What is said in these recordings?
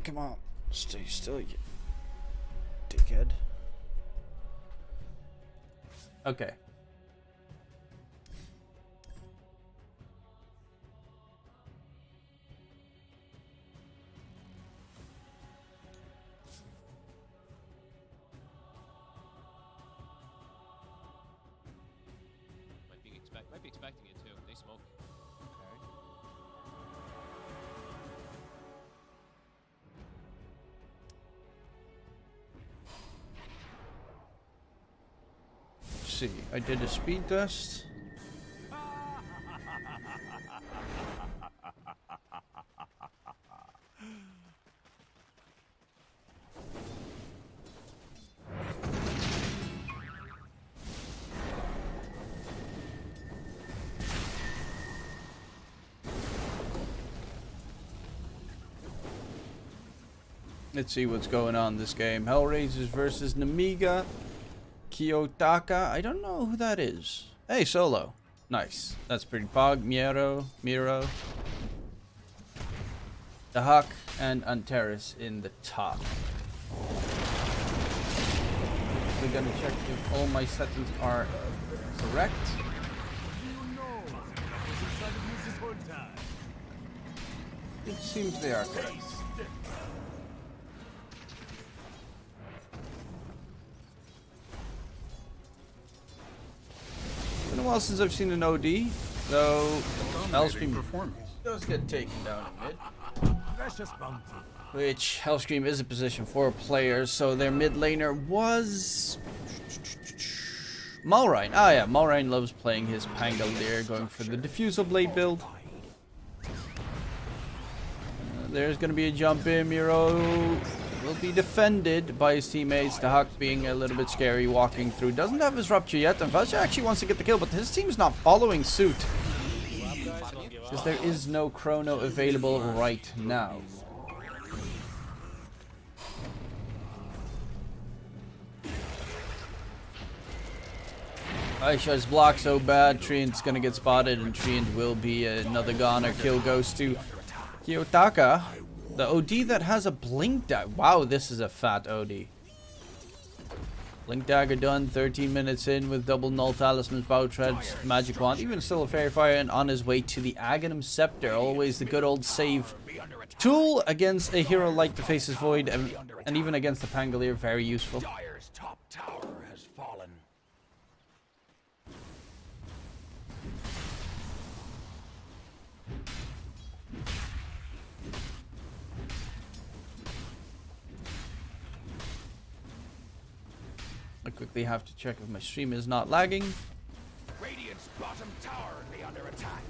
come on. Stay still, you dickhead. Okay. Might be expecting it too. They smoke. Let's see, I did a speed test. Let's see what's going on in this game. Hellraisers versus Namiga. Kiyotaka. I don't know who that is. Hey, Solo. Nice. That's pretty pog. Miro. The Hawk and Antares in the top. We're gonna check if all my settings are correct. It seems they are correct. It's been a while since I've seen an OD, though Xtreme performance does get taken down in mid. Which Xtreme is a position 4 player, so their mid laner was Malrine. Ah yeah, Malrine loves playing his Pangolier, going for the Diffusal Blade build. There's going to be a jump in. Miro will be defended by his teammates. The Hawk being a little bit scary, walking through. Doesn't have his Rupture yet. And Velcha actually wants to get the kill, but his team's not following suit. Because there is no Chrono available right now. Aisha's blocked so bad. Treant's going to get spotted, and Treant will be another goner. Kill goes to Kiyotaka, the OD that has a Blink Dagger. Wow, this is a fat OD. Blink Dagger done, 13 minutes in with double Null Talisman's Bow Treads, Magic Wand, even still a Fairy Fire, and on his way to the Aghanim Scepter. Always the good old save tool against a hero like the Faceless Void, and even against the Pangolier, very useful. Dire's top tower has fallen. I quickly have to check if my stream is not lagging. Radiant's bottom tower be under attack.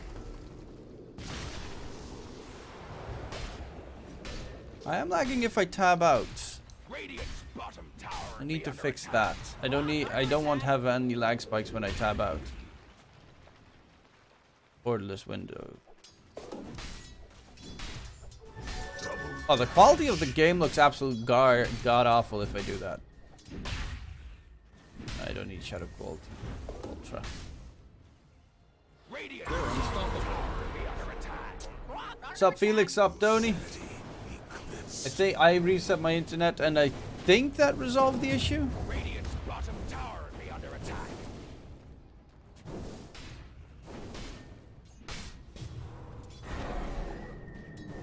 I am lagging if I tab out. Radiant's bottom tower I need to be under fix attack. that. I don't want to have any lag spikes when I tab out. Borderless window. Oh, the quality of the game looks absolute god awful if I do that. I don't need Shadow Quality. Ultra. Radiant's tower be under attack. Sup Felix, sup Donny? I think I reset my internet and I think that resolved the issue. Radiant's bottom tower be under attack.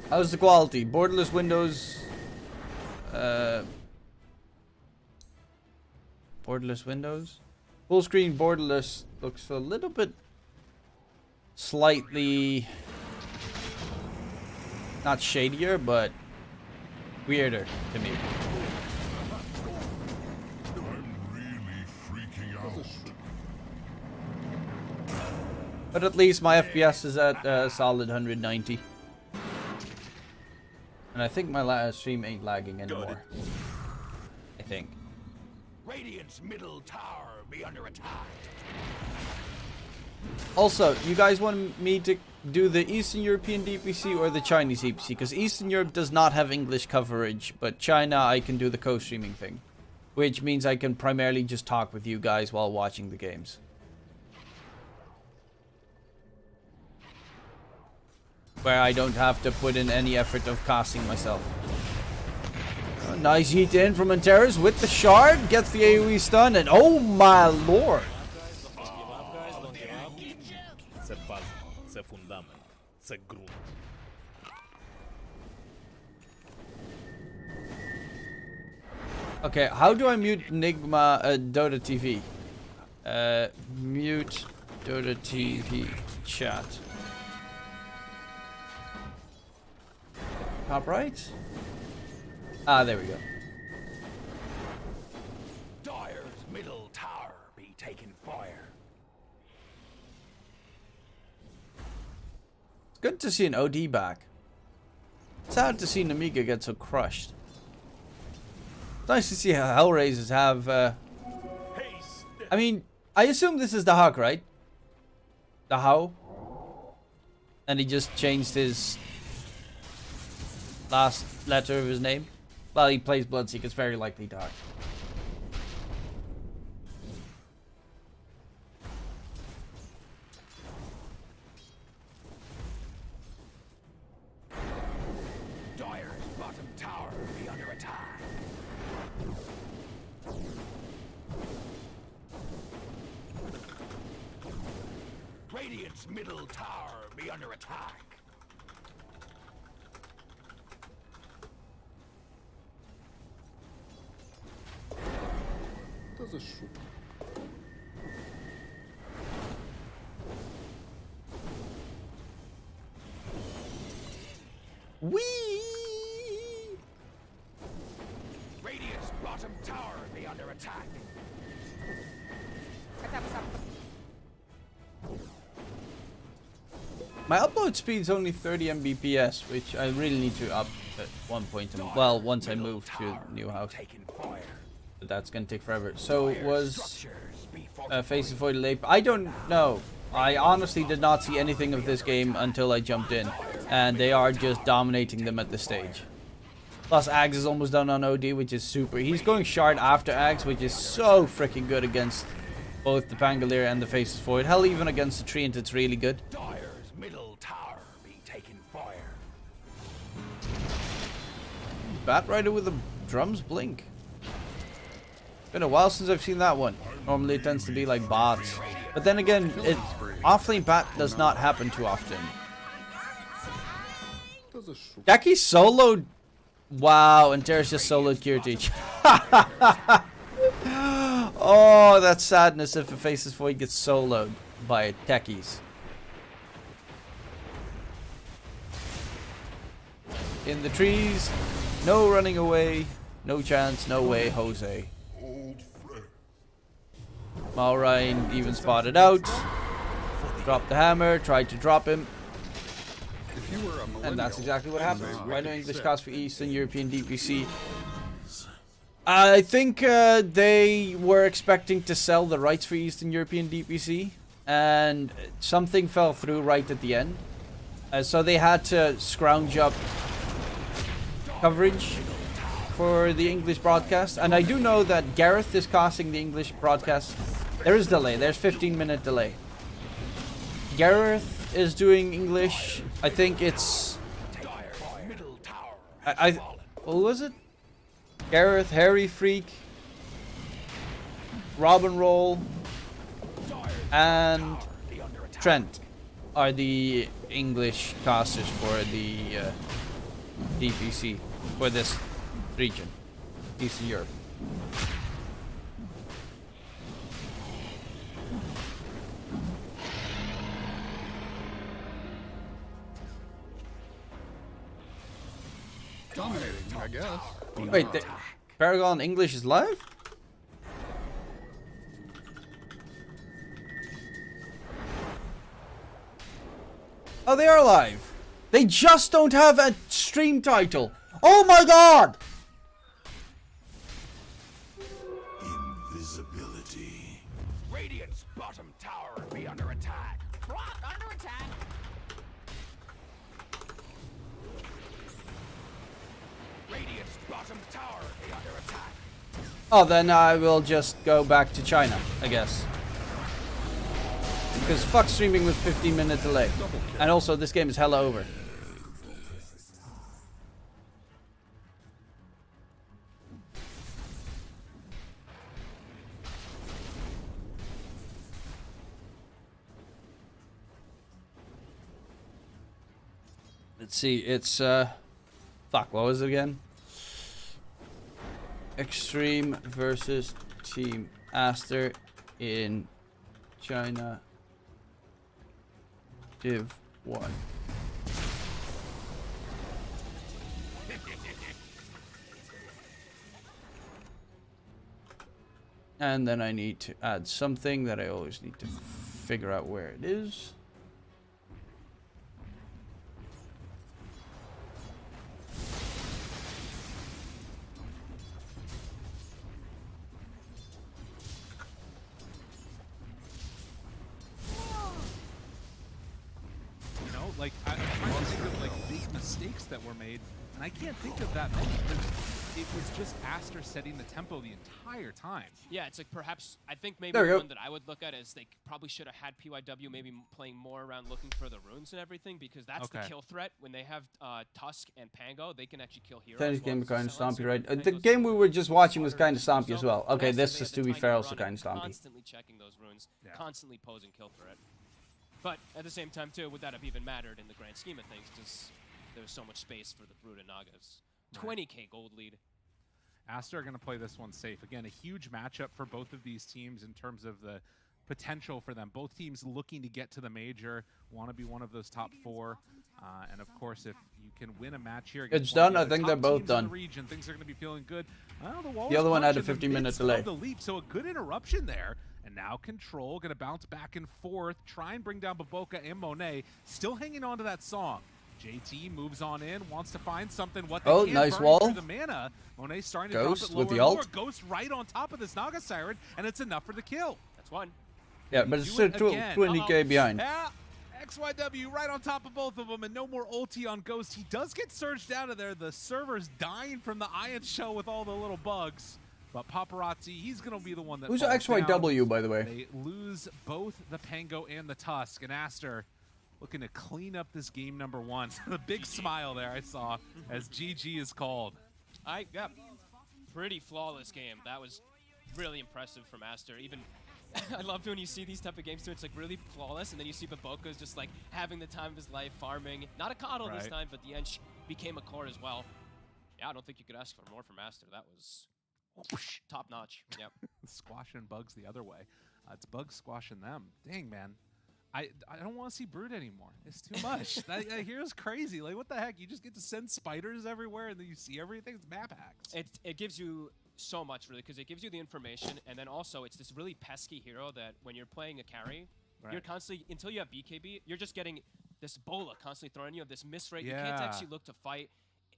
How's the quality? Borderless windows. Borderless windows. Full screen borderless looks a little bit slightly not shadier, but weirder to me. But at least my FPS is at a solid 190. And I think my stream ain't lagging anymore. I think. Radiant's middle tower be under attack. Also, you guys want me to do the Eastern European DPC or the Chinese DPC? Because Eastern Europe does not have English coverage, but China I can do the co-streaming thing. Which means I can primarily just talk with you guys while watching the games. Where I don't have to put in any effort of casting myself. Nice heat in from Antares with the shard. Gets the AoE stun. And oh my lord. Це база, це фундамент, це ґрунт. Okay, how do I mute Nigma Dota TV? Mute Dota TV chat. Top right? Ah, there we go. Dire's middle tower be taking fire. It's good to see an OD back. Sad to see Namiga get so crushed. It's nice to see how Hellraisers have, I mean, I assume this is the Hawk, right? The How? And he just changed his last letter of his name. Well, he plays Bloodseek, it's very likely Dark. Dire's bottom tower be under attack. Radiant's middle tower be under attack. Что за шум? Whee! Radiant's bottom tower be under attack. My upload speed is only 30 Mbps, which I really need to up at one point. Well, once I move to the new house. Taking fire. But that's gonna take forever. So was Structures be Faces Void late? I don't know. I honestly did not see anything of this game until I jumped in, and they are just dominating them at this stage. Plus, Ags is almost done on OD, which is super. He's going shard after Ags, which is so freaking good against both the Pangolier and the Faces Void. Hell, even against the Treant, it's really good. Dire's middle tower be taking fire. Batrider with the drums blink. Been a while since I've seen that one. Normally it tends to be like bots. But then again, offlane bat does not happen too often. Что за шум? Jackie soloed. Wow, and Terrace just soloed Kirtich. Oh, that's sadness if a Faces Void gets soloed by techies. In the trees, no running away, no chance, no way, Jose. Malrine even spotted out. Dropped the hammer, tried to drop him. If you were a And that's millennial, exactly what happens. you Why no would English accept cast for Eastern European DPC? I think they were expecting to sell the rights for Eastern European DPC, and something fell through right at the end. So they had to scrounge up coverage for the English broadcast. And I do know that Gareth is casting the English broadcast. There is delay. There's 15-minute delay. Gareth is doing English. I think it's... Dire's middle tower what was it? Gareth, Harry Freak, Robin Roll, and be under attack. Trent are the English casters for the DPC for this region, Eastern Europe. dominating, I guess. Wait, the Paragon English is live? Oh, they are live. They just don't have a stream title. Oh my god! Invisibility. Radiant's bottom tower be under attack. Rock under attack. Radiant's bottom tower be under attack. Oh, then I will just go back to China, I guess. Because fuck streaming with 15-minute delay. And also, this game is hella over. Let's see, it's fuck, what was it again? Xtreme versus Team Aster in China Div 1. And then I need to add something that I always need to figure out where it is. Like, I'm trying to think of like big mistakes that were made, and I can't think of that many because it was just Aster setting the tempo the entire time. Yeah, it's like perhaps, I think maybe There we the go. one that I would look at is they probably should have had PYW maybe playing more around looking for the runes and everything, because that's the Okay. kill threat. When they have Tusk and Pango, they can actually kill heroes. Tennis while game it's kind of silenced. stompy, right? The Pango's game we were just watching was kind of harder to stompy as do well. so. Okay, Yes, this they is have to the be tiny fair also running, kind of stompy. constantly checking those runes, Yeah. constantly posing kill threat. But at the same time, too, would that have even mattered in the grand scheme of things? Because there was so much space for the Brood and Nagas. 20k gold lead. Aster are going to play this one safe. Again, a huge matchup for both of these teams in terms of the potential for them. Both teams looking to get to the major, want to be one of those top 4. And of course, if you can win a match here, It's against one done. of the I other think top they're both teams in done. the region, things are going to be feeling good. Well, The other one had a Punch in the 15-minute midst delay. of the leap, so a good interruption there. And now Control going to bounce back and forth, try and bring down Baboka and Monet, still hanging on to that song. JT moves on in, wants to find something. What they Oh, can, nice burning wall. through the mana. Monet starting to Ghost drop it lower with the and ult. lower. Ghost right on top of this Naga Siren, and it's enough for the kill. That's one. Yeah, but it's Do still it again. 20k behind. Yeah, XYW right on top of both of them, and no more ulti on Ghost. He does get surged out of there. The server's dying from the Iron Shell with all the little bugs. But Paparazzi, he's going to be the one that Who's falls XYW, down. by the way? They lose both the Pango and the Tusk, and Aster looking to clean up this game number 1. The big smile there I saw as GG is called. Yeah, pretty flawless game. That was really impressive from Aster. Even I love when you see these type of games too. It's like really flawless, and then you see Baboka's just like having the time of his life, farming. Not a coddle this Right. time, but the ENG became a core as well. Yeah, I don't think you could ask for more from Aster. That was top notch. Yep. Squashing bugs the other way. It's bugs squashing them. Dang, man. I don't want to see Brood anymore. It's too much. that here's crazy. Like, what the heck? You just get to send spiders everywhere, and then you see everything. It's map hacks. It gives you so much, really, because it gives you the information, and then also it's this really pesky hero that when you're playing a carry, you're constantly, until you have BKB, you're just getting this bola constantly thrown. You have this miss rate. You can't Yeah. actually look to fight.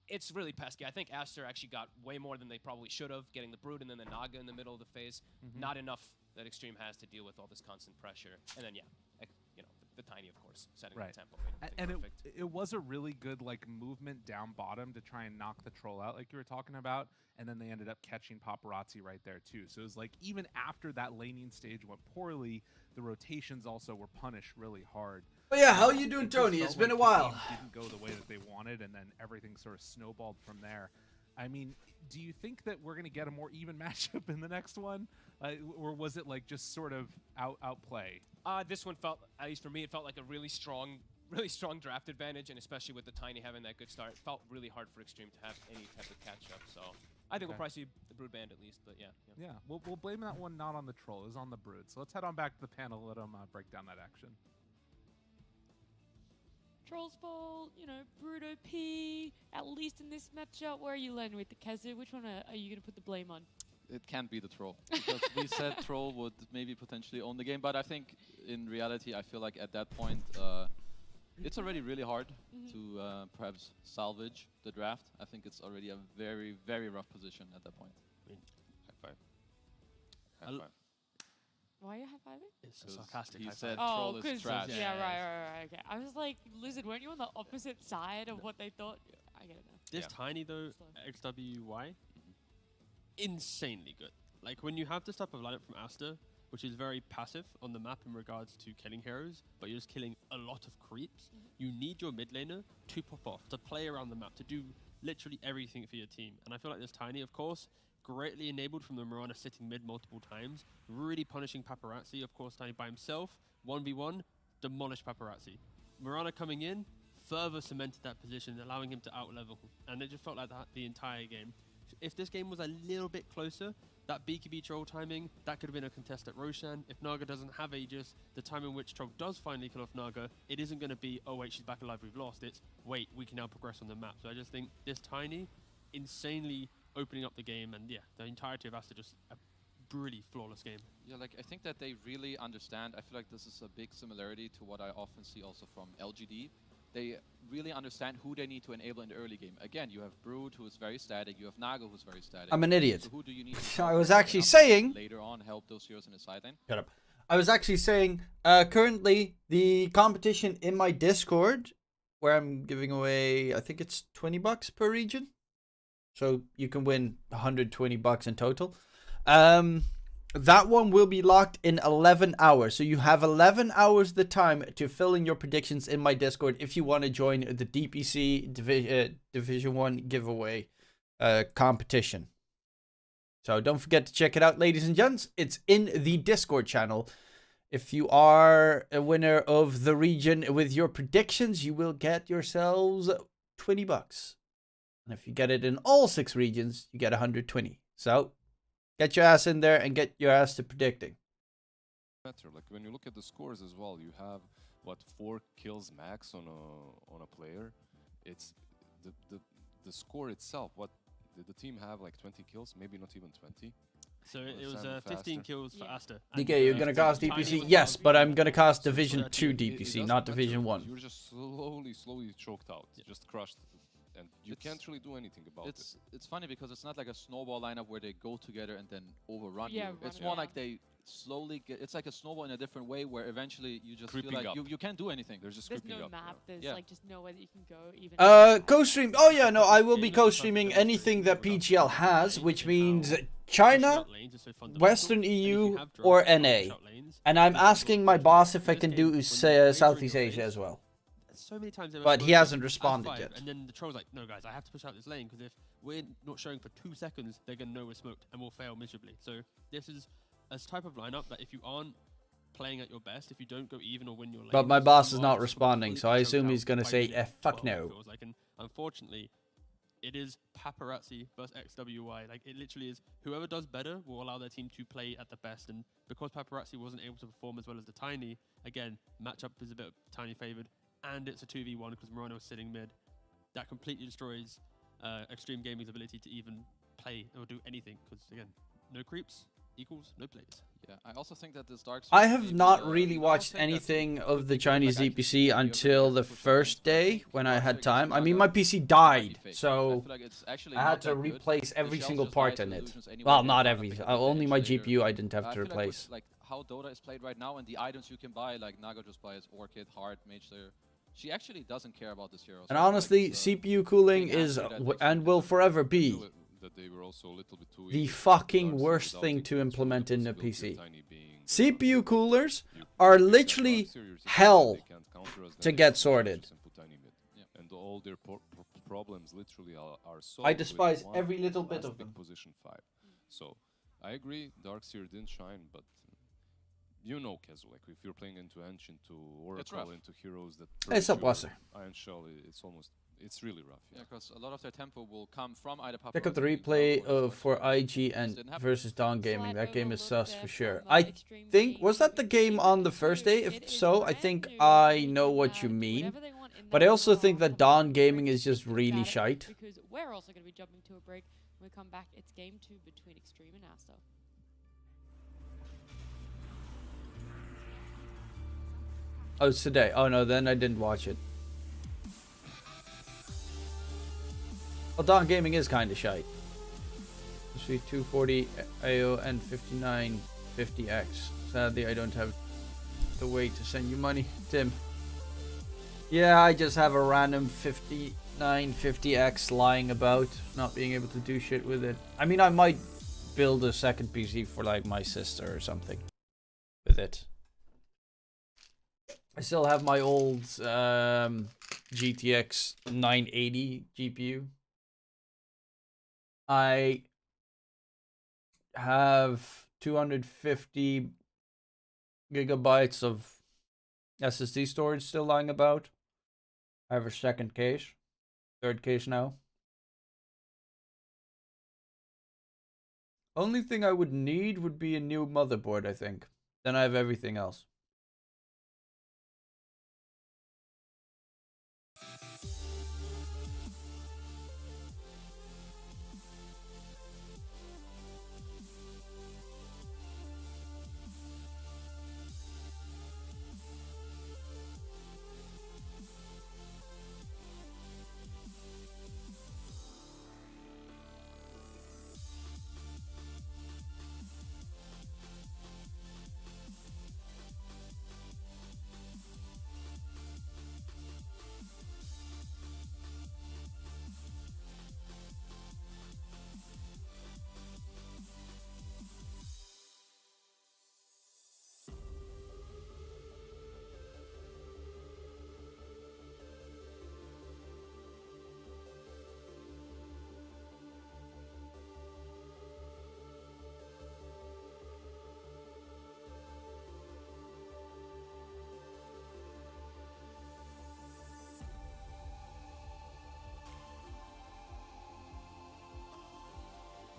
It's really pesky. I think Aster actually got way more than they probably should have, getting the Brood and then the Naga in the middle of the phase. Not enough that Xtreme has to deal with all this constant pressure. And then, yeah, you know, the Tiny, of course, setting the tempo. And Perfect. it was a really good like movement down bottom to try and knock the troll out, like you were talking about. And then they ended up catching Paparazzi right there too. So it was like even after that laning stage went poorly, the rotations also were punished really hard. But yeah, how you doing, It just Tony? felt It's been a like the while. game didn't go the way that they wanted, and then everything sort of snowballed from there. I mean, do you think that we're going to get a more even matchup in the next one? Or was it like just sort of outplay? This one felt, at least for me, it felt like a really strong draft advantage, and especially with the Tiny having that good start, it felt really hard for Xtreme to have any type of catch-up. So I think we'll probably see the Brood Band at least, but yeah. Yeah, we'll blame that one not on the troll, it was on the Brood. So let's head on back to the panel, let them break down that action. Troll's Ball, you know, Brood OP, at least in this matchup. Where are you landing with the Kazu? Which one are you going to put the blame on? It can't be the troll, because we said troll would maybe potentially own the game, but I think in reality I feel like at that point it's already really hard to perhaps salvage the draft. I think it's already a very, very rough position at that point. High five. High five. Why are you high-fiving? It's a sarcastic He high said five. troll is because trash. yeah, right. Okay, I was like, Lizard, weren't you on the opposite side of what they thought? I get it now. This Tiny though, XWY, insanely good. Like when you have this type of lineup from Aster, which is very passive on the map in regards to killing heroes, but you're just killing a lot of creeps, you need your mid laner to pop off, to play around the map, to do literally everything for your team. And I feel like this Tiny, of course, greatly enabled from the Mirana sitting mid multiple times, really punishing Paparazzi. Of course, Tiny by himself, 1v1, demolished Paparazzi. Mirana coming in, further cemented that position, allowing him to outlevel. And it just felt like that the entire game. If this game was a little bit closer, that BKB troll timing, that could have been a contest at Roshan. If Naga doesn't have Aegis, the time in which troll does finally kill off Naga, it isn't going to be, oh wait, she's back alive, we've lost. It's, wait, we can now progress on the map. So I just think this tiny, insanely opening up the game, and yeah, the entirety of Aster just a really flawless game. Yeah, like I think that they really understand. I feel like this is a big similarity to what I often see also from LGD. They really understand who they need to enable in the early game. Again, you have Brood, who is very static. You have Naga, who's very static. I'm an idiot. So who do you need to I was help actually up saying... later on help those heroes in the side lane? Shut up. I was actually saying, currently, the competition in my Discord, where I'm giving away, I think it's $20 per region. So you can win $120 in total. That one will be locked in 11 hours. So you have 11 hours the time to fill in your predictions in my Discord if you want to join the DPC Division 1 giveaway competition. So don't forget to check it out, ladies and gents. It's in the Discord channel. If you are a winner of the region with your predictions, you will get yourselves $20. And if you get it in all 6 regions, you get 120. So get your ass in there and get your ass to predicting. Better. Like when you look at the scores as well, you have what 4 kills max on a player. It's the score itself. What did the team have? Like 20 kills, maybe not even 20. So it was 15 kills for Aster. DK, you're gonna cast DPC? Yes, but I'm gonna cast Division 2 DPC, not Division 1. You're just slowly choked out, just crushed. And you can't really do anything about it. It's funny because it's not like a snowball lineup where they go together and then overrun Yeah, you. It's more like they slowly get. It's like a snowball in a different way where eventually you just Creeping feel like up. you can't do anything. There's just There's creeping no up. map. There's like just nowhere that you can go. Even. Co-stream. Oh yeah, no, I will be co-streaming anything that PGL has, which means China, Western EU, or NA. And I'm asking my boss if I can do Southeast Asia as well. So many times but he hasn't responded yet. And then the troll's like, no guys, I have to push out this lane because if we're not showing for 2 seconds, they're going to know we're smoked and we'll fail miserably. So this is a type of lineup that if you aren't playing at your best, if you don't go even or win your lane... But my boss is not responding, so I assume he's going to say, fuck no. Like, and unfortunately, it is paparazzi versus XWY. Like, it literally is whoever does better will allow their team to play at the best. And because paparazzi wasn't able to perform as well as the Tiny, again, matchup is a bit Tiny favored. And it's a 2v1 because Morano is sitting mid. That completely destroys Xtreme Gaming's ability to even play or do anything because, again, no creeps equals no plays. Yeah, I also think that this Dark... I have not really watched anything of the Chinese DPC until the first day when I had time. I mean, my PC died, so I had to replace every single part in it. Well, not every. Only my GPU I didn't have to replace. Like how Dota is played right now and the items you can buy, like Naga just buys Orchid, Heart, Mage Slayer. She actually doesn't care about this hero. And honestly, CPU cooling is and will forever be the fucking worst thing to implement in a PC. CPU coolers are literally hell to get sorted. And all their problems literally are solved. I despise every little bit of them. Position 5. So I agree, Darkseer didn't shine, but you know, Kezu, like if you're playing into Ancient, into Oracle, into heroes that... It's up, Wasser. Iron Shell, it's really rough. Yeah, because a lot of their tempo will come from either... Check out the replay for IG and versus Dawn Gaming. That game is sus for sure. I think, was that the game on the first day? If so, I think I know what you mean. But I also think that Dawn Gaming is just really shite. Because we're also going to be jumping to a break. When we come back, it's game 2 between Xtreme and Aster. Oh, it's today. Oh no, then I didn't watch it. Well, Dawn Gaming is kind of shite. 240 AO and 5950X. Sadly, I don't have the way to send you money, Tim. Yeah, I just have a random 5950X lying about, not being able to do shit with it. I mean, I might build a second PC for like my sister or something with it. I still have my old GTX 980 GPU. I have 250 gigabytes of SSD storage still lying about. I have a second case. Third case now. Only thing I would need would be a new motherboard, I think. Then I have everything else.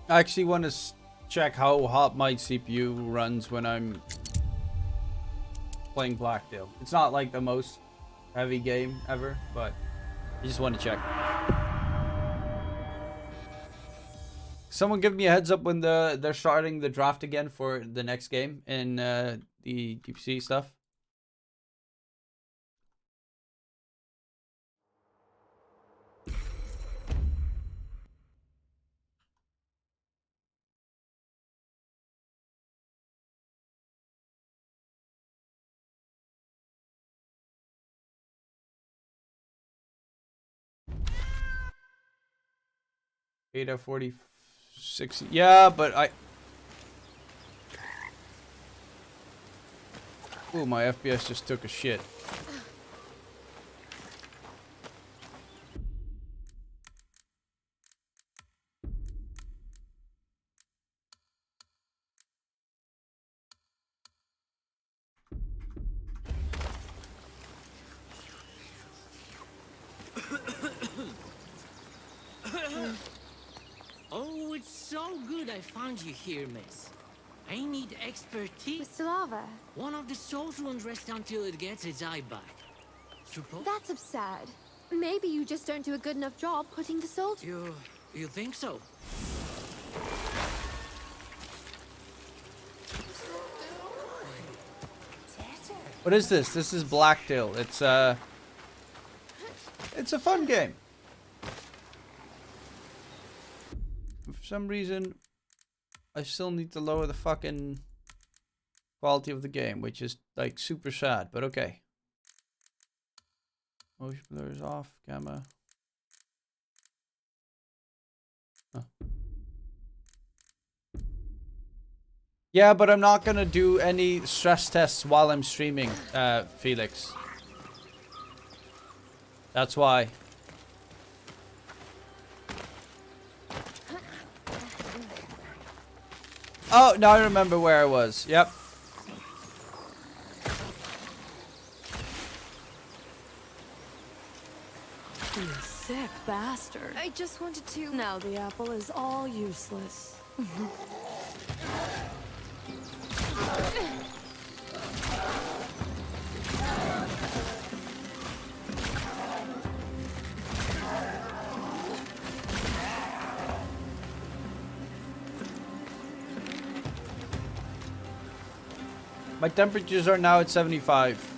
I actually want to check how hot my CPU runs when I'm playing Blacktail. It's not like the most heavy game ever, but I just want to check. Someone give me a heads up when they're starting the draft again for the next game in the DPC stuff. Beta 46. Yeah, but I... Ooh, my FPS just took a shit. Oh, it's so good I found you here, miss. I need expertise. Mr. Lava. One of the souls won't rest until it gets its eye back. Suppose? That's absurd. Maybe you just don't do a good enough job putting the soul... You think so? What is this? This is Blacktail. It's a fun game. For some reason, I still need to lower the fucking quality of the game, which is like super sad, but okay. Motion blur is off, gamma. Huh. Yeah, but I'm not gonna do any stress tests while I'm streaming, Felix. That's why. Oh, now I remember where I was. Yep. You sick bastard. I just wanted to... Now the apple is all useless. My temperatures are now at 75.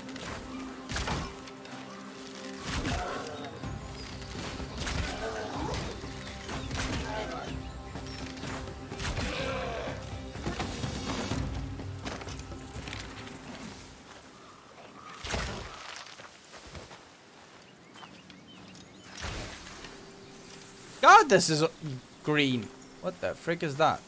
God, this is green. What the frick is that?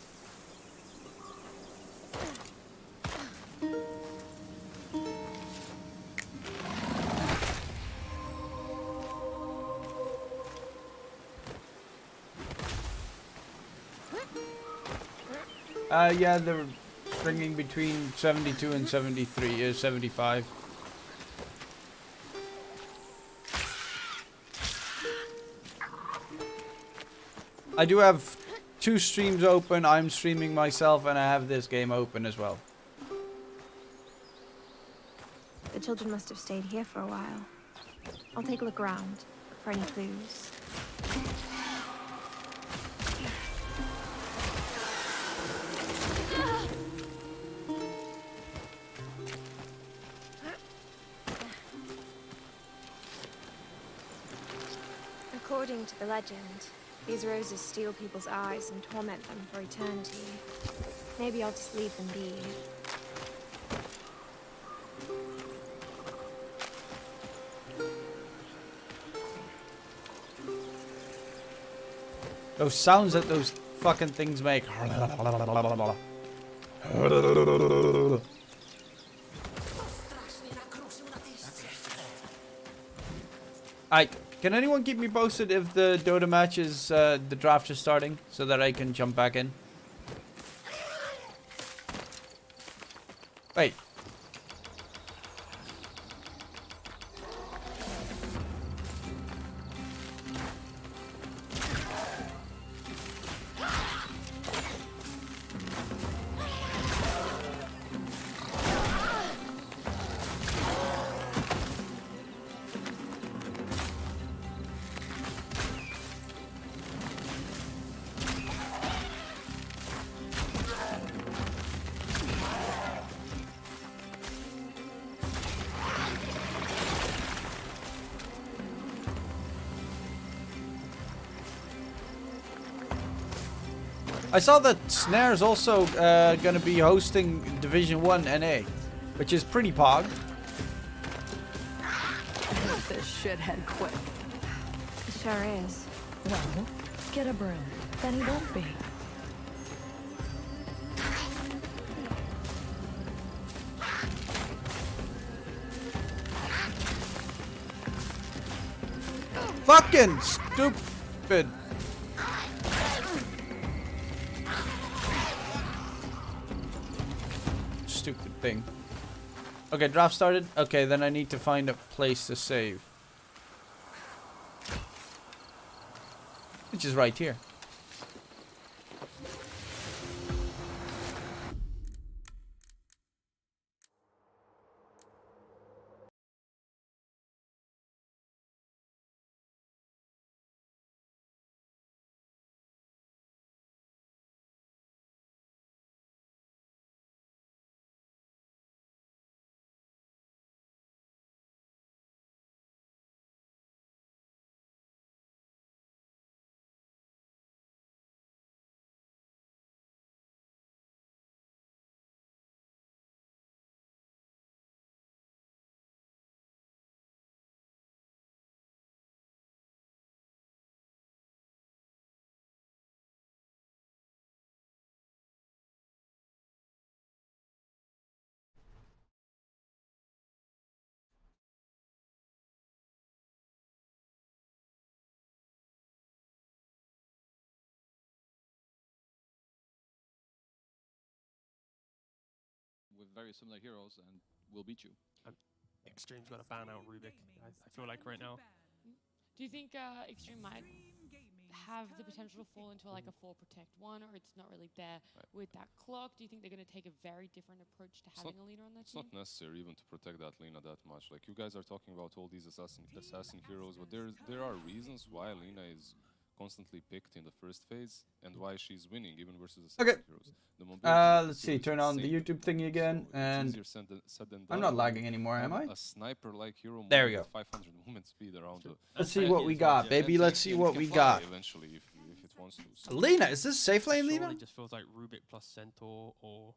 Yeah, they're stringing between 72 and 73, 75. I do have 2 streams open. I'm streaming myself, and I have this game open as well. The children must have stayed here for a while. I'll take a look around for any clues. According to the legend, these roses steal people's eyes and torment them for eternity. Maybe I'll just leave them be. Those sounds that those fucking things make. Can anyone keep me posted if the Dota match is, the draft is starting, so that I can jump back in? Wait. I saw that Snare's also gonna be hosting Division 1 NA, which is pretty pog. Make this shithead quick. It sure is. Well, get a broom. Then he won't be. Fucking stupid. Stupid thing. Okay, draft started. Okay, then I need to find a place to save. Which is right here. With very similar heroes, and we'll beat you. Xtreme's got to ban out Rubik. I feel like right now. Do you think Xtreme might have the potential to fall into like a 4 protect 1, or it's not really there with that clock? Do you think they're going to take a very different approach to having a Lina on that team? It's not necessary even to protect that Lina that much. Like, you guys are talking about all these assassin heroes, but there are reasons why Lina is constantly picked in the first phase and why she's winning even versus assassin heroes. Let's see, turn on the YouTube thingy again, and I'm not lagging anymore, am I? A sniper-like hero there we go. 500 movement speed around the... Let's see what we got, baby. Let's see what we got. Eventually, if it wants to. Lina, is this safe lane, Lina? It just feels like Rubik plus Centaur or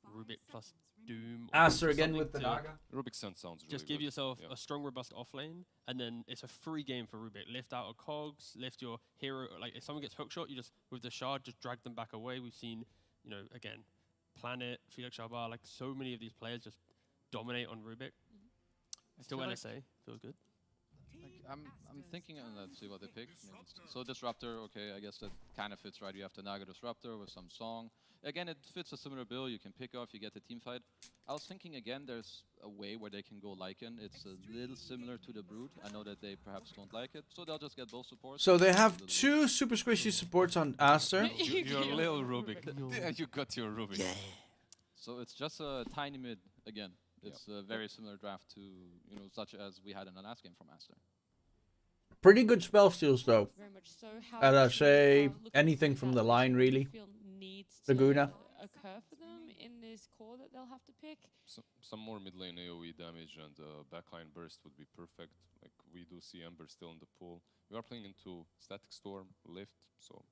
Rubik plus Doom. Aster again with the Naga. Rubik sounds really just give yourself a strong, robust offlane, and then it's a free game for Rubik. Lift out of cogs, lift your hero. Like, if someone gets hookshot, you just, with the shard, just drag them back away. We've seen, you know, again, Planet, Felix Shabar, like so many of these players just dominate on Rubik. Still NSA, feels good. Like, I'm thinking, and let's see what they pick. So Disruptor, okay, I guess that kind of fits, right? You have the Naga Disruptor with some song. Again, it fits a similar build. You can pick off, you get the team fight. I was thinking again, there's a way where they can go Lycan. It's a little similar to the Brood. I know that they perhaps don't like it, so they'll just get both supports. So they have two super squishy supports on Aster. Your little Rubik. Yeah, you got your Rubik. So it's just a tiny mid again. It's a very similar draft to, you know, such as we had in the last game from Aster. Pretty good spell steals though. Very much so. How And I actually, say looking anything for from that the line mission really. feel needs Laguna. to occur for them in this core that they'll have to pick. Some more mid lane AoE damage and backline burst would be perfect. Like we do see Ember still in the pool. We are playing into Static Storm, Lift, so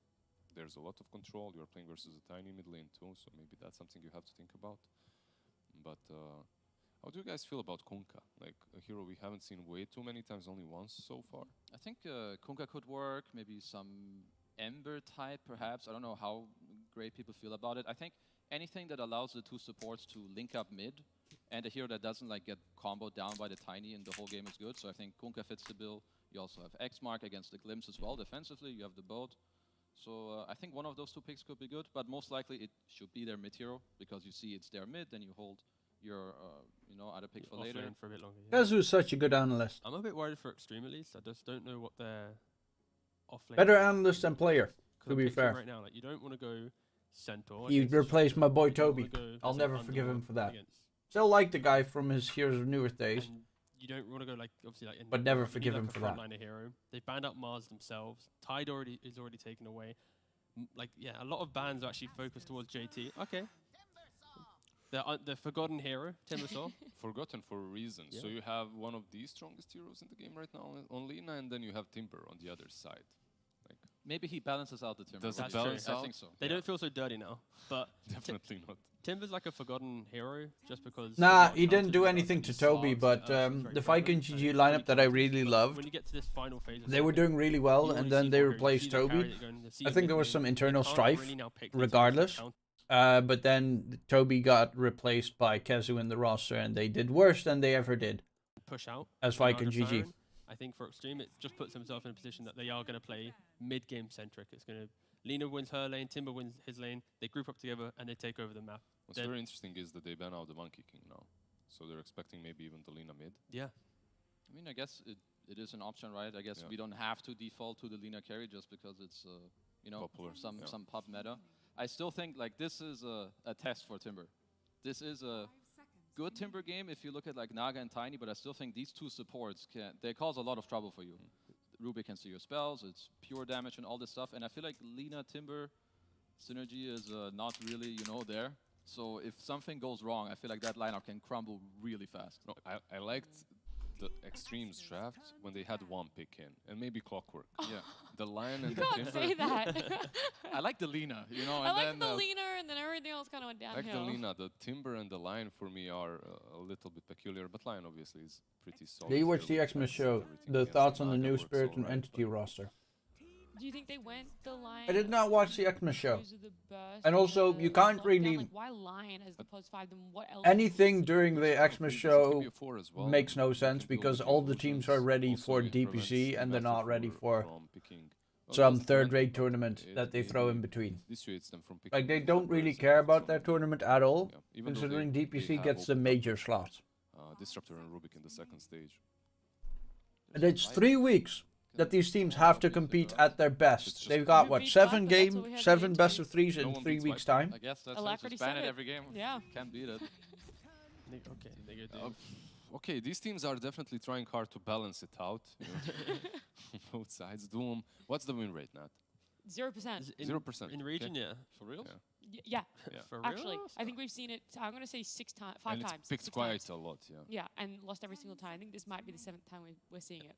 there's a lot of control. You are playing versus a tiny mid lane too, so maybe that's something you have to think about. But how do you guys feel about Kunkka? Like a hero we haven't seen way too many times, only once so far. I think Kunkka could work, maybe some Ember type perhaps. I don't know how great people feel about it. I think anything that allows the two supports to link up mid and a hero that doesn't like get comboed down by the tiny in the whole game is good. So I think Kunkka fits the bill. You also have X-Mark against the Glimpse as well defensively. You have the boat. So I think one of those two picks could be good, but most likely it should be their mid hero because you see it's their mid, then you hold your you know, other pick for later. For a bit longer, yeah. Kazu's such a good analyst. I'm a bit worried for Xtreme at least. I just don't know what their offlane. Better analyst than player, to be picture fair. right now, like you don't want to go Centaur. He against replaced my boy you don't Toby. wanna go I'll as never an forgive him underdog for that. against- Still like the guy from his Heroes of Newer days. And you don't want to go like obviously like. But never you need, forgive like, him a for that. frontliner hero. They banned out Mars themselves. Tide is already taken away. Like yeah, a lot of bans are actually focused towards JT. Okay. The forgotten hero, Timbersaw. Forgotten for a reason. Yeah. So you have one of the strongest heroes in the game right now on Lina, and then you have Timber on the other side. Like maybe he balances out the Timber. Does it That's balance true. out? I think so. They don't feel so dirty now, but Definitely not. Timber's like a forgotten hero just because. Nah, of he didn't counters do and anything to his Toby, swords, but it's very the prevalent, Viking and GG it's lineup really that I counters, really but loved, when you get to this final phase of they were the game, doing really well, you and already then see they four heroes. You replaced see the carry Toby. that go in the I think there was mid some lane. internal They can't strife, really now pick these regardless. counter- But then Toby got replaced by Kazu in the roster, and they did worse than they ever did push out as in Viking Argos GG. Siren. I think for Xtreme, it just puts themselves in a position that they are going to play mid-game centric. It's going to Lina wins her lane, Timber wins his lane. They group up together and they take over the map. What's very interesting is that they ban out the Monkey King now, so they're expecting maybe even the Lina mid. Yeah. I mean, I guess it is an option, right? I guess we don't have to default to the Lina carry just because it's you know, Popular, some pop meta. I still think like this is a test for Timber. This is a good Timber game if you look at like Naga and Tiny, but I still think these two supports they cause a lot of trouble for you. Ruby can see your spells, it's pure damage and all this stuff, and I feel like Lina Timber synergy is not really, you know, there. So if something goes wrong, I feel like that lineup can crumble really fast. No, I liked the Xtreme's draft when they had one pick in, and maybe Clockwork. Yeah. The Lion and You the can't Timber. say that. I like the Lina, you know, I and like then the leaner, and then everything else kind of went Like the downhill. Lina, the Timber and the Lion for me are a little bit peculiar, but Lion obviously is pretty solid. Did you watch Really the Xmas has show? everything The against thoughts on the Naga new works Spirit and alright, Entity but roster. Do you think they went the lion? I did not watch the Xmas show. use of the burst And also, the you can't lockdown? really- Like, why lion as the +5? Then what else? Anything during the This Xmas could show be a 4 as well. makes no You sense can deal because with all the teams are illusions. ready Also, for it prevents DPC and they're not ready Metaphor for from picking. Well, some it doesn't third prevent rate them, tournament but that they it throw in between. dissuades them from picking Like, they those don't really numbers care and about so their on. tournament at all, Yeah, even though considering they DPC have gets the opened major up, slots. Disruptor and Rubik in the second stage. And it's 3 weeks that these teams have to compete at their It's best. just They've Rubik got, what, beats 7 Viper, that's what we game, have 7 in best of interviews. 3s No in one 3 beats weeks' Viper. time. I guess that's Alacrity just ban said it it. every game. Yeah. Can't beat it. Okay, they go Uh, Doom. okay, these teams are definitely trying hard to balance it out. You know? Both sides. Doom. What's the win rate, Nat? 0%. In- 0%. In region, yeah. For real? Yeah. Yeah. Yeah. For real? Actually, I think we've seen it. I'm gonna say 5 And times. it's picked 6 quite times. a lot, yeah. Yeah, and lost every single time. I think this might be the 7th time we're seeing it.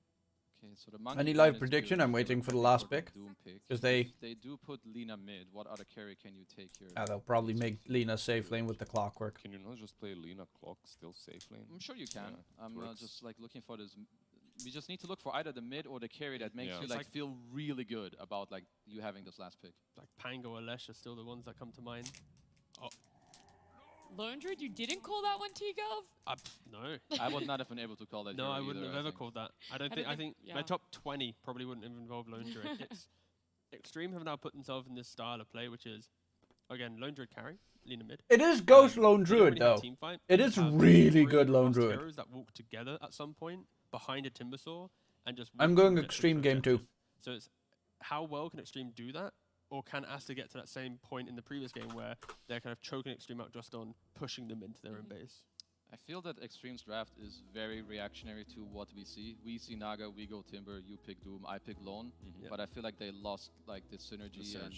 Okay, so the Monkey Any King live is prediction? good. I'm So waiting we're for the waiting last for pick. Doom pick. 'Cause they- If they do put Lina mid, what other carry can you take here? They'll probably make Lina safe lane with the Clockwork. Can you not just play Lina Clock still safe lane? I'm sure you can. Yeah, I'm works. just like looking for this. We just need to look for either the mid or the carry that makes Yeah. you It's like like- feel really good about like you having this last pick. Like Pango or Lesh are still the ones that come to mind. Lone Druid, you didn't call that one, T-Gov? No. I would not have been able to call that. No, hero I wouldn't either, have ever think. called that. I don't think think- my yeah. top 20 probably wouldn't have involved Lone Druid. It's Xtreme have now put themselves in this style of play, which is Again, Lone Druid carry, Lina mid. It is Ghost Lone They don't Druid really have though. team fight. It You is have really three good Lone robust Druid. heroes that walk together at some point behind a Timbersaw and just. I'm walk going and get Extreme the game 2. objective. So it's how well can Extreme do that, or can Aster get to that same point in the previous game where they're kind of choking Extreme out just on pushing them into their own base? I feel that Extreme's draft is very reactionary to what we see. We see Naga, we go Timber, you pick Doom, I pick Lone. But I feel like they lost like the synergy and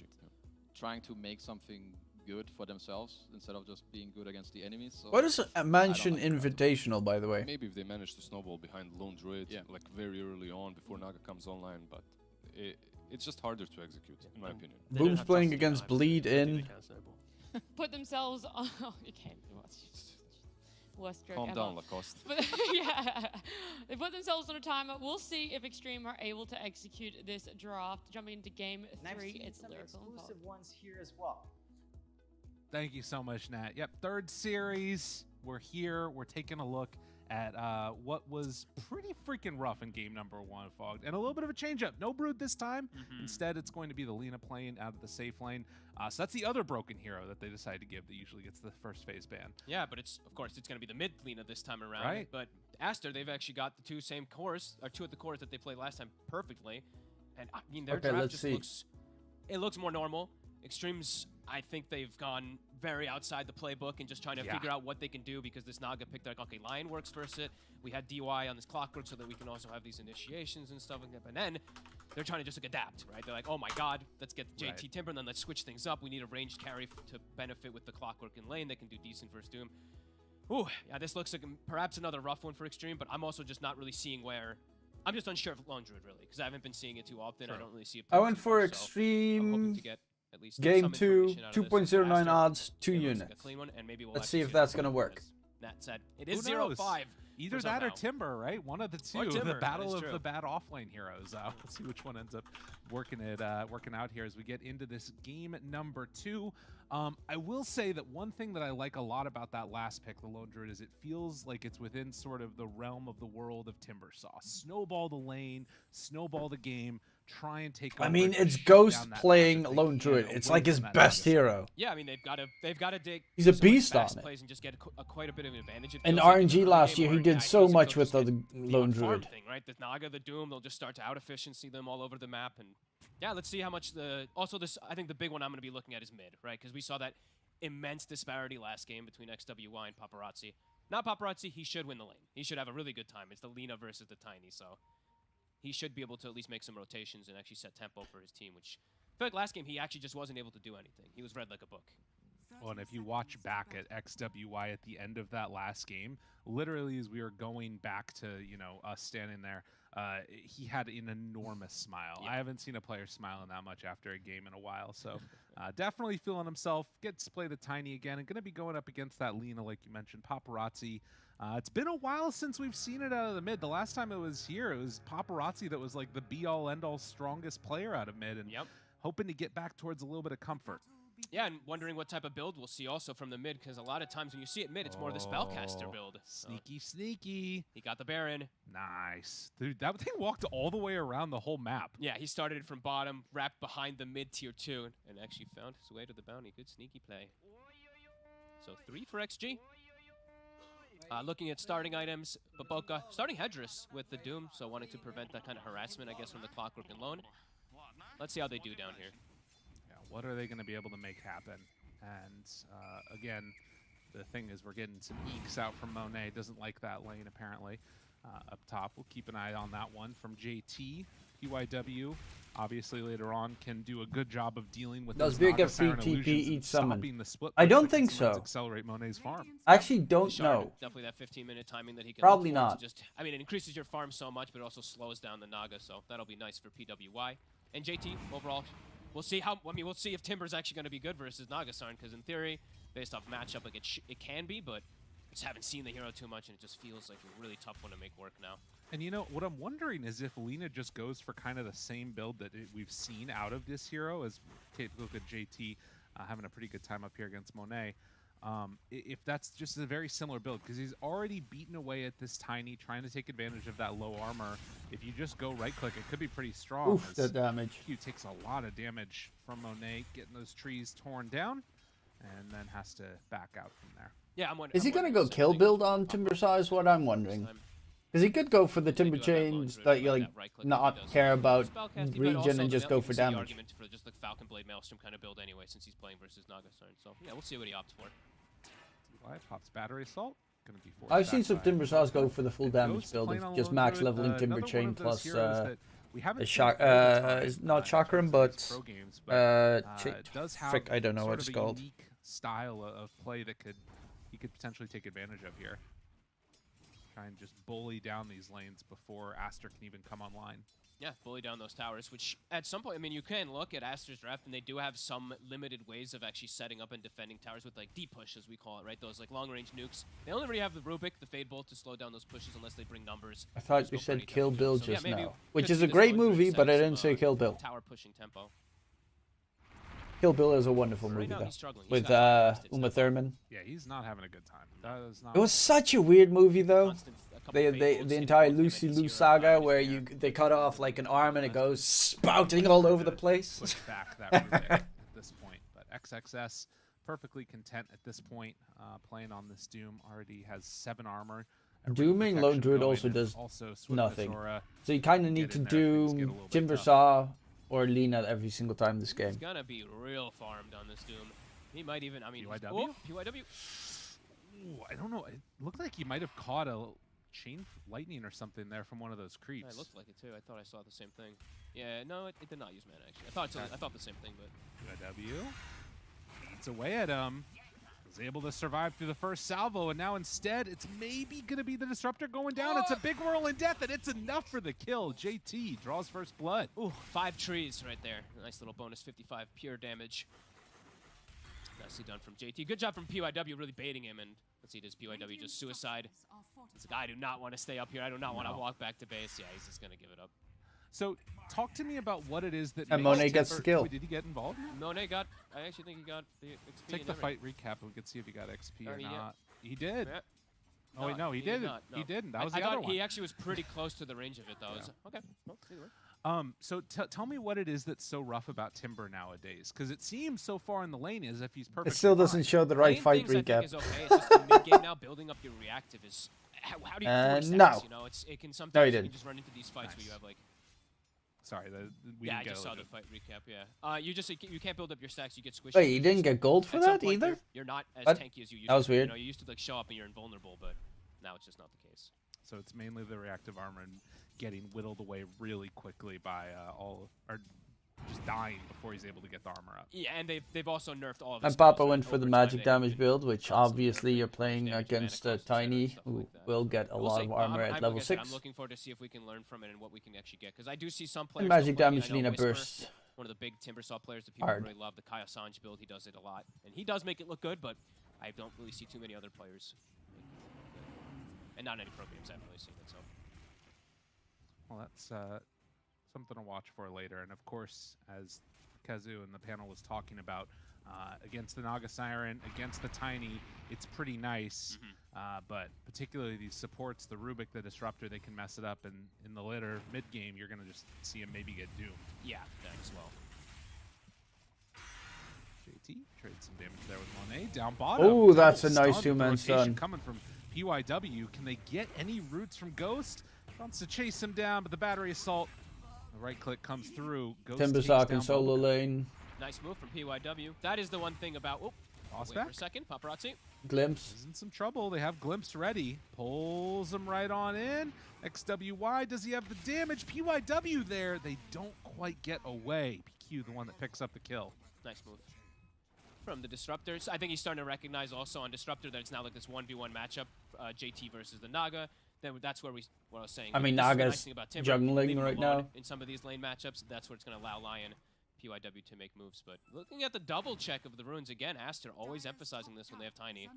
trying to make something good for themselves instead of just being good against the enemies. So What is a Mansion Invitational, by the way? Maybe if they manage to snowball behind Lone Druid, like very early on before Naga comes online, but it's just harder to execute, in my opinion. Boom's playing against Bleed in. Put themselves on. Oh, you can't watch. Worst joke Calm ever. down, Lacoste. But yeah, they put themselves on a timer. We'll see if Xtreme are able to execute this draft. Jumping into game 3, it's lyrical. Exclusive ones here as well. Thank you so much, Nat. Yep, third series. We're here. We're taking a look at what was pretty freaking rough in game number 1, Fogged. And a little bit of a change-up. No Brood this time. Instead, it's going to be the Lina playing out of the safe lane. So that's the other broken hero that they decide to give that usually gets the first phase ban. Yeah, but of course, it's going to be the mid Lina this time around. Right. But Aster, they've actually got the two same cores, or two of the cores that they played last time perfectly. And I mean, their draft just looks more normal. Extremes, I think they've gone very outside the playbook and just trying to figure out what they can do, because this Naga picked like, okay, Lion works first it. We had DY on this Clockwork so that we can also have these initiations and stuff like that. And then they're trying to just like adapt, right? They're like, oh my god, let's get JT Timber and then let's switch things up. We need a ranged carry to benefit with the Clockwork in lane. They can do decent versus Doom. Ooh, yeah, this looks like perhaps another rough one for Xtreme, but I'm also just not really seeing where. I'm just unsure of Lone Druid, really, because I haven't been seeing it too often. I don't really see it. I went for I'm Extreme hoping to get at least game some 2, information out of this. 2.09 Aster, odds, 2 it looks units. like a clean one, and maybe we'll Let's actually see if see that's it going to work. as Nat said. It is Who knows? 0-5. Either for that or somehow. Timber, right? One of the two. Or Timber, The battle that is of true. the bad offlane heroes. Let's see which one ends up working out here as we get into this game number 2. I will say that one thing that I like a lot about that last pick, the Lone Druid, is it feels like it's within sort of the realm of the world of Timbersaw. Snowball the lane, snowball the game, try and take over. I mean, and it's shut Ghost down that playing matchup they Lone can Druid. away It's like his from that best Naga. hero. Yeah, I mean they've got to dig. He's a so much beast fast on it. plays and just get quite a bit of an advantage. It In feels like in RNG the early last game year, he where, did yeah, so feels like much they'll with just the get Lone farm Druid. thing, right? The Naga, the Doom, they'll just start to out efficiency them all over the map, and yeah, let's see how much also this. I think the big one I'm going to be looking at is mid, right? Because we saw that immense disparity last game between XWY and Paparazzi. Not Paparazzi, he should win the lane. He should have a really good time. It's the Lina versus the Tiny, so he should be able to at least make some rotations and actually set tempo for his team, which I feel like last game he actually just wasn't able to do anything. He was read like a book. Well, and if you watch back at XWY at the end of that last game, literally as we were going back to, us standing there, he had an enormous smile. Yeah. I haven't seen a player smiling that much after a game in a while. So definitely feeling himself. Gets to play the Tiny again and going to be going up against that Lina, like you mentioned, Paparazzi. It's been a while since we've seen it out of the mid. The last time it was here, it was Paparazzi that was like the be-all, end-all strongest player out of mid. And hoping to get back towards a little bit of comfort. Yeah, and wondering what type of build we'll see also from the mid, because a lot of times when you see it mid, it's more the Spellcaster build. Sneaky, sneaky. He got the Baron. Nice. Dude, that thing walked all the way around the whole map. Yeah, he started it from bottom, wrapped behind the mid tier 2, and actually found his way to the bounty. Good sneaky play. So 3 for XG. Looking at starting items, Baboka starting Hedris with the Doom, so wanting to prevent that kind of harassment, I guess, from the Clockwork and Lone. Let's see how they do down here. Yeah, what are they going to be able to make happen? And again, the thing is we're getting some eeks out from Monet. Doesn't like that lane, apparently. Up top, we'll keep an eye on that one from JT. PYW, obviously later on, can do a good job of dealing with Does those Big get Naga free Siren TP illusions and each summon? stopping the split I push don't that can think sometimes so. Accelerate Monet's farm. I actually don't Shard, know. Definitely that 15-minute timing that he can Probably look for to not. just, I mean, it increases your farm so much, but it also slows down the Naga, so that'll be nice for PWY. And JT, overall, we'll see we'll see if Timber's actually going to be good versus Nagasarn, because in theory, based off matchup, like it can be, but I just haven't seen the hero too much, and it just feels like a really tough one to make work now. And what I'm wondering is if Lina just goes for kind of the same build that we've seen out of this hero, as look at JT having a pretty good time up here against Monet. If that's just a very similar build, because he's already beaten away at this Tiny, trying to take advantage of that low armor. If you just go right-click, it could be pretty strong. Oof, the damage. Q takes a lot of damage from Monet, getting those trees torn down. and then has to back out from there. Yeah, Is he going to go kill build on Timbersaw is what I'm wondering. Because he could go for the Timber Chains that you like not care about region and just go for damage. Argument for just the Falcon Blade Maelstrom kind of build anyway, since he's playing versus Naga Siren. So yeah, we'll see what he opts for. Pops Battery Assault. Gonna be I've seen some Timbersaws go for the full damage build of just max leveling Timber Chain plus not Chakram, but frick, I don't know what it's called. Style of play that he could potentially take advantage of here. Try and just bully down these lanes before Aster can even come online. Yeah, bully down those towers, which at some point, I mean, you can look at Aster's rep, and they do have some limited ways of actually setting up and defending towers with, like, deep push, as we call it, right? Those, like, long-range nukes. They only really have the Rubik, the Fade Bolt, to slow down those pushes unless they bring numbers. I thought you said Kill Bill just now, which is a great movie, but I didn't say Kill Bill. Tower pushing tempo. Kill Bill is a wonderful movie, though, with Uma Thurman. Yeah, he's not having a good time. That is not. It was such a weird movie, though. The entire Lucy Liu saga, where they cut off like an arm and it goes spouting all over the place. Push back that Rubik at this point, but XXS perfectly content at this point, playing on this Doom. Already has 7 armor. Dooming Lone Druid also does nothing, so you kind of need to Doom Timbersaw or Lina every single time this game. He's gonna be real farmed on this Doom. He might even, I mean, PYW. Ooh, I don't know. It looked like he might have caught a chain lightning or something there from one of those creeps. Yeah, it looked like it too. I thought I saw the same thing. Yeah, no, it did not use mana actually. I thought the same thing, but PYW eats away at him. Was able to survive through the first salvo, and now instead it's maybe gonna be the Disruptor going down. It's a big roll in death, and it's enough for the kill. JT draws first blood. Ooh, 5 trees right there. Nice little bonus 55 pure damage. Nicely done from JT. Good job from PYW really baiting him, and let's see, does PYW just suicide? It's like, I do not want to stay up here. I do not want to walk back to base. Yeah, he's just going to give it up. So, talk to me about what it is that and Monet gets the kill. Wait, did he get involved? Monet got, I actually think he got the XP. Take the fight recap and we can see if he got XP or not. He did. Yeah. Oh, wait, no, he didn't. No. He didn't. That was the other one. He actually was pretty close to the range of it, though. Yeah. Okay. Well, either way. So tell me what it is that's so rough about Timber nowadays, because it seems so far in the lane as if he's perfect. It still doesn't show the right fight recap. Is okay. It's just the mid-game now, building up your reactive is how do you force that? You know, it can sometimes you just run into these fights where you have like. Sorry, I just saw the fight recap. Yeah, you can't build up your stacks. You get squished. Wait, you didn't get gold for that either? You're not as tanky as you used to. That was weird. You know, you used to like show up and you're invulnerable, but now it's just not the case. So it's mainly the reactive armor and getting whittled away really quickly by just dying before he's able to get the armor up. Yeah, and they've also nerfed all of. And Papa went for the magic damage build, which obviously you're playing against Tiny, who will get a lot of armor at level 6. I'm looking forward to see if we can learn from it and what we can actually get, because I do see some players. And magic damage Lina burst. One of the big Timbersaw players that people really love, the Kai Assange build. He does it a lot, and he does make it look good, but I don't really see too many other players. And not any pro games I've really seen it, so. Well, that's something to watch for later. And of course, as Kazu and the panel was talking about, against the Naga Siren, against the Tiny, it's pretty nice. But particularly these supports, the Rubik, the Disruptor, they can mess it up. And in the later mid-game, you're going to just see him maybe get doomed. Yeah, that as well. JT trades some damage there with Monet. Down bottom. Oh, that's a nice two-man stun. Coming from PYW. Can they get any roots from Ghost? Wants to chase him down, but the battery assault. The right click comes through. Timbersaw in solo lane. Nice move from PYW. That is the one thing about. Oh, wait for a second. Paparazzi. Glimpse. He's in some trouble. They have Glimpse ready. Pulls him right on in. XWY. Does he have the damage? PYW there. They don't quite get away. PQ, the one that picks up the kill. Nice move from the Disruptors. I think he's starting to recognize also on Disruptor that it's now like this 1v1 matchup, JT versus the Naga. Then that's where what I was saying. I mean, Naga's juggling right now. In some of these lane matchups, that's where it's going to allow Lion, PYW to make moves. But looking at the double check of the runes again, Aster always emphasizing this when they have Tiny.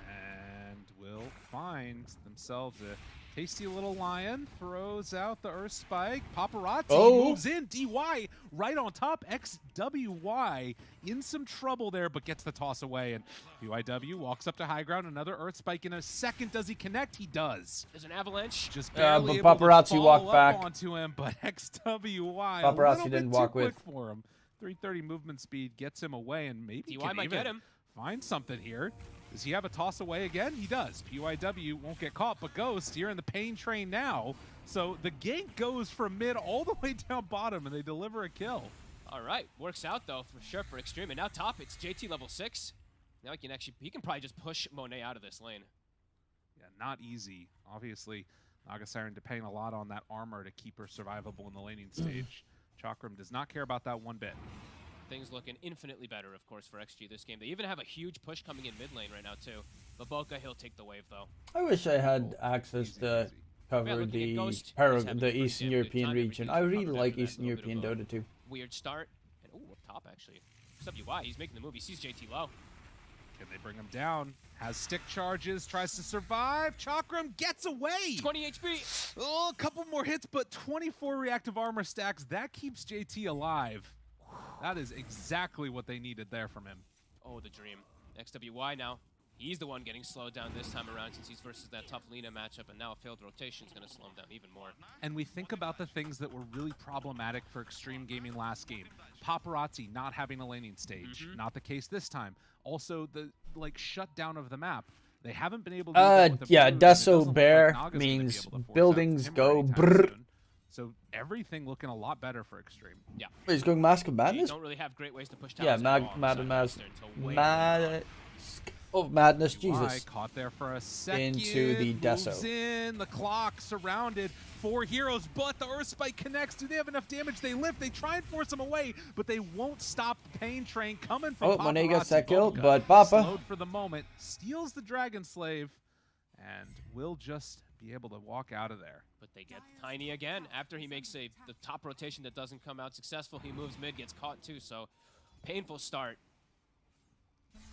And will find themselves a tasty little Lion. Throws out the Earth Spike. Paparazzi moves in. DY right on top. XWY in some trouble there, but gets the toss away. And PYW walks up to high ground. Another Earth Spike in a second. Does he connect? He does. There's an avalanche. Just barely but Paparazzi walked back onto him, but XWY Paparazzi didn't walk with. For him. 330 movement speed gets him away, and maybe DY can might even get him. find something here. Does he have a toss away again? He does. PYW won't get caught, but Ghost here in the pain train now. So the gank goes from mid all the way down bottom, and they deliver a kill. All right, works out though for sure for Xtreme. And now top, it's JT level 6. Now he can probably just push Monet out of this lane. Yeah, not easy. Obviously, Naga Siren depending a lot on that armor to keep her survivable in the laning stage. Chakram does not care about that one bit. Things looking infinitely better, of course, for XG this game. They even have a huge push coming in mid lane right now, too. Baboka, he'll take the wave, though. I wish I had access to cover looking at Ghost, he's having a the pretty Eastern damn good European time. region. I Everybody's really covered like after that Eastern little bit European of a Dota too. Weird start. And, ooh, up top, actually. XWY, he's making the move. He sees JT low. Can they bring him down? Has stick charges, tries to survive. Chakram gets away. 20 HP. Oh, a couple more hits, but 24 reactive armor stacks. That keeps JT alive. That is exactly what they needed there from him. Oh, the dream. XWY now. He's the one getting slowed down this time around since he's versus that tough Lina matchup, and now a failed rotation is going to slow him down even more. And we think about the things that were really problematic for Xtreme Gaming last game. Paparazzi not having a laning stage. Not the case this time. Also, the shutdown of the map. They haven't been able to do that with the yeah, Brood, and it doesn't Deso look Bear like Naga's gonna be means able to force out buildings Timber go anytime brrr. soon. So everything looking a lot better for Xtreme. Yeah. Wait, he's going Mask of They Madness? don't really have great ways to push Yeah, towers at all, Mask so of Madness, DY Jesus. caught there for a second. Into the moves Deso. in, the clock surrounded. 4 heroes, but the Earth Spike connects. Do they have enough damage? They lift. They try and force him away, but they won't stop the pain train coming from Oh, Monet gets Paparazzi. that kill, Boca but Papa. slowed for the moment, steals the Dragon Slave, and will just be able to walk out of there. But they get Tiny again. After he makes the top rotation that doesn't come out successful, he moves mid, gets caught too. So painful start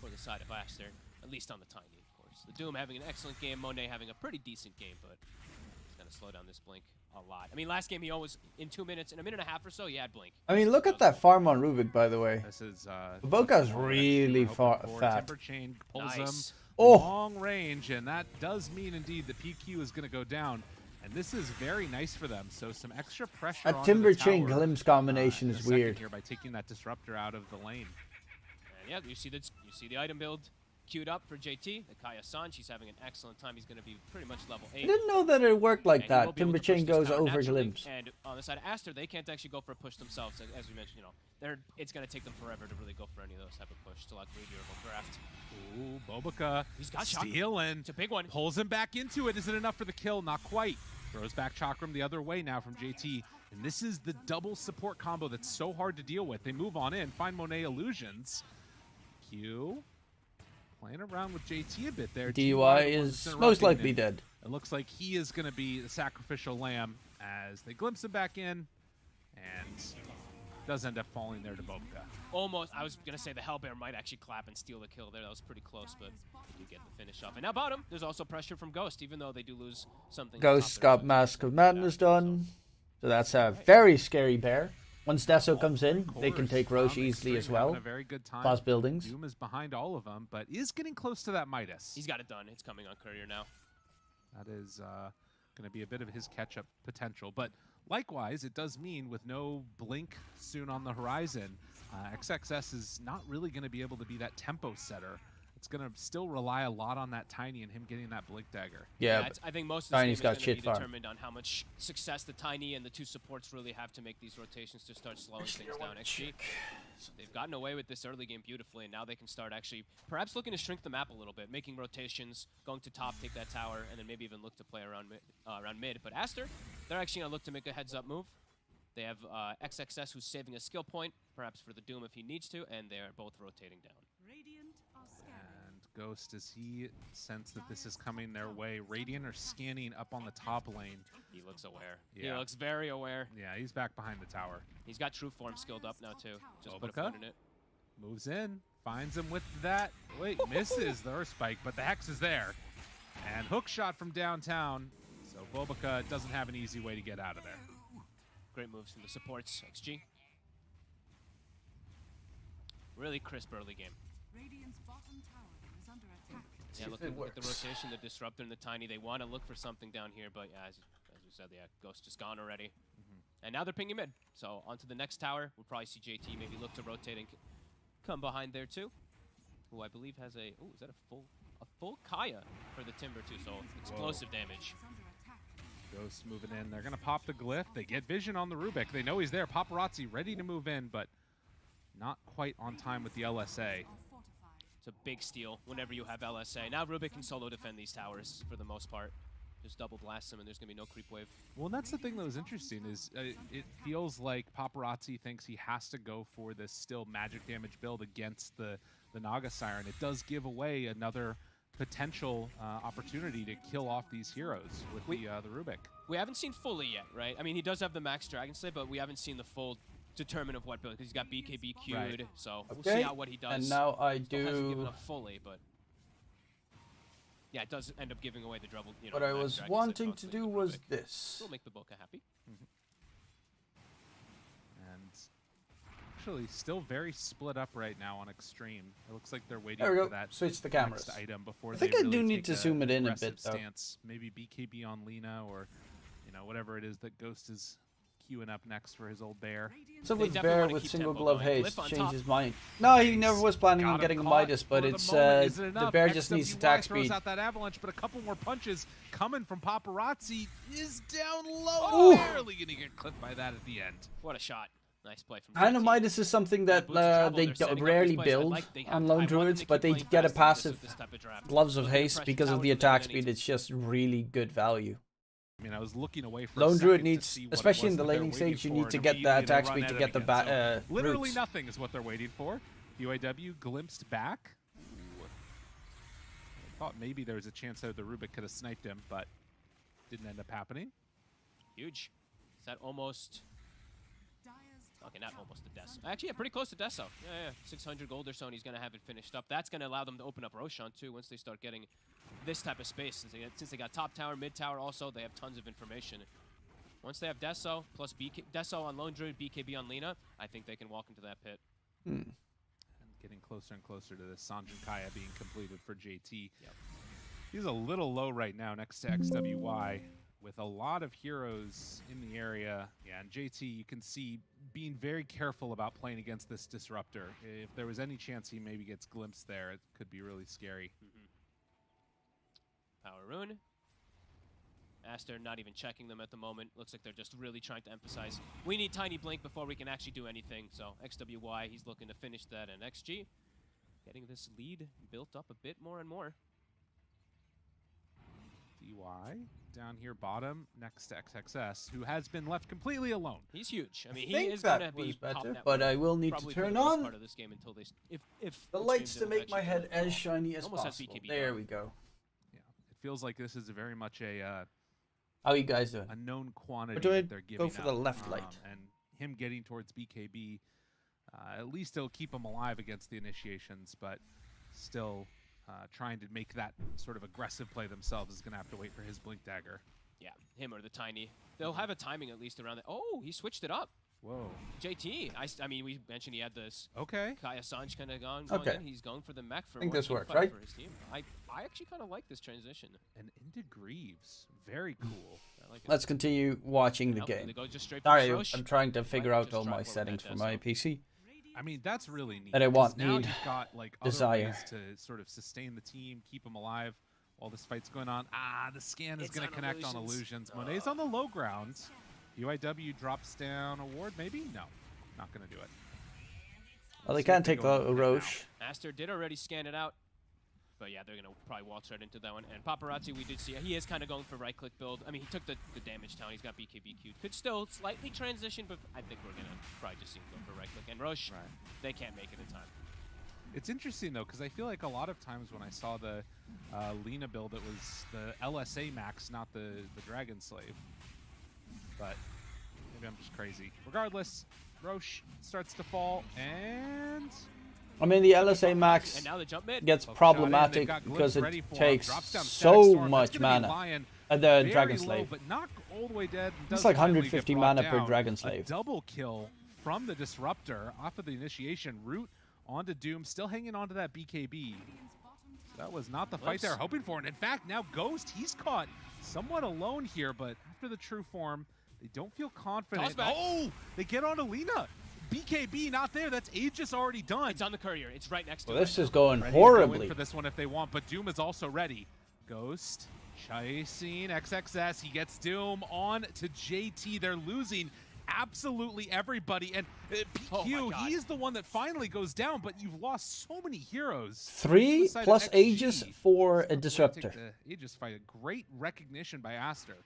for the side of Aster, at least on the Tiny, of course. The Doom having an excellent game, Monet having a pretty decent game, but he's going to slow down this Blink a lot. I mean, last game he almost, in 2 minutes, in a minute and a half or so, he had Blink. I mean, look at that farm on Rubik, by the way. This is Boca's really fat. Timber Chain pulls Nice. him Oh. long range, and that does mean indeed the PQ is going to go down. And this is very nice for them. So some extra pressure. That onto Timber the Chain tower, glimpse combination in a is second weird. here by taking that disruptor out of the lane. And yeah, you see the item build queued up for JT. The Kaya-san, she's having an excellent time. He's going to be pretty much level 8. I didn't know that it worked like And he will that. be able Timber to push Chain this goes tower over naturally. glimpse. And on the side of Aster, they can't actually go for a push themselves. As we mentioned, it's going to take them forever to really go for any of those type of push. Still a 3-durable draft. Ooh, Bobica He's got shock. stealing. It's a big one. Pulls him back into it. Is it enough for the kill? Not quite. Throws back Chakram the other way now from JT. And this is the double support combo that's so hard to deal with. They move on in, find Monet illusions. Q playing around with JT a bit there. DY is most likely him. dead. It looks like he is going to be the sacrificial lamb as they glimpse him back in, and does end up falling there to Bobica. Almost, I was going to say the Hellbear might actually clap and steal the kill there. That was pretty close, but they do get the finish off. And now bottom, there's also pressure from Ghost, even though they do lose something. Ghost got Mask of Madness done. So that's a very scary bear. Once Deso comes in, they can take Roche easily as well. A very good time. Plus buildings. Doom is behind all of them, but is getting close to that Midas. He's got it done. It's coming on Courier now. That is going to be a bit of his catch-up potential. But likewise, it does mean with no Blink soon on the horizon, XXS is not really going to be able to be that tempo setter. It's going to still rely a lot on that Tiny and him getting that Blink Dagger. Yeah, I think most of this Tiny's game got is going shit to be farm. determined on how much success the Tiny and the two supports really have to make these rotations to start slowing things down. XG, they've gotten away with this early game beautifully, and now they can start actually perhaps looking to shrink the map a little bit, making rotations, going to top, take that tower, and then maybe even look to play around mid. But Aster, they're actually going to look to make a heads-up move. They have XXS who's saving a skill point, perhaps for the Doom if he needs to, and they're both rotating down. And Ghost, does he sense that this is coming their way? Radiant are scanning up on the top lane. He looks aware. Yeah. He looks very aware. Yeah, he's back behind the tower. He's got True Form skilled up now too. Just put a Bobica foot in it. moves in, finds him with that. Wait, misses the Earth Spike, but the Hex is there. And hook shot from downtown. So Bobica doesn't have an easy way to get out of there. Great moves from the supports. XG. Really crisp early game. Yeah, looking at the rotation, the Disruptor and the Tiny. They want to look for something down here, but yeah, as we said, yeah, Ghost just gone already. And now they're pinging mid. So onto the next tower. We'll probably see JT maybe look to rotate and come behind there too. Who I believe has a, oh, is that a full Kaya for the Timber too, so explosive damage. Ghost moving in. They're going to pop the glyph. They get vision on the Rubik. They know he's there. Paparazzi ready to move in, but not quite on time with the LSA. It's a big steal whenever you have LSA. Now Rubik can solo defend these towers for the most part. Just double blast them and there's going to be no creep wave. Well, and that's the thing that was interesting is it feels like Paparazzi thinks he has to go for this still magic damage build against the Naga Siren. It does give away another potential opportunity to kill off these heroes with the Rubik. We haven't seen fully yet, right? I mean, he does have the max Dragon Slave, but we haven't seen the full determine of what build, because he's got BKB queued, Right. so we'll Okay, see how what he does. and now I Still hasn't do- given up fully, but yeah, it does end up giving away the double. You know, What I max was Dragon Slave wanting to mostly do with was Rubik. this. We'll make the Boca happy. And actually still very split up right now on Xtreme. It looks like they're waiting There we for go. that Switch the next cameras. item before I think they I really do need take to zoom it in a aggressive bit, though. stance. Maybe BKB on Lina or, you know, whatever it is that Ghost is queuing up next for his old bear. So They with definitely Bear wanna with keep single tempo glove going. haste, Glyph on change top. his mind. No, he never was planning on Got him getting a caught Midas, but for the it's moment. Is it the enough? Bear just needs XWY attack throws speed. out that avalanche, but a couple more punches coming from Paparazzi is down low. Ooh. Barely gonna get clipped by that at the end. What a shot. Nice play from I know JT. Midas is something that Boots of Travel, they they're setting up rarely these plays. I build like they have- on I lone want them to druids, keep but they playing get a fast with passive this type of draft. gloves of Looking to haste pressure because of towers the when they're attack getting speed. to- It's just really good value. I mean, I was looking away for Lone a Druid second needs, to see what it especially was in the that they're laning waiting stage, you for, need and to get the immediately attack they run speed to at get it the again. So literally roots. nothing is what they're waiting for. UAW glimpsed back. I thought maybe there was a chance that the Rubik could have sniped him, but didn't end up happening. Huge. Is that almost... Okay, not almost to Deso. Actually, yeah, pretty close to Deso. Yeah, 600 gold or so, and he's going to have it finished up. That's going to allow them to open up Roshan, too, once they start getting this type of space. Since they got top tower, mid tower also, they have tons of information. Once they have Deso, plus Deso on Lone Druid, BKB on Lina, I think they can walk into that pit. And getting closer and closer to this Sanjin Kaya being completed for JT. Yep. He's a little low right now next to XWY with a lot of heroes in the area. Yeah, and JT, you can see being very careful about playing against this Disruptor. If there was any chance he maybe gets glimpsed there, it could be really scary. Power Rune. Aster not even checking them at the moment. Looks like they're just really trying to emphasize, we need Tiny Blink before we can actually do anything. So XWY, he's looking to finish that, and XG getting this lead built up a bit more and more. DY down here bottom next to XXS, who has been left completely alone. He's huge. I mean, I he think is going to that be was top better, net but worth I will need to probably for turn the most on part of this game until they if the Xtreme's lights to able make my actually head go as shiny as almost has possible. BKB There down. we go. Yeah, it feels like this is very much a How you guys doing? a known quantity do I that they're giving go for the up, left light? and him getting towards BKB, at least it'll keep him alive against the initiations, but still trying to make that sort of aggressive play themselves is going to have to wait for his Blink Dagger. Yeah, him or the Tiny. They'll have a timing at least around that. Oh, he switched it up. Whoa. JT, I mean, we mentioned he had this Okay. Kaya Sanj kind of going Okay. in. He's going for the mech for I think more this team works, fight right? for his team. I actually kind of like this transition. And into Greaves. Very cool. I like it. Let's continue watching the Nope, game. they go just straight for Sorry, Roche. I'm trying to figure Might out just all drive my over settings that for my Deso. PC. I mean, that's really neat. That I 'cause want, now need, you've got like other desire. ways to sort of sustain the team, keep them alive while this fight's going on. Ah, the scan is It's going to on connect on illusions. illusions. Monet's on the low ground. UIW drops down a ward, maybe? No, not going to do it. Well, they See if can't they take go the with it now. Roche. Aster did already scan it out. But yeah, they're going to probably waltz right into that one. And Paparazzi, we did see, he is kind of going for right-click build. I mean, he took the damage down. He's got BKB queued. Could still slightly transition, but I think we're going to probably just see him go for right-click. And Roche, they can't make it in time. It's interesting, though, because I feel like a lot of times when I saw the Lina build, it was the LSA max, not the Dragon Slave. But maybe I'm just crazy. Regardless, Roche starts to fall, and... I mean, the LSA max And now the jump mid. gets They've problematic got because Glimpse ready it for him, takes drops down Static so Storm. That's much gonna be mana. Lion. The Very Dragon low, Slave. but not all the way dead. It's Does like finally 150 get brought mana per down. Dragon A Slave. double kill from the Disruptor off of the initiation. Root onto Doom, still hanging on to that BKB. So that was not the fight they were hoping for. And in fact, now Ghost, he's caught somewhat alone here, but after the true form, They don't feel confident. Toss back. Oh, they get on Alina. BKB not there. That's Aegis already done. It's on the courier. It's right next to Well, it. this is going Ready to go in horribly. for this one if they want, but Doom is also ready. Ghost chasing XXS. He gets Doom on to JT. They're losing absolutely everybody. And PQ, he is the one that finally goes down, but you've lost so many heroes. 3 plus XG. Aegis for a So disruptor. take the Aegis fight. A great recognition by Aster.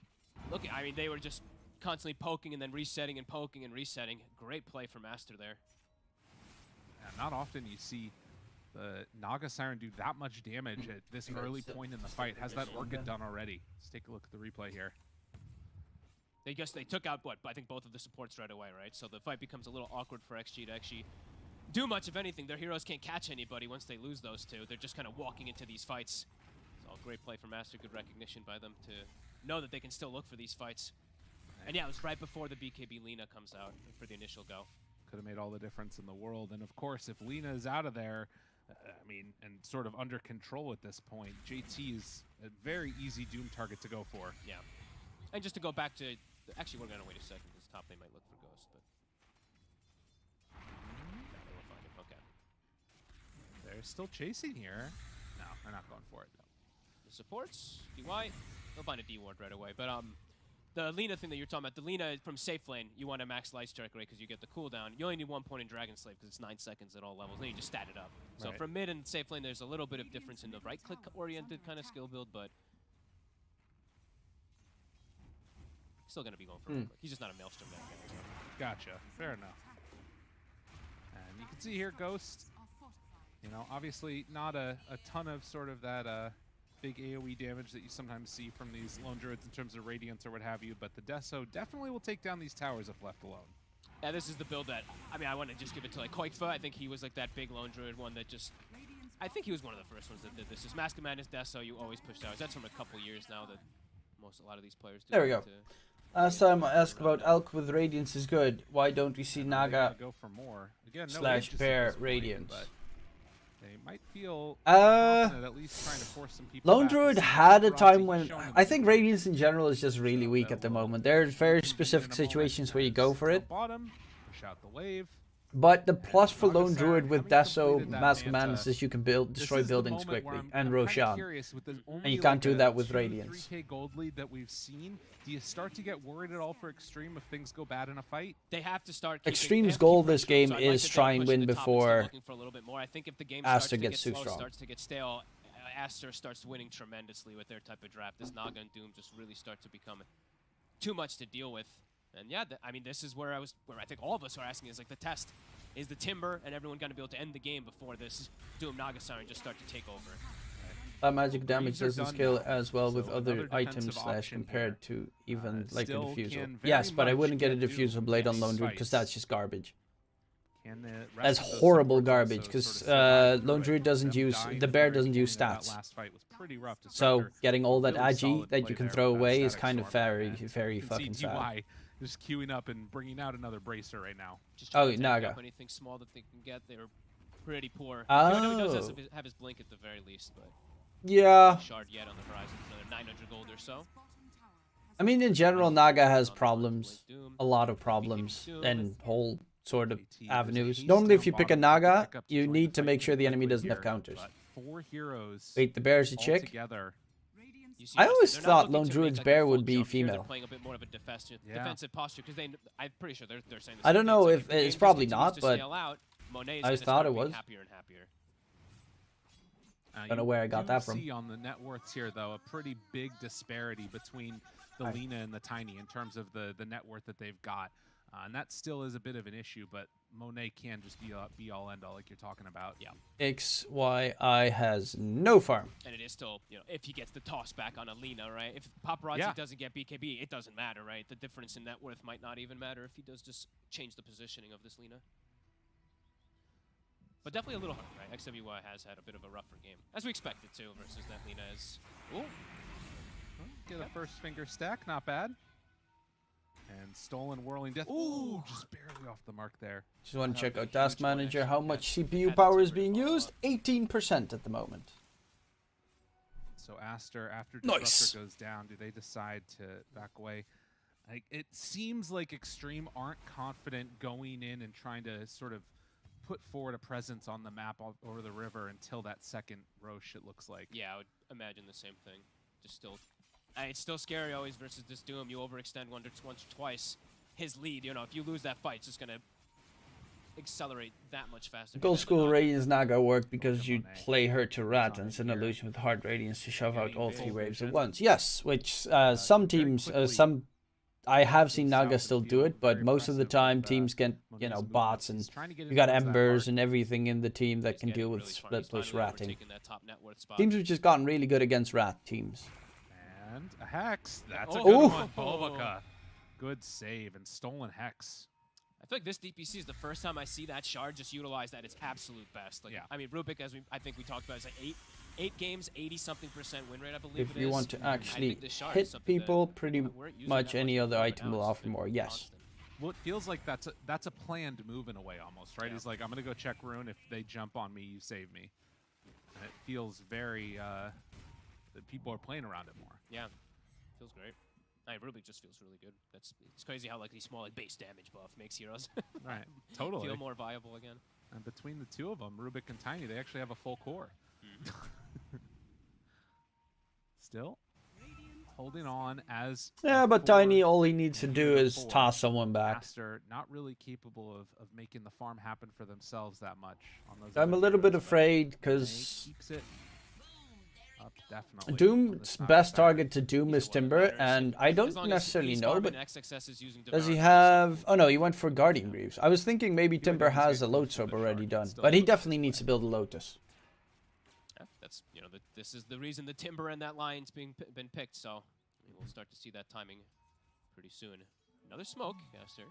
Look, I mean, they were just constantly poking and then resetting and poking and resetting. Great play from Aster there. Yeah, not often you see the Naga Siren do that much damage at this early point in the fight. Has that Orchid done already? Let's take a look at the replay here. They took out, what, I think both of the supports right away, right? So the fight becomes a little awkward for XG to actually do much of anything. Their heroes can't catch anybody once they lose those two. They're just kind of walking into these fights. So great play from Aster, good recognition by them to know that they can still look for these fights. And yeah, it was right before the BKB Lina comes out for the initial go. Could have made all the difference in the world. And of course, if Lina is out of there, I mean, and sort of under control at this point, JT is a very easy Doom target to go for. Yeah. And just to go back to, actually we're gonna wait a second, because top they might look for Ghost, but. Yeah, they will find him, okay. They're still chasing here. No, they're not going for it. No. The supports, DY, they'll find a D ward right away, but the Lina thing that you're talking about, the Lina from safe lane, you want to max light strike rate because you get the cooldown. You only need 1 point in Dragon Slave because it's 9 seconds at all levels. Then you just stat it up. So Right. from mid and safe lane, there's a little bit of difference in the right-click oriented kind of skill build, but still going to be going for it. He's just not a Maelstrom guy. So. Gotcha. Fair enough. And you can see here, Ghost, you know, obviously not a ton of sort of that big AoE damage that you sometimes see from these lone druids in terms of Radiance or what have you, but the Deso definitely will take down these towers if left alone. Yeah, this is the build that, I mean, I want to just give it to like Koikfa. I think he was like that big lone druid one that just, I think he was one of the first ones that did this. Just Mask of Madness, Deso, you always push towers. That's from a couple years now that a lot of these players do. There we go. Last time I asked about Elk with Radiance is good. Why don't we see Naga go for more. Again, no slash Aegis at Bear this point, Radiance? but they might feel confident at least trying to force some people Lone back. Druid This is had a Paparazzi time when showing I think Radiance in general is just really weak at the moment. There's very specific situations where you go for it, bottom, push out the wave. but the plus for Lone Druid with Deso, Mask of Madness is you can destroy buildings quickly, and Roshan, and you can't do that with Radiance. 3K gold lead that we've seen. Do you start to get worried at all for Xtreme if things go bad in a fight? They have to start. Extreme's goal this game is try and win before I think if the game Aster starts to get gets too slow, strong. starts to get stale, Aster starts winning tremendously with their type of draft. This Naga and Doom just really start to become too much to deal with. And yeah, I mean, this is where I think all of us are asking is like the test. Is the Timber and everyone going to be able to end the game before this Doom Naga Siren just start to take over? That magic damage Greaves are doesn't done scale now, as well with so other another items defensive slash option compared to even like a still diffusal. can Yes, very but I much wouldn't get a get diffusal Doom blade on next Lone Druid because fight. that's just garbage. Can the rest That's of those horrible supports garbage also because sort of survive through Lone it? Druid doesn't Them use dying the at bear very doesn't use beginning of that stats. last fight was pretty rough to So start. getting all that Really agi solid that play you can there throw with that away is static kind of storm, very man. very You can see fucking sad. DY just queuing up and bringing out another bracer right now. Just trying Oh, to tank Naga. up anything small that they can get. They're pretty poor. I know he does have his blink at the very least, but Yeah. shard yet on the horizon. Another 900 gold or so. I mean, in general, Naga has problems, a lot of problems, and whole sort of avenues. Normally, if you pick a Naga, you need to make sure the enemy doesn't have counters. 4 heroes. Wait, the bear's a all chick? together. I always They're not thought looking Lone to make, Druid's like, a bear full would be jump here. They're female. playing a bit more of a Yeah. defensive posture because I'm pretty sure they're saying the I same don't thing. know It's like if the game it's just probably continues not, to but scale out, Monet is I gonna thought start it being was. happier and happier. Don't know where I got You that from. see on the net worths here, though, a pretty big disparity between the Right. Lina and the Tiny in terms of the net worth that they've got. And that still is a bit of an issue, but Monet can just be all end all like you're talking about. Yeah. XYI has no farm. And it is still, if he gets the toss back on Alina, right? If Paparazzi Yeah. doesn't get BKB, it doesn't matter, right? The difference in net worth might not even matter if he does just change the positioning of this Lina. But definitely a little hard, right? XWY has had a bit of a rougher game, as we expected to, versus that Lina is. Ooh. Get a first finger stack, not bad. And stolen whirling death. Ooh, just barely off the mark there. Just want to check a out Task huge one. Manager. How much CPU Had power the is Timber being follow used? up. 18% at the moment. So Aster, after Nice. Disruptor goes down, do they decide to back away? Like, it seems like Xtreme aren't confident going in and trying to sort of put forward a presence on the map over the river until that second Roche, it looks like. Yeah, I would imagine the same thing. Just still, it's still scary always versus this Doom. You overextend once or twice. His lead, you know, if you lose that fight, it's just gonna accelerate that much faster. Gold School Radiance not gonna work because you play her to Rat and send Illusion with Hard Radiance to shove out all 3 waves at once. Yes, which some teams, I have seen Naga still do it, but most of the time teams get, you know, bots and you got Embers and everything in the team that can deal with split push ratting. Teams have just gotten really good against Rat teams. And a Hex. That's a good one. Bulbaka. Good save and stolen Hex. I feel like this DPC is the first time I see that shard just utilize at its absolute best. Like, I mean, Rubik, as I think we talked about, is like 8 games, 80-something% win rate, I believe If you want to actually hit people, pretty much any other item will offer more. Yes. Well, it feels like that's a planned move in a way almost, right? He's like, I'm gonna go check Rune. If they jump on me, you save me. And it feels very that people are playing around it more. Yeah, feels great. Rubik just feels really good. It's crazy how like these small like base damage buff makes heroes right totally feel more viable again. And between the two of them, Rubik and Tiny, they actually have a full core. Still holding on as but Tiny, all he needs to do is toss someone back. Aster not really capable of making the farm happen for themselves that much on those. I'm a little bit afraid because definitely. Doom's best target to Doom is Timber, and I don't necessarily know, but does he have... Oh no, he went for Guardian Reaves. I was thinking maybe Timber has a Lotus Orb already done, but he definitely needs to build a Lotus. Yeah, that's, you know, this is the reason the Timber and that line's been picked, so we'll start to see that timing pretty soon. Another smoke, Aster.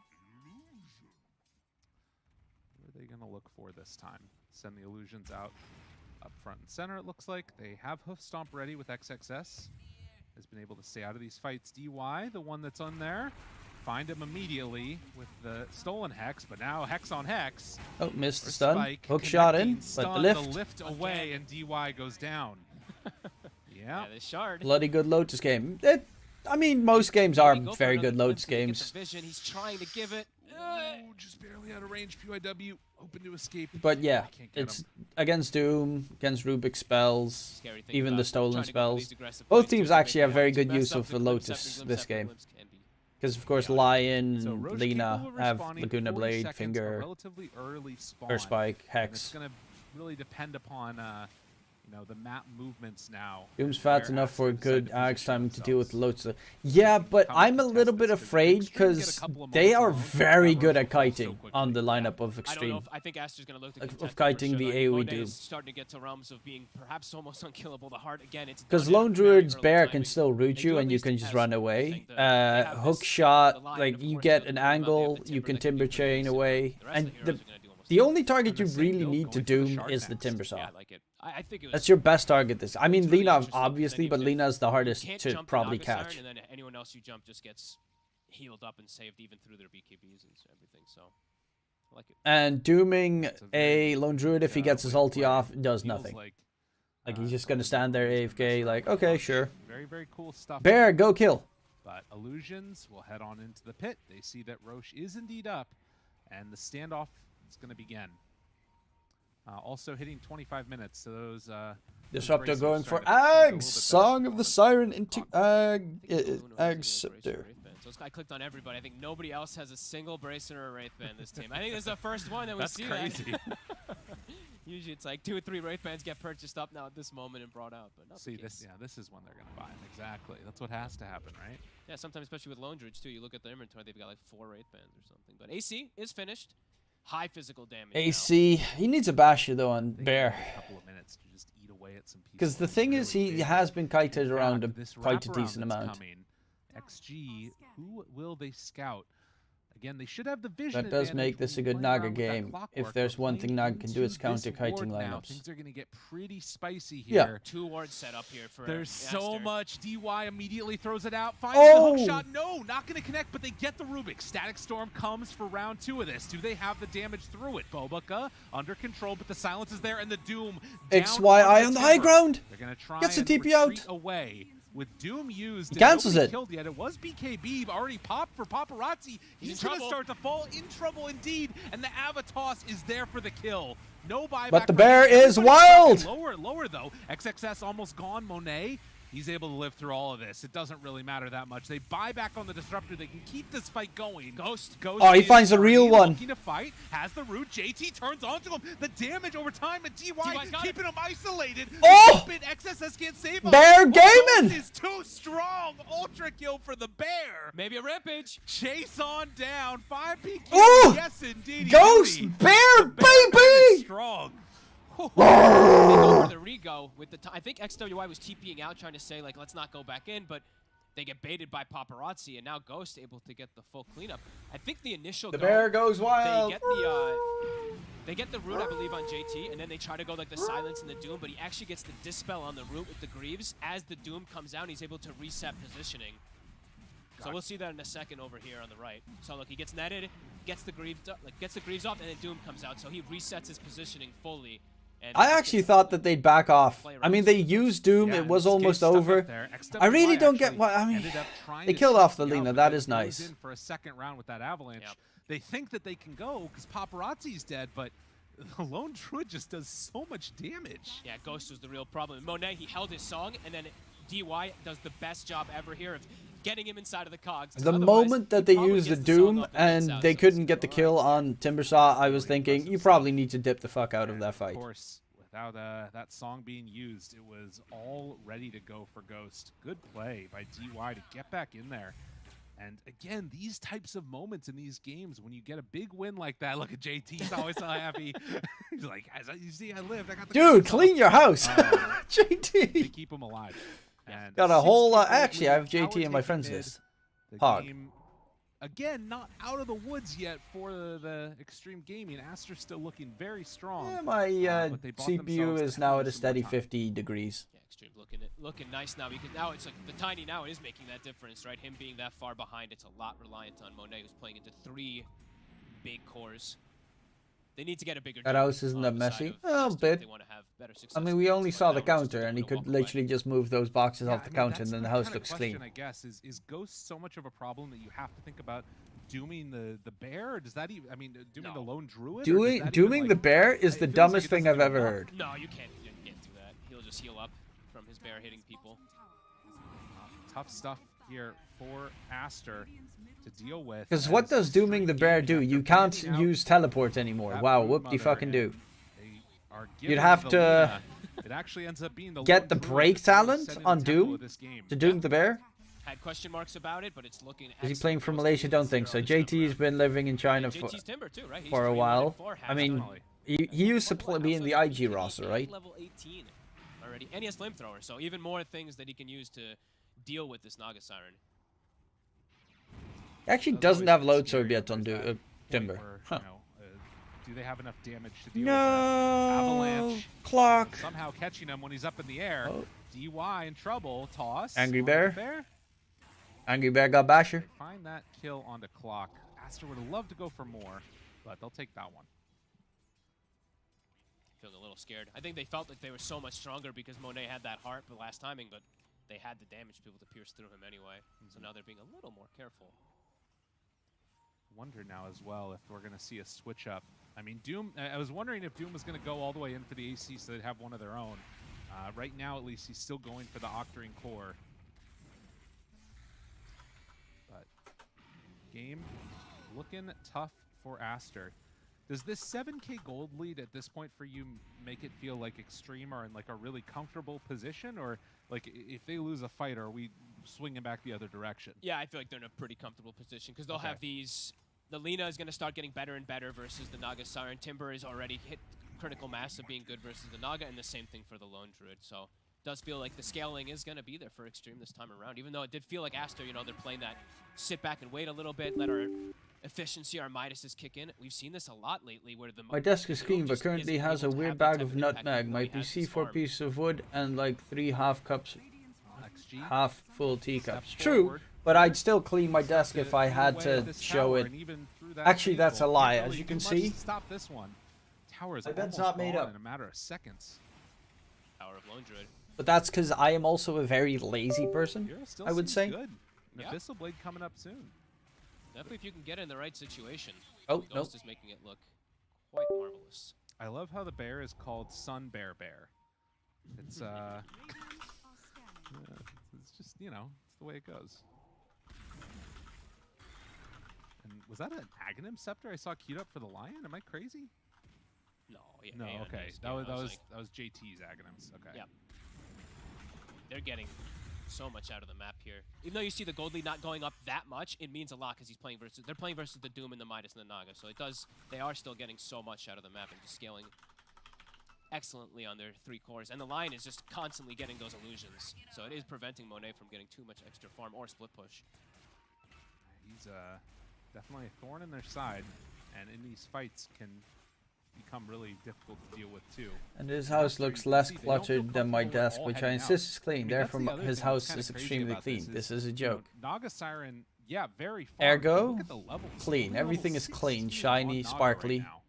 What are they going to look for this time? Send the illusions out. Up front and center, it looks like. They have Hoof Stomp ready with XXS. Has been able to stay out of these fights. DY, the one that's on there. Find him immediately with the stolen Hex, but now Hex on Hex. Oh, missed the stun. Hook shot in, but the lift. The lift away, and DY goes down. Yeah, this shard. Bloody good Lotus game. I mean, most games are very good Lotus games. Vision, he's trying to give it. Just barely out of range. PYW open to escape. But yeah, it's against Doom, against Rubik spells, even the stolen spells. Both teams actually have very good use of the Lotus this game. Because of course Lion and Lina have Laguna Blade, Finger, Earth Spike, Hex. It's going to really depend upon you know, the map movements now. Doom's fat enough for a good Axe timing to deal with Lotus. Yeah, but I'm a little bit afraid because they are very good at kiting on the lineup of Xtreme. I think Aster's going to look to of kiting the AoE Doom. Starting to get to realms of being perhaps almost unkillable. The heart again. It's because Lone Druid's Bear can still root you and you can just run away. Hook shot, like you get an angle, you can Timber Chain away, and the only target you really need to Doom is the Timber Saw. I think that's your best target. I mean, Lina obviously, but Lina is the hardest to probably catch. And then anyone else you jump just gets healed up and saved even through their BKBs and everything. So I like it. And dooming a Lone Druid if he gets his ulti off does nothing. Like he's just gonna stand there AFK. Like okay, sure. Very very cool stuff. Bear, go kill. But Illusions will head on into the pit. They see that Roche is indeed up, and the standoff is going to begin. Also hitting 25 minutes, so those... Disruptor going for Ag! Song of the Siren into Ag... Ag Scepter. So I clicked on everybody. I think nobody else has a single Bracer or a Wraithband this team. I think this is the first one that we see crazy. That. Usually it's like 2 or 3 Wraithbands get purchased up now at this moment and brought out. But not see, this is when they're going to buy them. Exactly. That's what has to happen, right? Yeah, sometimes, especially with Lone Druids, too. You look at their inventory, they've got like 4 Wraithbands or something. But AC is finished. High physical damage. AC, he needs a basher though on Bear. A couple of minutes to just eat away at some people. Because the thing is, he has been kited around quite a decent amount. XG, who will they scout? Again, they should have the vision. That does make this a good Naga game. If there's one thing Naga can do, it's counter kiting lineups. Things are going to get pretty spicy here. Yeah. 2 wards set up here for There's Aster. so much. DY immediately throws it out. Finds the hook shot. No, not going to connect, but they get the Rubik. Static Storm comes for round 2 of this. Do they have the damage through it? Bulbaka under control, but the silence is there, and the Doom XYI on the high ground. They're going to try gets the and TP out away. with Doom used, He cancels nobody it. killed yet. It was BKB already popped for Paparazzi. He's going to start to fall in trouble indeed, and the Avatos is there for the kill. No buyback. But the bear is wild. Lower though. XXS almost gone. Monet. He's able to live through all of this. It doesn't really matter that much. They buy back on the Disruptor. They can keep this fight going. Ghost. Oh, he finds a real one. Looking to fight. Has the root. JT turns onto him. The damage over time. And DY keeping him isolated. Oh! XSS can't save him. Bear gaming. Is too strong. Ultra kill for the bear. Maybe a rampage. Chase on down. 5 PQ. Oh! Yes, indeed. Ghost bear, baby. Strong. They go for the rego with the I think XWY was TPing out trying to say like let's not go back in, but they get baited by Paparazzi and now Ghost able to get the full cleanup. I think the initial bear goes wild. They get the root I believe on JT and then they try to go like the silence and the doom, but he actually gets the dispel on the root with the Greaves. As the doom comes out, he's able to reset positioning. So we'll see that in a second over here on the right. So look, he gets netted, gets the Greaves off, and then Doom comes out. So he resets his positioning fully. And I actually thought that they'd back off. I mean, they used Doom. It was almost over. I really don't get what I mean. They killed off the Lina. That is nice. In for a second round with that avalanche. Yep. They think that they can go because Paparazzi's dead, but the Lone Druid just does so much damage. Yeah, Ghost was the real problem. Monet, he held his song, and then DY does the best job ever here of getting him inside of the cogs. The moment that they used the Doom and they couldn't get the kill on Timbersaw, I was thinking, you probably need to dip the fuck out of that fight. Of course, without that song being used, it was all ready to go for Ghost. Good play by DY to get back in there. And again, these types of moments in these games, when you get a big win like that, look at JT, he's always so happy. He's like, you see, I lived. I got the dude, clean your house. JT. They keep him alive. And got a whole lot. Actually, I have JT in my friends list. Hog. Again, not out of the woods yet for the Xtreme Gaming. Aster still looking very strong. Yeah, my CPU is now at a steady 50 degrees. Yeah, Xtreme looking nice now because now it's like the Tiny now is making that difference, right? Him being that far behind, it's a lot reliant on Monet, who's playing into 3 big cores. They need to get a bigger. That house isn't that messy. A bit. I mean, we only saw the counter, and he could literally just move those boxes off the counter, and then the house looks clean. I guess is Ghost so much of a problem that you have to think about dooming the bear? Or does that even? I mean, dooming the Lone Druid. Dooming the bear is the dumbest thing I've ever heard. No, you can't do that. He'll just heal up from his bear hitting people. Tough stuff here for Aster to deal with. Because what does dooming the bear do? You can't use teleport anymore. Wow, whoop-de-fucking-do. You'd have to it actually ends up being get the break talent on Doom to doom the bear. Had question marks about it, but it's looking. Is he playing for Malaysia? Don't think so. JT's been living in China for a while. I mean, he used to be in the IG roster, right? Level 18 already, and he has flamethrower, so even more things that he can use to deal with this Naga Siren. He actually doesn't have load sword yet on Timber. Huh. Do they have enough damage to deal with avalanche? Clock. Somehow catching him when he's up in the air. Oh. DY in trouble. Toss. Angry Bear. Angry Bear got Basher. Find that kill on the clock. Aster would have loved to go for more, but they'll take that one. Feeling a little scared. I think they felt like they were so much stronger because Monet had that heart the last timing, but they had the damage to be able to pierce through him anyway. So now they're being a little more careful. Wonder now as well if we're going to see a switch up. I mean, Doom, I was wondering if Doom was going to go all the way in for the AC so they'd have one of their own. Right now, at least, he's still going for the Octarine core. But game looking tough for Aster. Does this 7K gold lead at this point for you make it feel like Xtreme are in like a really comfortable position? Or like if they lose a fight, are we swinging back the other direction? Yeah, I feel like they're in a pretty comfortable position because they'll have these. The Lina is going to start getting better and better versus the Naga Siren. Timber is already hit critical mass of being good versus the Naga, and the same thing for the Lone Druid. So it does feel like the scaling is going to be there for Xtreme this time around, even though it did feel like Aster, you know, they're playing that sit back and wait a little bit, let our efficiency, our Midases kick in. We've seen this a lot lately where the... My desk is clean, but currently has a weird bag of nutmeg. My PC 4 pieces of wood and like 3 half cups, half full teacups. True. But I'd still clean my desk if I had to show it. Actually, that's a lie. As you can see, stop this one. Tower is my bed's not made up in a matter of seconds. Power of Lone Druid. But that's because I am also a very lazy person, Hero still I would seems say. Good. And Yeah. Abyssal Blade coming up soon. Definitely if you can get in the right situation. Oh, Ghost is making it look quite marvelous. I love how the bear is called Sun Bear Bear. It's it's just, you know, it's the way it goes. And was that an Aghanim Scepter I saw queued up for the Lion? Am I crazy? No, yeah, No, yeah, okay. no, That like- was JT's Aghanims. Okay. Yep. They're getting so much out of the map here. Even though you see the gold lead not going up that much, it means a lot because they're playing versus the Doom and the Midas and the Naga. So they are still getting so much out of the map and just scaling excellently on their 3 cores. And the Lion is just constantly getting those illusions. So it is preventing Monet from getting too much extra farm or split push. He's definitely a thorn in their side, and in these fights can become really difficult to deal with too. And his house looks less cluttered than my desk, which I insist is clean. Therefore, his house is extremely clean. This is a joke. Naga Siren, yeah, very far. Ergo, Look at the levels. clean. Level Everything is 16 clean, on shiny, Naga sparkly. right now.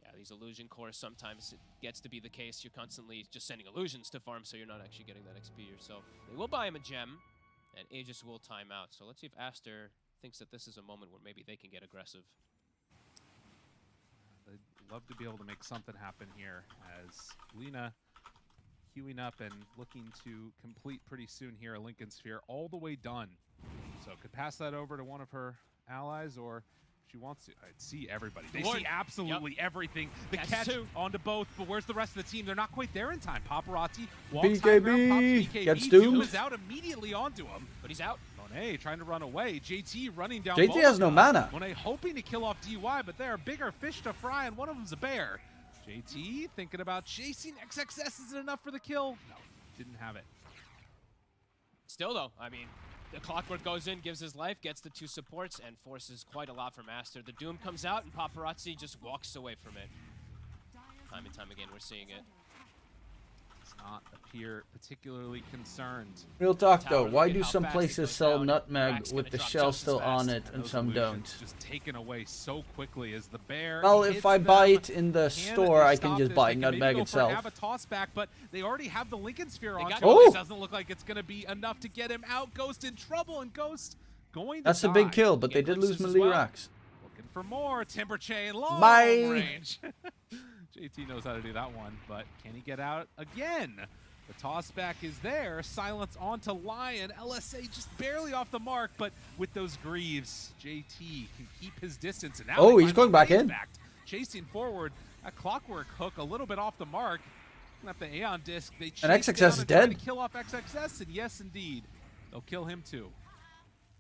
Yeah, these illusion cores, sometimes it gets to be the case. You're constantly just sending illusions to farm, so you're not actually getting that XP yourself. They will buy him a gem, and Aegis will time out. So let's see if Aster thinks that this is a moment where maybe they can get aggressive. They'd love to be able to make something happen here as Lina queuing up and looking to complete pretty soon here a Lincoln Sphere all the way done. So could pass that over to one of her allies, or if she wants to. I'd see everybody. They see absolutely everything. The catch onto both, but where's the rest of the team? They're not quite there in time. Paparazzi walks high ground, pops BKB. Gets Doom doomed. is out immediately onto him. But he's out. Monet trying to run away. JT running down. JT has no mana. Monet hoping to kill off DY, but there are bigger fish to fry, and one of them's a bear. JT thinking about chasing XXS. Is it enough for the kill? No, didn't have it. Still, though, I mean, the Clockwork goes in, gives his life, gets the 2 supports, and forces quite a lot from Aster. The Doom comes out, and Paparazzi just walks away from it. Time and time again, we're seeing it. Does not appear particularly concerned. Real talk though, Tower, why look at do how some fast it places goes sell down. nutmeg Rack's with gonna the drop shell just as still on fast. it and Those some illusions don't? just taken away so quickly as the bear. Well, if hits I buy them. it in the Can store, they I stop can just this? buy They can maybe nutmeg go for itself. Have a toss back, but they already have the Lincoln Sphere on. got Oh! It doesn't look like it's going to be enough to get him out. Ghost in trouble, and Ghost going to That's a die. big kill, but Get they did lose glimpses as melee well. racks. Looking for more. Timber Chain, long Bye. range. JT knows how to do that one, but can he get out again? The toss back is there. Silence onto Lion. LSA just barely off the mark, but with those Greaves, JT can keep his distance. And now Oh, they he's find going back Monet in. Chasing forward. A Clockwork hook a little bit off the mark. At the Aeon disc, they chase And XXS down is and try dead. to kill off XXS, and yes, indeed, they'll kill him too.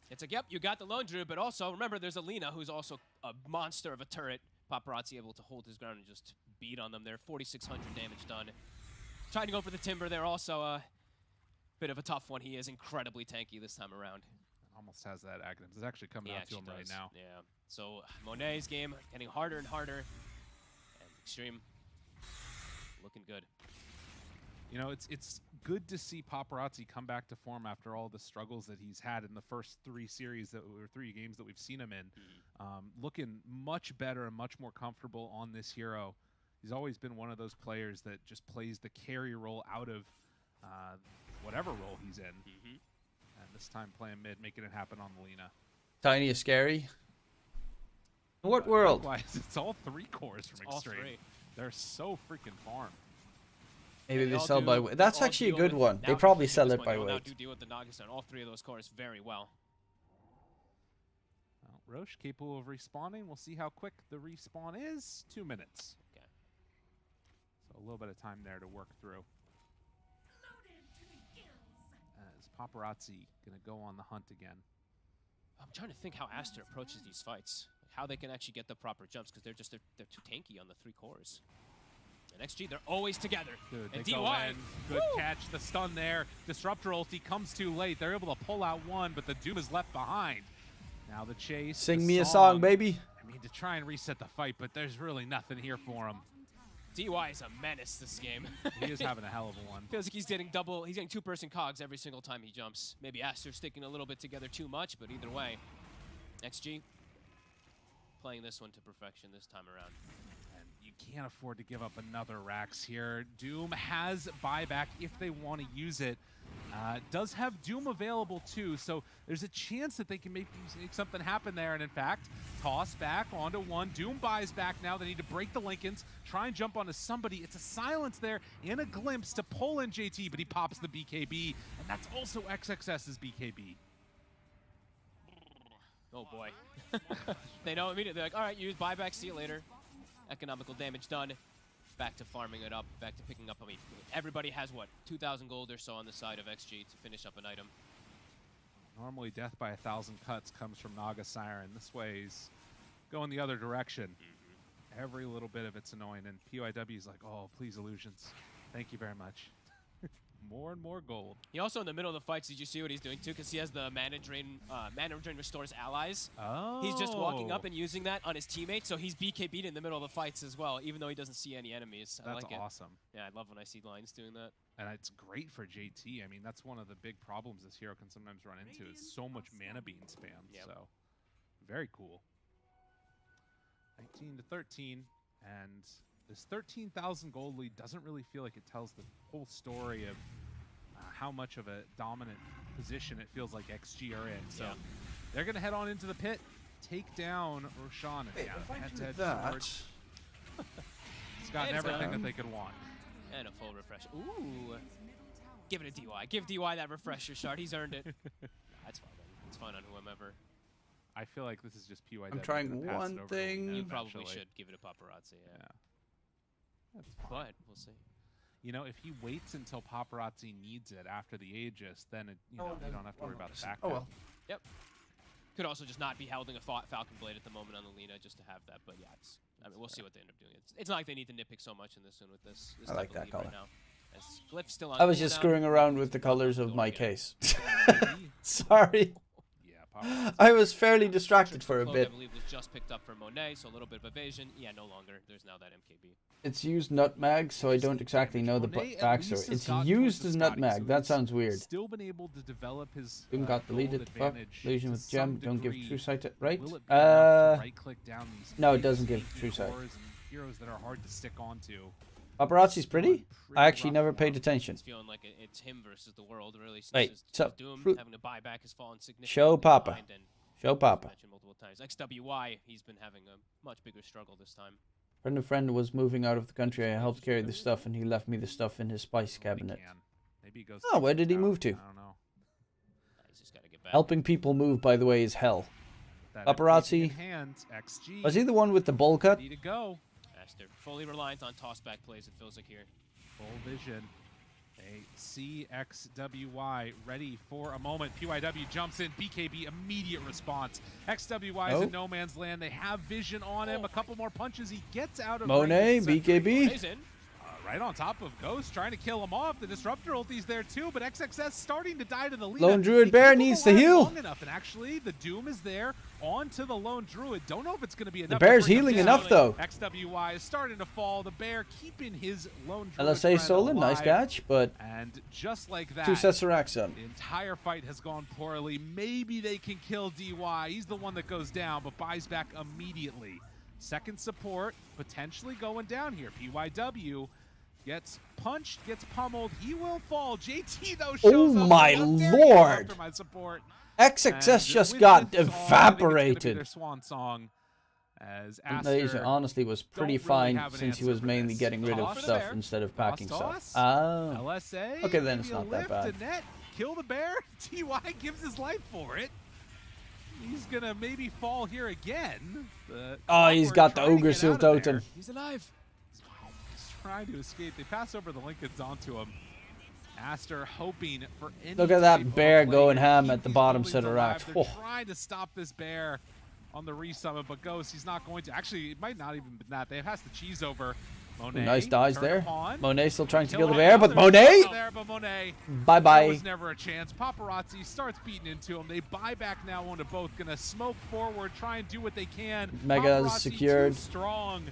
It's like, yep, you got the lone druid, but also remember there's Alina, who's also a monster of a turret. Paparazzi able to hold his ground and just beat on them there. 4,600 damage done. Trying to go for the timber there, also a bit of a tough one. He is incredibly tanky this time around. Almost has that Aghanim. It's actually coming He out to actually him right does. now. Yeah. So Monet's game getting harder and harder. And Xtreme looking good. You know, it's good to see Paparazzi come back to form after all the struggles that he's had in the first 3 games that we've seen him in. Looking much better and much more comfortable on this hero. He's always been one of those players that just plays the carry role out of whatever role he's in. And this time playing mid, making it happen on Lina. Tiny is scary. In what world? Likewise, it's all 3 cores from all Xtreme. 3. They're so freaking farm. Maybe they all sell by do- weight. That's all actually a deal good with- one. now They at probably this sell it point, by they will now weight. do deal with the Nagastone. All 3 of those cores very well. Well, Roche capable of respawning. We'll see how quick the respawn is. 2 minutes. Okay. So a little bit of time there to work through. As Paparazzi going to go on the hunt again. I'm trying to think how Aster approaches these fights. Like how they can actually get the proper jumps, because they're too tanky on the 3 cores. And XG, they're always together. Dude, they and go DY, in. Good catch. The stun there. Disruptor ulti comes too late. They're able to pull out one, but the Doom is left behind. Now the chase. Sing the me a song, baby. I mean, to try and reset the fight, but there's really nothing here for him. DY is a menace this game. He is having a hell of a one. Feels like he's getting 2-person cogs every single time he jumps. Maybe Aster's sticking a little bit together too much, but either way, XG playing this one to perfection this time around. And you can't afford to give up another Rax here. Doom has buyback if they want to use it. Does have Doom available too, so there's a chance that they can make something happen there. And in fact, toss back onto one. Doom buys back now. They need to break the Lincolns, try and jump onto somebody. It's a silence there and a glimpse to pull in JT, but he pops the BKB, and that's also XXS's BKB. Oh boy. They know immediately. They're like, all right, use buyback, see you later. Economical damage done. Back to farming it up, back to picking up. I mean, everybody has, what, 2,000 gold or so on the side of XG to finish up an item. Normally, death by 1,000 cuts comes from Naga Siren. This way he's going the other direction. Every little bit of it's annoying, and PYW's like, oh, please, illusions. Thank you very much. More and more gold. He also, in the middle of the fights, did you see what he's doing too? Because he has the mana drain restores allies. Oh. He's just walking up and using that on his teammates, so he's BKB'd in the middle of the fights as well, even though he doesn't see any enemies. I That's like it. awesome. Yeah, I love when I see lines doing that. And it's great for JT. I mean, that's one of the big problems this hero can sometimes run into is so much mana bean spam. Yep. So, very cool. 19 to 13, and this 13,000 gold lead doesn't really feel like it tells the whole story of how much of a dominant position it feels like XG are in. So they're going to head on into the pit, take down Roshan. Hey, if I do head-to-head that... charge. It's gotten everything that they could want. And a full refresh. Ooh. Give it a DY. Give DY that refresher shard. He's earned it. That's fine. It's fine on whomever. I feel like this is just PYW. I'm trying one thing. You probably should give it a paparazzi. Yeah. That's fine. But we'll see. You know, if he waits until paparazzi needs it after the Aegis, then it, you know, you don't have to worry about the back. Oh well. Yep. Could also just not be holding a Falcon Blade at the moment on the Lina just to have that. But yeah, it's. I mean, we'll see what they end up doing. It's not like they need to nitpick so much in this one with this I like type of that lead color. right now. As Glyph's still on I was just screwing around with the colors of my case. Sorry. I was fairly distracted for a bit. I believe was just picked up for Monet, so a little bit of evasion. Yeah, no longer. There's now that MKB. It's used nutmeg, so I don't exactly know the backstory. It's used as nutmeg. That sounds weird. Still been able to develop his Doom got deleted. Fuck. Illusion with gem. Don't give true sight. Right? Right-click down these no, it doesn't give true sight. Heroes that are hard to stick onto. Paparazzi's pretty? I actually never paid attention. It's feeling like it's him versus the world, really. Since Wait, so Doom having to buy back has fallen significantly. Show Papa. Show Papa. Mentioned multiple times. XWY, he's been having a much bigger struggle this time. Friend was moving out of the country. I helped carry the stuff, and he left me the stuff in his spice cabinet. Maybe he goes Oh, where did he move to? I don't know. He's just gotta get back. Helping people move, by the way, is hell. Paparazzi. XG. Was he the one with the bowl cut? Ready to go. Aster, fully reliant on toss-back plays, it feels like here. Full vision. A CXWY ready for a moment. PYW jumps in. BKB immediate response. XWY is in no man's land. They have vision on him. A couple more punches. He gets out of Monet, BKB. Right on top of Ghost, trying to kill him off. The Disruptor ulti's there too, but XXS starting to die to the lead. Lone Druid Bear needs to heal. Long enough, and actually, the Doom is there onto the Lone Druid. Don't know if it's going to be enough. The Bear's healing enough, though. XWY is starting to fall. The Bear keeping his Lone Druid LSA Solon, nice catch, but and just like that, 2 sets of racks on. The entire fight has gone poorly. Maybe they can kill DY. He's the one that goes down, but buys back immediately. Second support potentially going down here. PYW gets punched, gets pummeled. He will fall. JT though shows up. Oh my lord! After my support. XXS just got evaporated. Their swan song. As Aster honestly was pretty fine since he was mainly getting rid of stuff instead of packing stuff. Oh. LSA. Okay, then it's not that bad. Net, kill the Bear. TY gives his life for it. He's gonna maybe fall here again. Oh, he's got the Ogre Seal Totem. He's alive. Trying to escape. They pass over the Lincolns onto him. Aster hoping for any Look at that Bear going ham at the bottom set of racks. They're trying to stop this Bear on the resummit, but Ghost, he's not going to. Actually, it might not even be that. They pass the cheese over. Monet, nice dies there. Monet still trying to kill the him. Bear, but Monet? Bye-bye. There was never a chance. Paparazzi starts beating into him. They buy back now onto both. Gonna smoke forward, try and do what they can. Mega's Paparazzi secured. Too strong.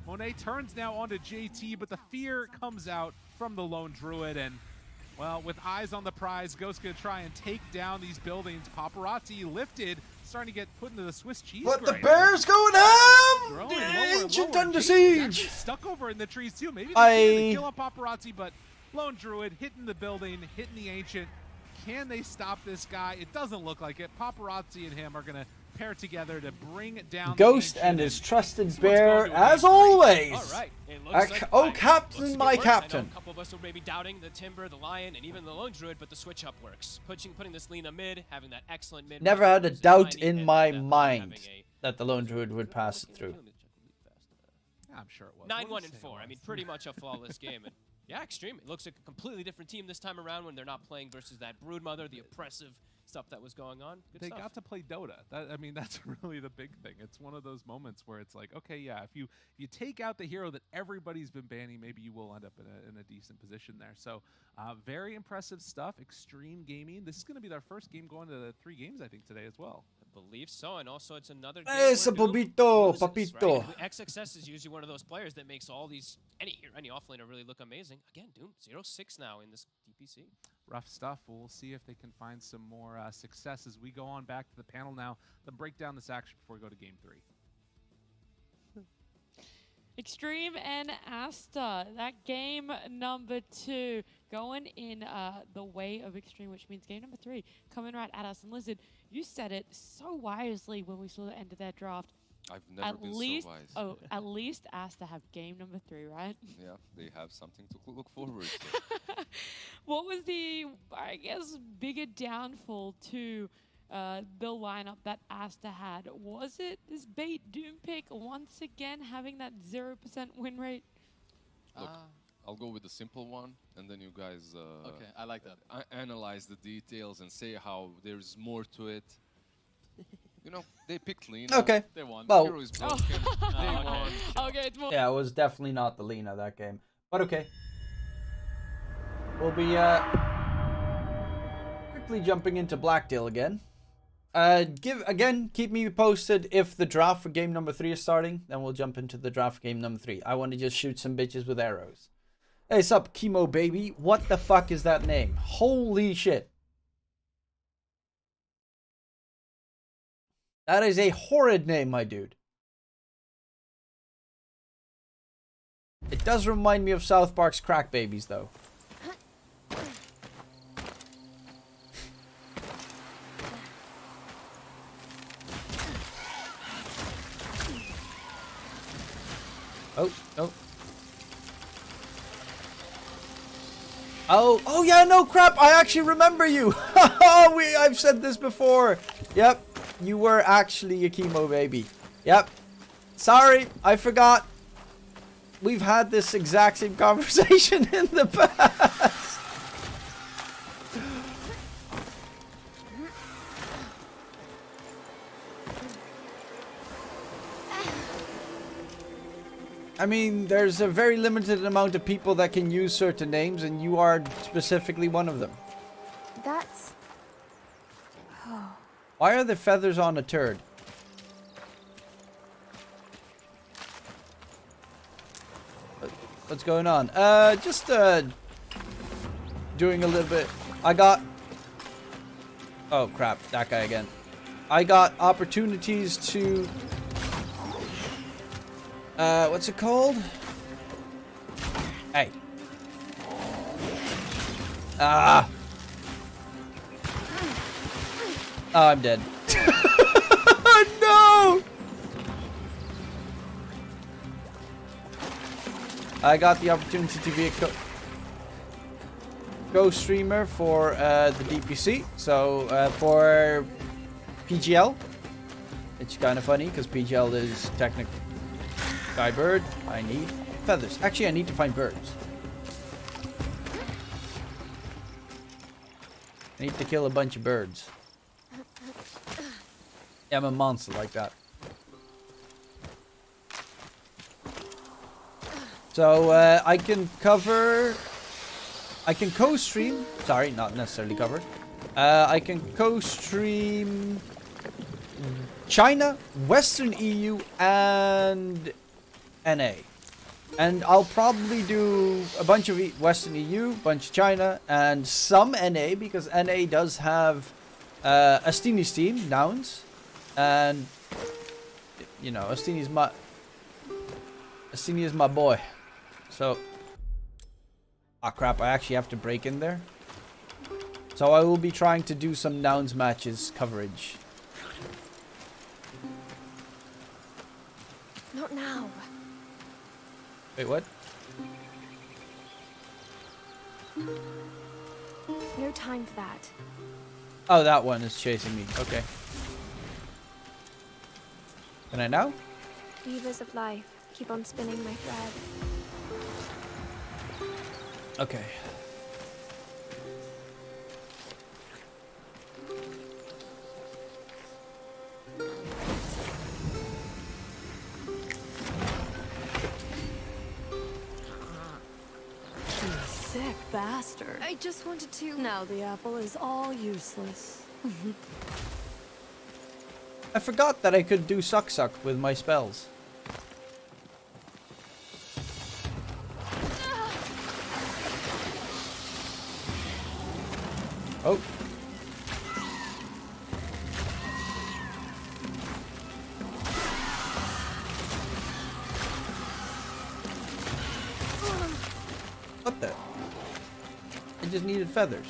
Monet turns now onto JT, but the fear comes out from the Lone Druid, and, well, with eyes on the prize, Ghost gonna try and take down these buildings. Paparazzi lifted, starting to get put into the Swiss cheese. But the grind. bear's going ham! Growing The lower and ancient lower. under Jason's actually siege! stuck over in the trees too. Maybe they kill up Paparazzi, but Lone Druid hitting the building, hitting the ancient. Can they stop this guy? It doesn't look like it. Paparazzi and him are going to pair together to bring down Ghost the and his trusted bear, as always. All right. It looks like Oh, looks Captain, to my get worse. I know Captain. a couple of us were maybe doubting the Timber, the Lion, and even the Lone Druid, but the switch up works. Putting this Lina mid, having that excellent mid. Never had a doubt in my mind that the Lone Druid would pass it through. I'm sure it was. 9-1 and 4. I mean, pretty much a flawless game. And yeah, Xtreme. It looks like a completely different team this time around when they're not playing versus that Broodmother, the oppressive stuff that was going on. Good they stuff. got to play Dota. I mean, that's really the big thing. It's one of those moments where it's like, okay, yeah, if you take out the hero that everybody's been banning, maybe you will end up in a decent position there. So very impressive stuff. Xtreme Gaming. This is going to be their first game going to 3 games, I think, today as well. I believe so, and also it's another game Esa, where Doom papito, loses, papito. right? XXS is usually one of those players that makes all these any offlaner really look amazing. Again, Doom 0-6 now in this DPC. Rough stuff. We'll see if they can find some more success as we go on back to the panel now. Then break down this action before we go to game 3. Xtreme and Aster, that game number 2 going in the way of Xtreme, which means game number 3 coming right at us. And Lizard, you said it so wisely when we saw the end of their draft. I've never been so wise. Oh, at least Aster have game number 3, right? Yeah, they have something to look forward to. What was the, I guess, bigger downfall to the lineup that Aster had? Was it this bait Doom pick once again having that 0% win rate? Look, I'll go with the simple one, and then you guys okay, I like that. Analyze the details and say how there's more to it. You know, they picked Lina. Okay. They won. Well, Hero is broken. They won. Okay, it's more. Yeah, it was definitely not the Lina that game. But okay. We'll be quickly jumping into Blacktail again. Keep me posted if the draft for game number 3 is starting. Then we'll jump into the draft for game number 3. I want to just shoot some bitches with arrows. Hey, sup, Chemo Baby? What the fuck is that name? Holy shit. That is a horrid name, my dude. It does remind me of South Park's Crack Babies, though. Oh, no. Oh yeah, no crap. I actually remember you. I've said this before. Yep, you were actually a Chemo Baby. Yep. Sorry, I forgot. We've had this exact same conversation in the past. I mean, there's a very limited amount of people that can use certain names, and you are specifically one of them. That's... Oh. Why are the feathers on a turd? What's going on? Just doing a little bit. I got... Oh crap, that guy again. I got opportunities to... what's it called? Hey. Ah. Oh, I'm dead. No! I got the opportunity to be a co-streamer for the DPC. So, for PGL. It's kind of funny because PGL is technically... Sky bird. I need feathers. Actually, I need to find birds. I need to kill a bunch of birds. Yeah, I'm a monster like that. So, I can cover... I can co-stream... Sorry, not necessarily cover. I can co-stream... China, Western EU, and... NA. And I'll probably do a bunch of Western EU, a bunch of China, and some NA, because NA does have Astini Steam, nouns. And, you know, Astini is my boy. So, ah crap, I actually have to break in there. So I will be trying to do some Nouns matches coverage. Not now. Wait, what? No time for that. Oh, that one is chasing me. Okay. Can I now? Weavers of life, keep on spinning my thread. Okay. You sick bastard. I just wanted to... Now the apple is all useless. I forgot that I could do suck suck with my spells. Oh. What the? I just needed feathers.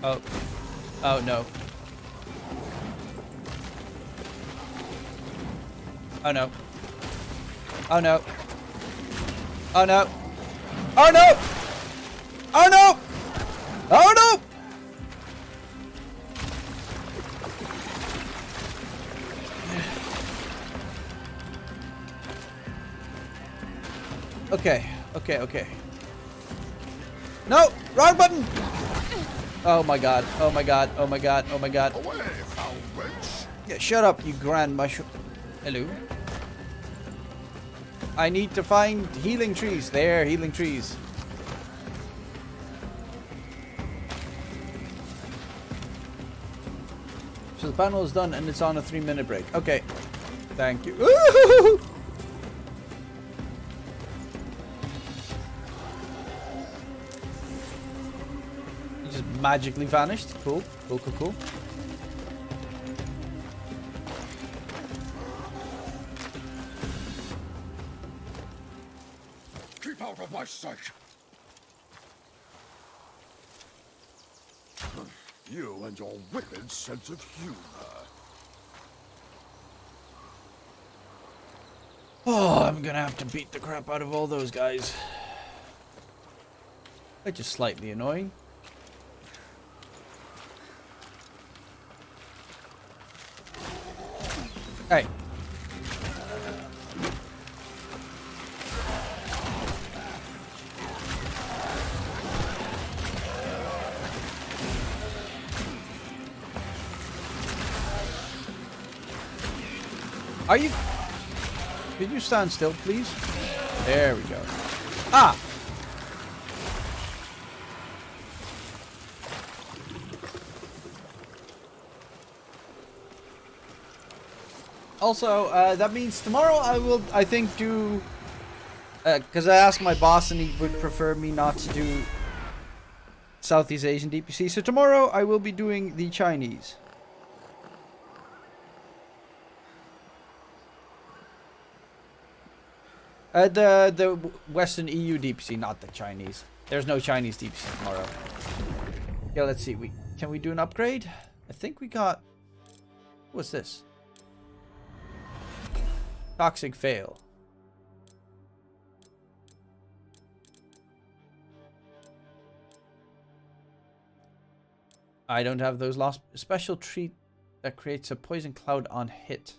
Oh. Oh no. Oh no. Oh no. Oh no. Oh no! Oh no! Oh no! Okay, okay, okay. No! Wrong button! Oh my god, oh my god, oh my god, oh my god. Away, foul wench. Yeah, shut up, you grand mushroom. Hello? I need to find healing trees. There, healing trees. So the panel is done and it's on a 3-minute break. Okay. Thank you. Woo-hoo-hoo-hoo! He just magically vanished. Cool. Cool, cool, cool. Keep out of my sight. You and your wicked sense of humor. Oh, I'm gonna have to beat the crap out of all those guys. They're just slightly annoying. Hey. Are you... Could you stand still, please? There we go. Ah! Also, that means tomorrow I think, do... Because I asked my boss and he would prefer me not to do Southeast Asian DPC. So tomorrow I will be doing the Chinese. The Western EU DPC, not the Chinese. There's no Chinese DPC tomorrow. Yeah, let's see. Can we do an upgrade? I think we got... What's this? Toxic fail. I don't have those lost. Special treat that creates a poison cloud on hit.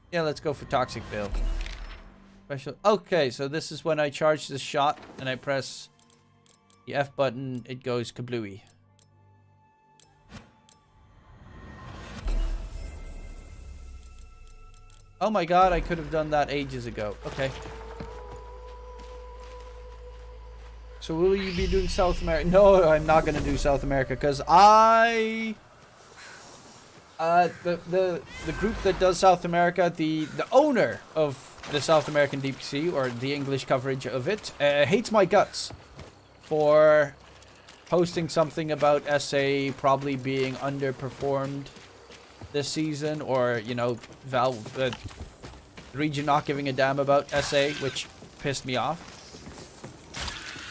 Yeah, let's go for toxic fail. Special. Okay, so this is when I charge the shot and I press the F button, it goes kablooey. Oh my god, I could have done that ages ago. Okay. So will you be doing South America? No, I'm not going to do South America because the group that does South America, the owner of the South American DPC, or the English coverage of it, hates my guts for posting something about SA probably being underperformed this season, or, you know, Valve, the region not giving a damn about SA, which pissed me off.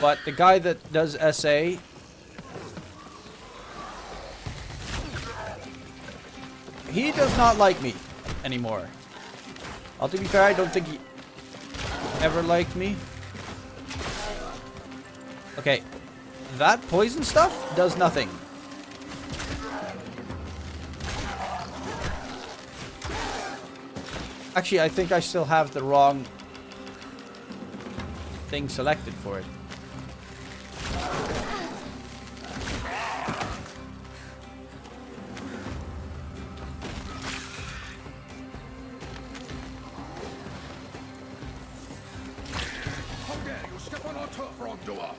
But the guy that does SA, he does not like me anymore. Well, to be fair, I don't think he ever liked me. Okay, that poison stuff does nothing. Actually, I think I still have the wrong thing selected for it. How dare you step on our turf, wrongdoer!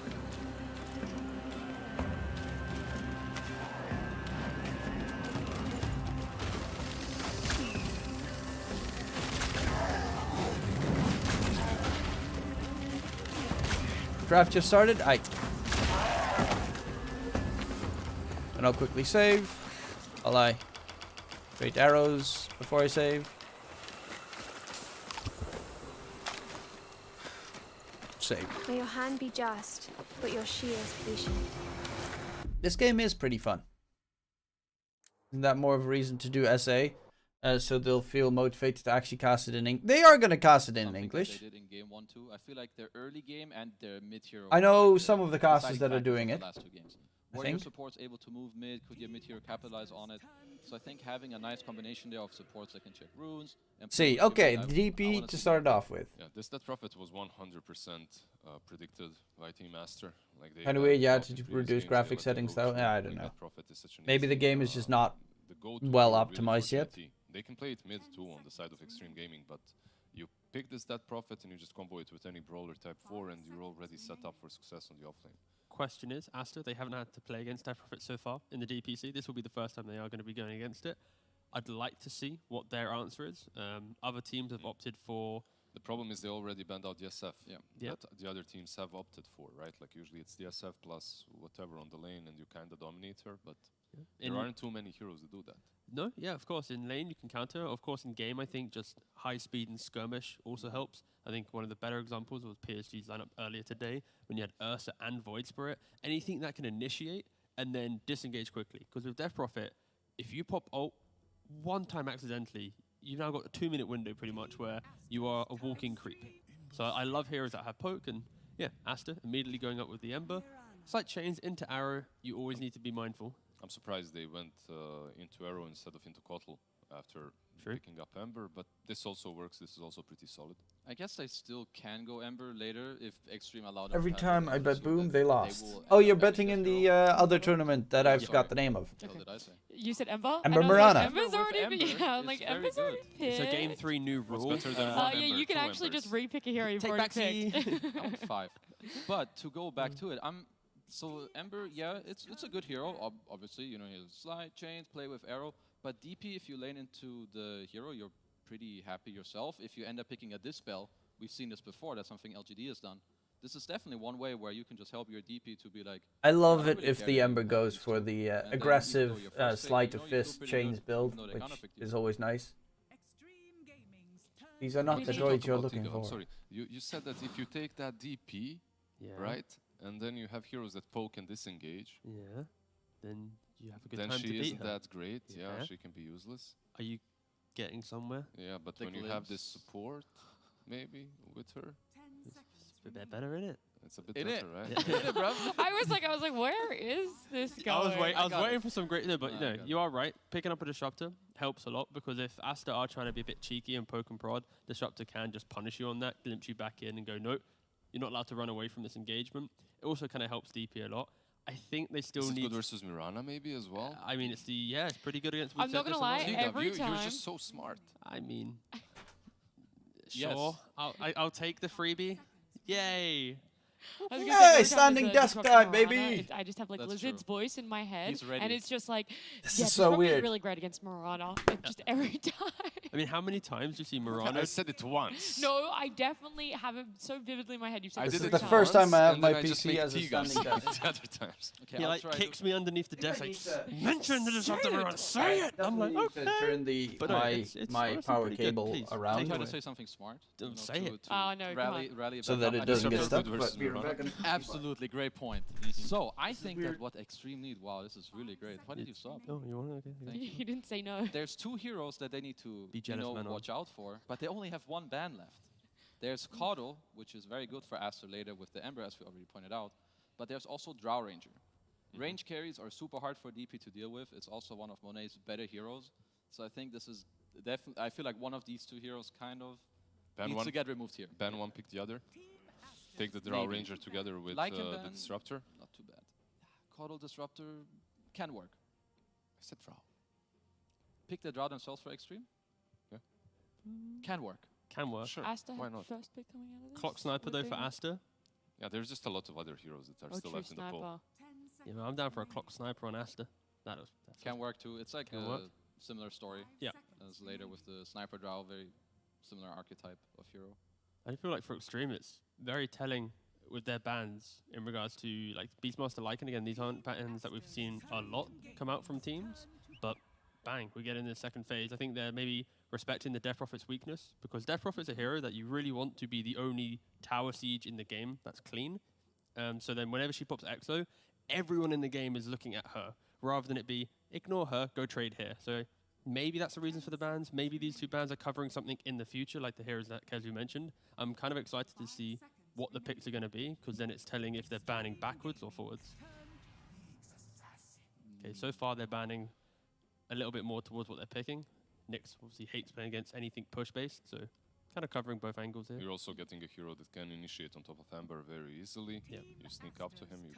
Draft just started. And I'll quickly save. I'll create arrows before I save. Save. May your hand be just, but your shield patient. This game is pretty fun. Isn't that more of a reason to do SA? So they'll feel motivated to actually cast it in English. They are going to cast it in English. They did in game 1 too. I feel like their early game and their mid-hero. I know like some of the casters that are doing it. Last 2 games. I Were your think. supports able to move mid? Could your mid-hero capitalize on it? So I think having a nice combination there of supports that can check runes. And See, okay, DP to start it off with. Yeah, this Death Prophet was 100% predicted by Team Aster. Like they Anyway, yeah, thought to in previous reduce games, graphic they settings let though. it go Yeah, I through. don't know. Death Prophet is such an Maybe the easy, game is just not the go-to well hero really optimized for yet. GT. They can play it mid too on the side of Xtreme Gaming, but you pick this Death Prophet and you just combo it with any brawler type 4 and you're already set up for success on the offlane. Question is, Aster, they haven't had to play against Death Prophet so far in the DPC. This will be the first time they are going to be going against it. I'd like to see what their answer is. Other teams have opted for... The problem is they already banned out the SF. Yeah. That the other teams have opted for, right? Like usually it's the SF plus whatever on the lane and you kind of dominate her, but there aren't too many heroes that do that. No, yeah, of course. In lane, you can counter. Of course, in game, I think just high speed and skirmish also helps. I think one of the better examples was PSG's lineup earlier today when you had Ursa and Void Spirit. Anything that can initiate and then disengage quickly. Because with Death Prophet, if you pop ult one time accidentally, you've now got a 2-minute window pretty much where you are a walking creep. So I love heroes that have poke, and yeah, Aster immediately going up with the Ember. Slight chains into arrow, you always need to be mindful. I'm surprised they went into Arrow instead of into Kotl after picking up Ember, but this also works. This is also pretty solid. I guess they still can go Ember later if Xtreme allowed them. Every to have time it. I bet boom, they lost. will Oh, end you're up betting in the other tournament that I forgot the name of. What did I say? You said Ember? Ember And I was like, Mirana. Ember's already been, yeah, I'm like, very Ember's good. already picked. It's a game 3 new rule. better than Oh, one yeah, Ember, you can two actually Embers. just re-pick a hero you've Take already back picked. I want 5. But to go back to it, so Ember, yeah, it's a good hero. Obviously, you know, he has slide, chains, play with arrow. But DP, if you lane into the hero, you're pretty happy yourself. If you end up picking a dispel, we've seen this before. That's something LGD has done. This is definitely one way where you can just help your DP to be like. I love "I it really if care the you Ember have goes these for two." the And then aggressive even though your first sleight pick, of you know, you feel fist pretty chains good, build, even though they which counterpicked you. is always nice. These are not the Let's droids talk you're about looking Tiga. for. I'm sorry. You said that if you take that DP, Yeah. right, and then you have heroes that poke and disengage, Yeah. Then you have a good then time to she beat isn't her. that great. Yeah, Yeah. she can be useless. Are you getting somewhere? Yeah, but The when you have this glimpse. support, maybe with her, It's a bit better, isn't it? it's a bit In it. better, right? I was like, where is this going? I was got waiting it. for some great. No, but I no, got you are right. Picking up a disruptor helps a lot because if Aster are trying to be a bit cheeky and poke and prod, disruptor can just punish you on that, glimpse you back in, and go, nope, you're not allowed to run away from this engagement. It also kind of helps DP a lot. I think they still Is it need. good versus Mirana maybe as well? I mean, it's pretty good against. I'm not gonna lie, Tiga, every you're time. just so smart. I mean, Yes. sure, I'll take the freebie. Yay! I was gonna say, Hey, every time standing there's a desk disruption time, Mirana, baby! I just have like That's Lizard's true. voice in my head, He's ready. and it's just like, This yeah, is so Disruptor weird. really great against Mirana. Just every time. I mean, how many times do you see I Mirana? said it once. No, I definitely have it so vividly in my head. You've said I it This did is it the three first times. time I have and my then I just PC make as a Tigers standing desk. the other times. Okay, He I'll like try kicks me underneath the desk, like, mention the Say disruptor it. Mirana, say it! I'm like, Definitely need okay. to turn the But no, my it's my honestly power pretty good. cable Please, around take try it to away. say something smart. Don't say it. Oh, no, come rally, on. rally a so bit that up. it I doesn't think get Disruptor stuck. versus But we're Mirana. back on- Absolutely, great point. So I think that what Xtreme need, wow, this is really great. Why did you stop? Oh, you want to? Okay. Thank you. He didn't say no. There's two heroes that they need to Be jealous, man, watch out for, but they only have one ban left. There's Caudle, which is very good for Aster later with the Ember, as we already pointed out, but there's also Drow Ranger. Range carries are super hard for DP to deal with. It's also one of Monet's better heroes. So I think this is definitely, I feel like one of these two heroes kind of Ban needs one, to get removed here. ban one, pick the other. Take the Drow Maybe. Ranger together with Like the him ban, Disruptor. not too bad. Caudle Disruptor can work. I said Drow. Pick the Drow themselves for Xtreme. Yeah. Can work. Can work. Sure. Aster Why had not? first pick coming out of this. Clock Sniper though Would for they? Aster. Yeah, there's just a lot of other heroes that are Oh, still true left in the pool. sniper. Yeah, man, I'm down for a Clock Sniper on Aster. That Can work too. It's like Can a work. similar story. Yeah. As later with the Sniper Drow, very similar archetype of hero. I feel like for Xtreme, it's very telling with their bans in regards to like Beastmaster Lycan. Again, these aren't patterns that we've seen a lot come out from teams, but bang, we get in the second phase. I think they're maybe respecting the Death Prophet's weakness, because Death Prophet's a hero that you really want to be the only tower siege in the game that's clean. So then whenever she pops Exo, everyone in the game is looking at her, rather than it be, ignore her, go trade here. So maybe that's the reason for the bans. Maybe these two bans are covering something in the future, like the heroes that Kezu mentioned. I'm kind of excited to see what the picks are going to be, because then it's telling if they're banning backwards or forwards. Okay, so far they're banning a little bit more towards what they're picking. Nyx obviously hates playing against anything push-based, so kind of covering both angles here. You're also getting a hero that can initiate on top of Amber very easily. Yep. You sneak up to him, you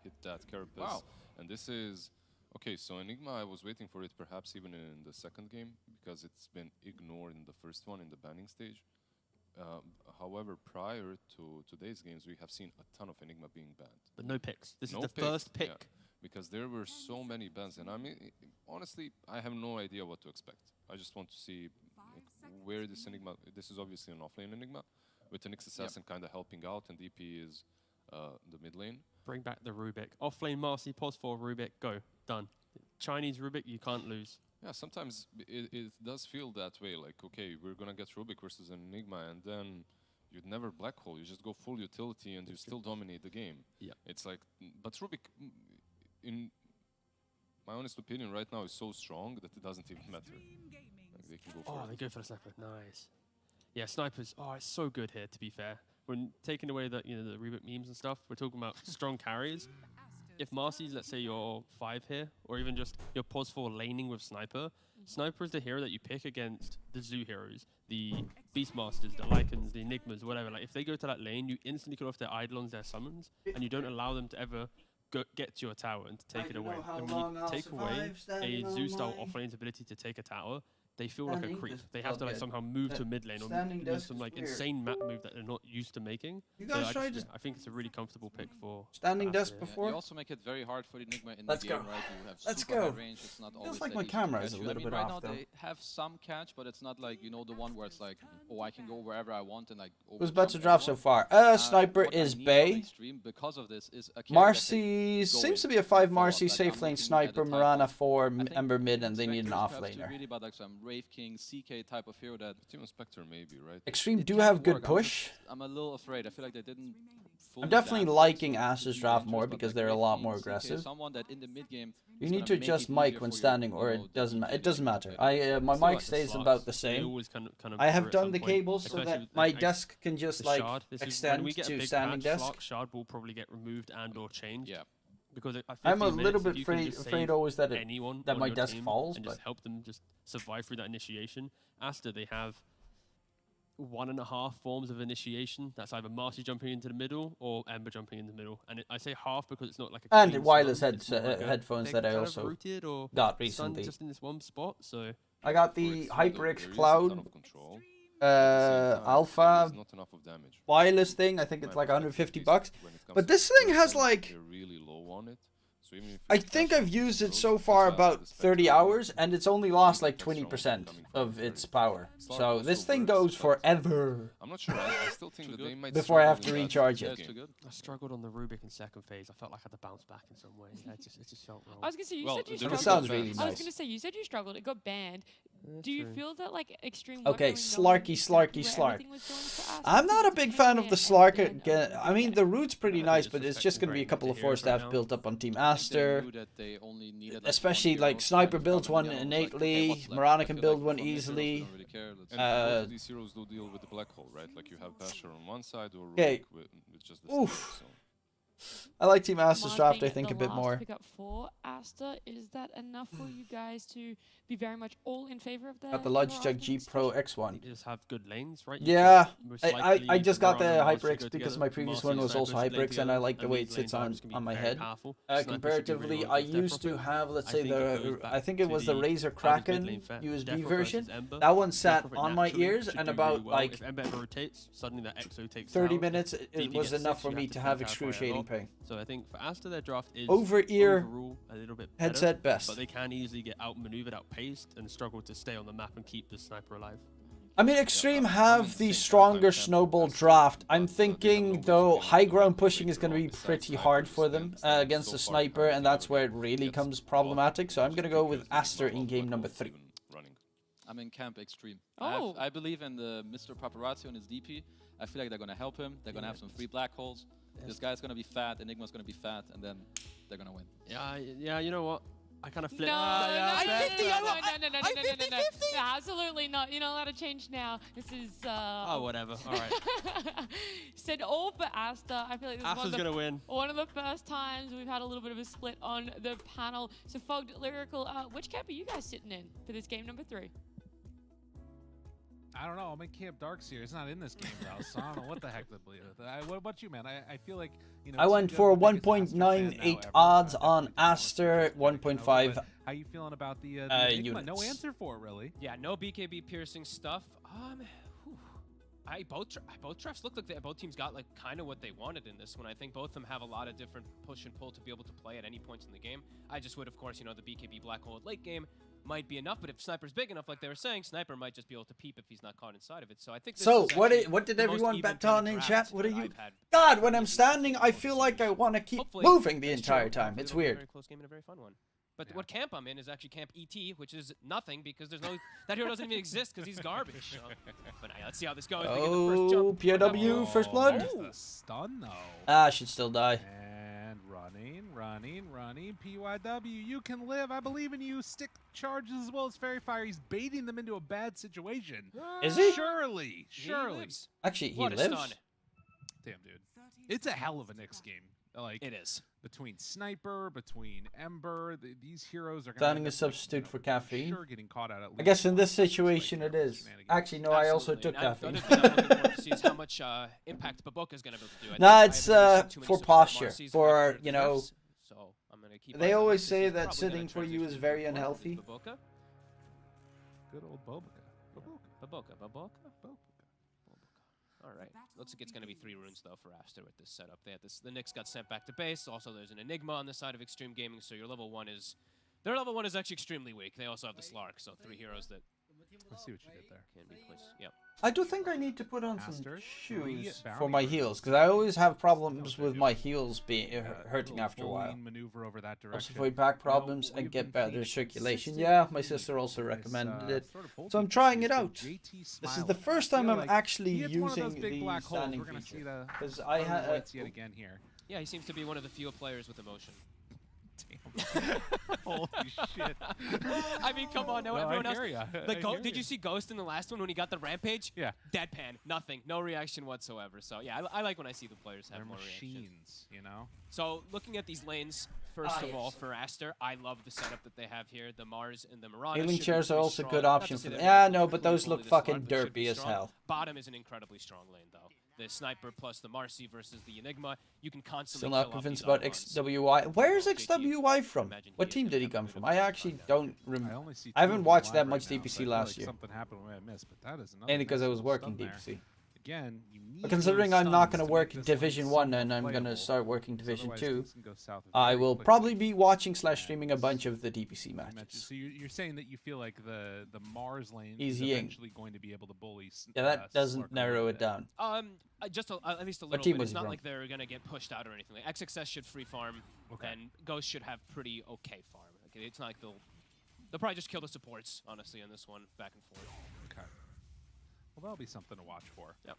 hit that carapace. Wow. And this is... Okay, so Enigma, I was waiting for it perhaps even in the second game, because it's been ignored in the first one in the banning stage. However, prior to today's games, we have seen a ton of Enigma being banned. But no picks. This No is the picks, first pick. yeah, because there were so many bans, and I mean, honestly, I have no idea what to expect. I just want to see like, where this Enigma... This is obviously an offlane Enigma, with an X-Assassin kind of helping out, and DP is the mid lane. Bring back the Rubik. Offlane Marcy, pos for Rubik, go. Done. Chinese Rubik, you can't lose. Yeah, sometimes it does feel that way, like, okay, we're gonna get Rubik versus an Enigma, and then you'd never black hole, you just go full utility and you still dominate the game. Yeah. It's like, but Rubik, in my honest opinion right now, is so strong that it doesn't even matter. Like, they can go for Oh, it. they go for the sniper. Nice. Yeah, snipers. Oh, it's so good here, to be fair. When taking away the the Rubik memes and stuff, we're talking about strong carries. If Marcy's, let's say you're 5 here, or even just your pos 4 laning with Sniper, Sniper is the hero that you pick against the Zoo heroes, the Beastmasters, the Lycans, the Enigmas, whatever. Like, if they go to that lane, you instantly kill off their Eidolons, their summons, and you don't allow them to ever get to your tower and to take it away. And when you take away a Zoo-style offlane's ability to take a tower, they feel like a Standing creep. desk They have to like is somehow move good. to mid lane or Standing use desk some is like weird. insane map move that they're not used to making. You So guys I, try just, just I think it's a really comfortable pick for standing Aster desk here. before? You also make it very hard for the Enigma in Let's the game, go. right? You have Let's super go. high range. It's not Feels always like that my easy to camera catch is a you. I little mean, bit right off, now though. they have some catch, but it's not like, the one where it's like, oh, I can go wherever I want and like. Who's about to overjump draft so everyone. far? Sniper What I is need on Bay. Xtreme because of this is a carry that can Marcy go seems to in be a 5 and follow Marcy, up. Like, safe I'm lane looking at Sniper, the type Mirana of- for I think Ember mid, and they need an Spectre is perhaps offlaner. too greedy, but like some Wraith King, CK type of hero that Team Spectre maybe, right? Xtreme it do can have good work. push. I'm a little afraid. I feel like they didn't. I'm definitely liking Aster's draft more but because like they're a Wraith lot King, more CK, aggressive. someone that in the mid game You is need gonna to make adjust it mic easier when for your, standing, or you it know, doesn't the it doesn't matter. DPS. My Still mic like the stays slots, about the they same. always kind of I have blur at done some the point, cables so especially that with my the desk can just the like shard. This is when extend we get a to big standing patch, desk. Shard will probably get removed and or changed. Yeah. Because at I'm a 15 little minutes, bit if you can afraid just save always that anyone that on my your desk team falls, and but just help them just survive through that initiation. Aster, they have 1.5 forms of initiation. That's either Marcy jumping into the middle or Ember jumping in the middle. And I say half because it's not like a And clean wireless stun, it's more like a headphones they're that I kind of also rooted or got stunned recently. just in this one spot. So I got For the Xtreme, HyperX there is a ton Cloud of control. alpha There's not enough of damage. wireless thing. I think it's like 150 bucks. When it comes But to this thing has percent, like, they're really low on it. So even if I it's think faster, I've used it it's so low, far that's why I like about the Spectre 30 a lot. hours, and it's only lost like Extra 20% coming from of very its good. power. Slark So also this thing works, goes but forever I'm not sure. I still think that they might before I have struggle to with that recharge this it. Yeah, it's too game. good. I struggled on the Rubik in second phase. I felt like I had to bounce back in some way. It just felt wrong. I was gonna say you Well, said you there It is struggled. sounds really I was nice. gonna say you said you struggled. It got banned. That's Do you true. feel that like Extreme? Okay, weren't really knowing Slarky, exactly Slarky, where Slark. everything was going for us? I'm not a Because big it's fan of the Slark. Canadian I mean, the route's pretty Yeah, nice, it's but just it's just going to be a affecting couple of right 4 now. staff built up on Team They Aster. knew that they only needed, like, Especially one like hero, Sniper and builds from one the yellow, like, okay, innately, what's left? Marana I can feel build like one from the heroes, we easily. don't really care. Let's And Uh, both of these heroes do deal with the black hole, right? Like you have Basher on one side or Okay. Rubik with just the Oof. stick, so. I like Team Aster's Mark draft, I being think, a the bit last more. Pickup for Aster, is that enough for you guys to be very much all in favor of that? Got the Logitech G Pro X1. You just have good lanes, right? Yeah, most I likely just got the Marana and Marcy HyperX go because together. my previous Marcy one and was also Sniper should lane HyperX, and I together, like the way it these sits lanes are on just gonna be on my very head. powerful. Sniper should be Comparatively, really I low depth used to profile. have, let's I say, think it goes the back I think it to was the the Razer average Kraken mid lane fair. USB Defro version. versus Ember. That one sat Defro on my naturally ears, should and do about really well. like If Ember ever rotates, suddenly that EXO takes 30 out. minutes, it DP was gets enough 6, for you me have to to have tank out quite a excruciating lot. pain. So I think for Aster, their draft is Over-ear overall a little bit better, headset best. but they can easily get outmaneuvered, outpaced, and struggle to stay on the map and keep the sniper alive. I mean, Xtreme I'm have in the the same stronger camp snowball as draft. but, I'm they have thinking, always though, been high ground one of the pushing is great going to be draw besides pretty Sniper, hard for just them stands out against so the far Sniper, and that's where it competitively really against comes a lot of problematic. So I'm just going to go with because there's Aster not a in lot game of number holes 3. even running. I'm in camp Extreme. Oh. I believe in the Mr. Paparazzi on his DP. I feel like they're gonna help him. They're gonna have some free black holes. This guy's gonna be fat. Enigma's gonna be fat, and then they're gonna win. Yeah, you know what? I kind of No, flipped. no, I no, absolutely not. You're not allowed to change now. This is Oh, whatever. All right. said all for Aster. I feel like this is Aster's gonna win. one of the first times we've had a little bit of a split on the panel. So Fogged Lyrical, which camp are you guys sitting in for this game number 3? I don't know. I'm in Camp Darkseer. It's not in this game, though, so I don't know what the heck to believe. What about you, man? I feel like, you know, I went Team for Gun's the biggest Aster fan now 1.98 ever. odds Definitely on think I'll Aster, stick with it, you know, 1.5 but how you feeling about the Enigma? No units. answer for it, really. Yeah, no BKB piercing stuff. Whew. Both drafts look like both teams got like kind of what they wanted in this one. I think both of them have a lot of different push and pull to be able to play at any points in the game. I just would, of course, you know, the BKB black hole at late game might be enough, but if Sniper's big enough, like they were saying, Sniper might just be able to peep if he's not caught inside of it. So I think this So, is what actually did the most everyone even bet kind of on in draft chat? What are that you... I've had. God, when I'm standing, I feel like I want to keep Hopefully, moving the that's entire true. time. Hopefully It's it'll be a weird. very close game and a very fun one. But what camp I'm in is actually Camp ET, which is nothing because there's no that hero doesn't even exist because he's garbage. So. But yeah, let's see how this goes. They get the first Oh, jump. POW, first blood. There's the stun, though. Ah, I should still die. And running. PYW, you can live. I believe in you. Stick charges as well as Fairy Fire. He's baiting them into a bad situation. Is he? Surely. lives. Actually, he What a lives. stun. Damn, dude. It's a hell of a Nyx game. Like, It is. between Sniper, between Ember, these heroes are going Standing a substitute for caffeine. Sure getting caught out at I least guess in once. this It's like situation it is. shenanigans. Actually, no, I also Absolutely. took And caffeine. The other thing I'm looking forward to see is how much impact Baboka's going to be able to do. I Nah, think it's I haven't seen too many for support posture, Marcy's for, after the you know, drifts, so I'm gonna keep They eyes on always this. say He's that probably sitting gonna for you transition is to very support. unhealthy. Baboka? Good old Bobica. Baboka. All right. Looks like it's going to be 3 runes, though, for Aster with this setup. They had this. The Nyx got sent back to base. Also, there's an Enigma on the side of Xtreme Gaming, so your level 1 is... Their level 1 is actually extremely weak. They also have the Slark, so 3 heroes that Let's see what you did there. can be close. Yep. I do think I need to put on some Aster, shoes bounty for my runners. heels, because I always have problems with my heels being hurting Little after a while. bullying maneuver over that Also direction. avoid back You know, problems and we've get been better feeding circulation. consistent Yeah, my feed sister also this, recommended it. sort of So I'm bulky trying it piece, out. the JT This is Smile the effect. first I time feel I'm like actually he hits one of those using big the black holes. standing We're gonna see feature. the Because I had... points yet again here. Yeah, he seems to be one of the few players with emotion. Holy shit. I mean, come on, now No, everyone I else. hear ya. Like, I hear did ya. you see Ghost in the last one when he got the rampage? Yeah. Deadpan, nothing, no reaction whatsoever. So yeah, I like when I see the players have They're more reaction. machines, you know? So looking at these lanes, First of all, for Aster, I love the setup that they have here. The Mars and the Mirana. Healing should be chairs are pretty also strong. good Not to option say for they're them. gonna Yeah, no, but completely those look bully this fucking card, but should be derpy as strong. hell. Bottom is an incredibly strong lane, though. The Sniper plus the Marcy versus the Enigma. You can constantly Still kill not off convinced these about Eidolons. XWY. Where's JT, XWY from? imagine What he is team gonna did he have a come bit from? of a I tough actually time. don't I remember. only see I haven't two of them watched live that right much now, DPC so I feel last like year. Something happened when I missed, but that is another Mainly because I nice was little working stun there. DPC. Again, you need Considering those I'm not stuns going to to work make this Division lane 1 somewhat and I'm going to playable, start working 'cause Division otherwise 2, things can go south I very will quickly. probably be watching / streaming a bunch of the DPC You mentioned- matches. So you're saying that you feel like the Mars lane Easy is ing. eventually going to be able to bully. Yeah, that doesn't Slark a narrow little it bit. down. Just at least a What little team bit. was It's he not from? like they're gonna get pushed out or anything. Like XXS should free farm, and Ghost should have pretty okay farm. Okay, it's not like they'll probably just kill the supports honestly on this one, back and forth. Okay. Well, that'll be something to watch for. Yep.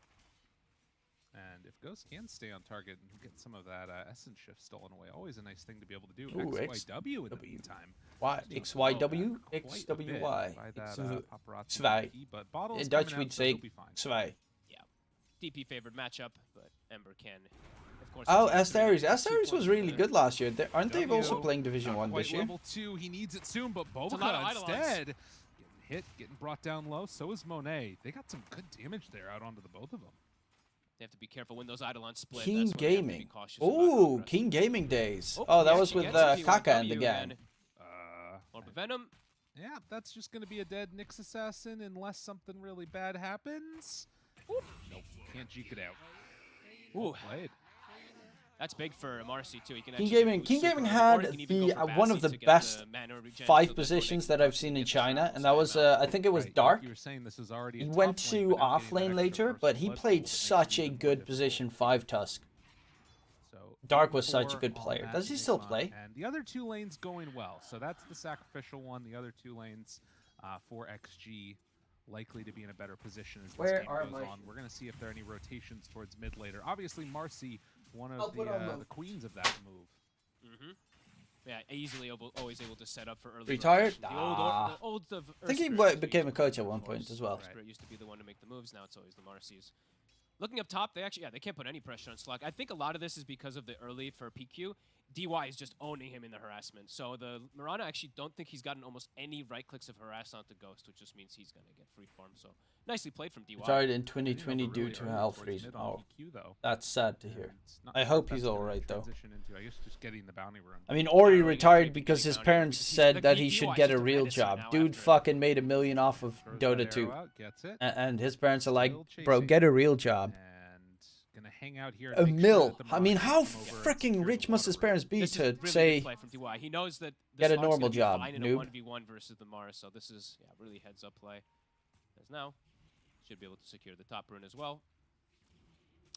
And if Ghost can stay on target and get some of that essence shift stolen away, always a nice thing to be able to do. Ooh, XYW in the meantime. Why? XYW? XWY. By that paparazzi Zwei. DP, but Bottle In is Dutch coming we'd out, so say he'll be fine. Zwei. Yeah. DP favored matchup, but Ember can, of course. Oh, continue Asteris. to Asteris was really the- good last year. Aren't they W, also playing Division not 1 quite this year? level 2. He needs it soon, but a lot of Bobaca Eidolons. instead getting hit, getting brought down low. So is Monet. They got some good damage there out onto the both of them. They have to be careful when those Eidolons split. King that's when they have to be Gaming. cautious about how Ooh, aggressive. King Gaming days. Oh, Oh, he that was actually with gets a Kaka and the P1W gang. and Orb of Venom. Yeah, that's just going to be a dead Nyx Assassin unless something really bad happens. Nope, can't juke it out. Ooh. Played. That's big for Marcy too. He can King actually Gaming. boost King Gaming super, or had he can even the go for one of Bassi the to get best the mana regen 5 so that positions when that they I've seen in get the China, shackles and that was I think it was Right, Dark. Like you were saying, this is already He a went top lane, to but now off getting lane that later, extra but he burst played makes it such a even more good difficult. position 5 Tusk. So Dark was such a 4 good on player. that Does he still Enigma, play? And the other 2 lanes going well. So that's the sacrificial one. The other 2 lanes for XG likely to be in a better position as this Where game are goes my on. We're going to see if there are any rotations towards mid later. Obviously, Marcy, one I'll of put on the the- queens of that move. Yeah, easily always able to set up for early. Retired? rotation. The old of I think he Earth Spirit became a used coach to, at one of point course. as well. Earth Spirit used to be the one to make the moves. Now it's always the Marcy's. Looking up top, they actually, they can't put any pressure on Slug. I think a lot of this is because of the early for PQ. DY is just owning him in the harassment. So the Mirana actually don't think he's gotten almost any right clicks of harass onto Ghost, which just means he's going to get free farm. So nicely played from DY. Retired in 2020 due to Alfred. Oh, that's sad to hear. I hope he's alright though. I guess just getting the bounty run. I mean, Ori retired because his parents said that he should get a real job. Dude fucking made $1 million off of Dota 2. And his parents are like, bro, get a real job. Gonna hang out here. A mil. I mean, how freaking rich must his parents be to really say, good play from DY. He knows that the get a Slug's normal gonna be job, fine in noob. a 1v1 versus the Mars, so this is really heads up play. As now, should be able to secure the top rune as well.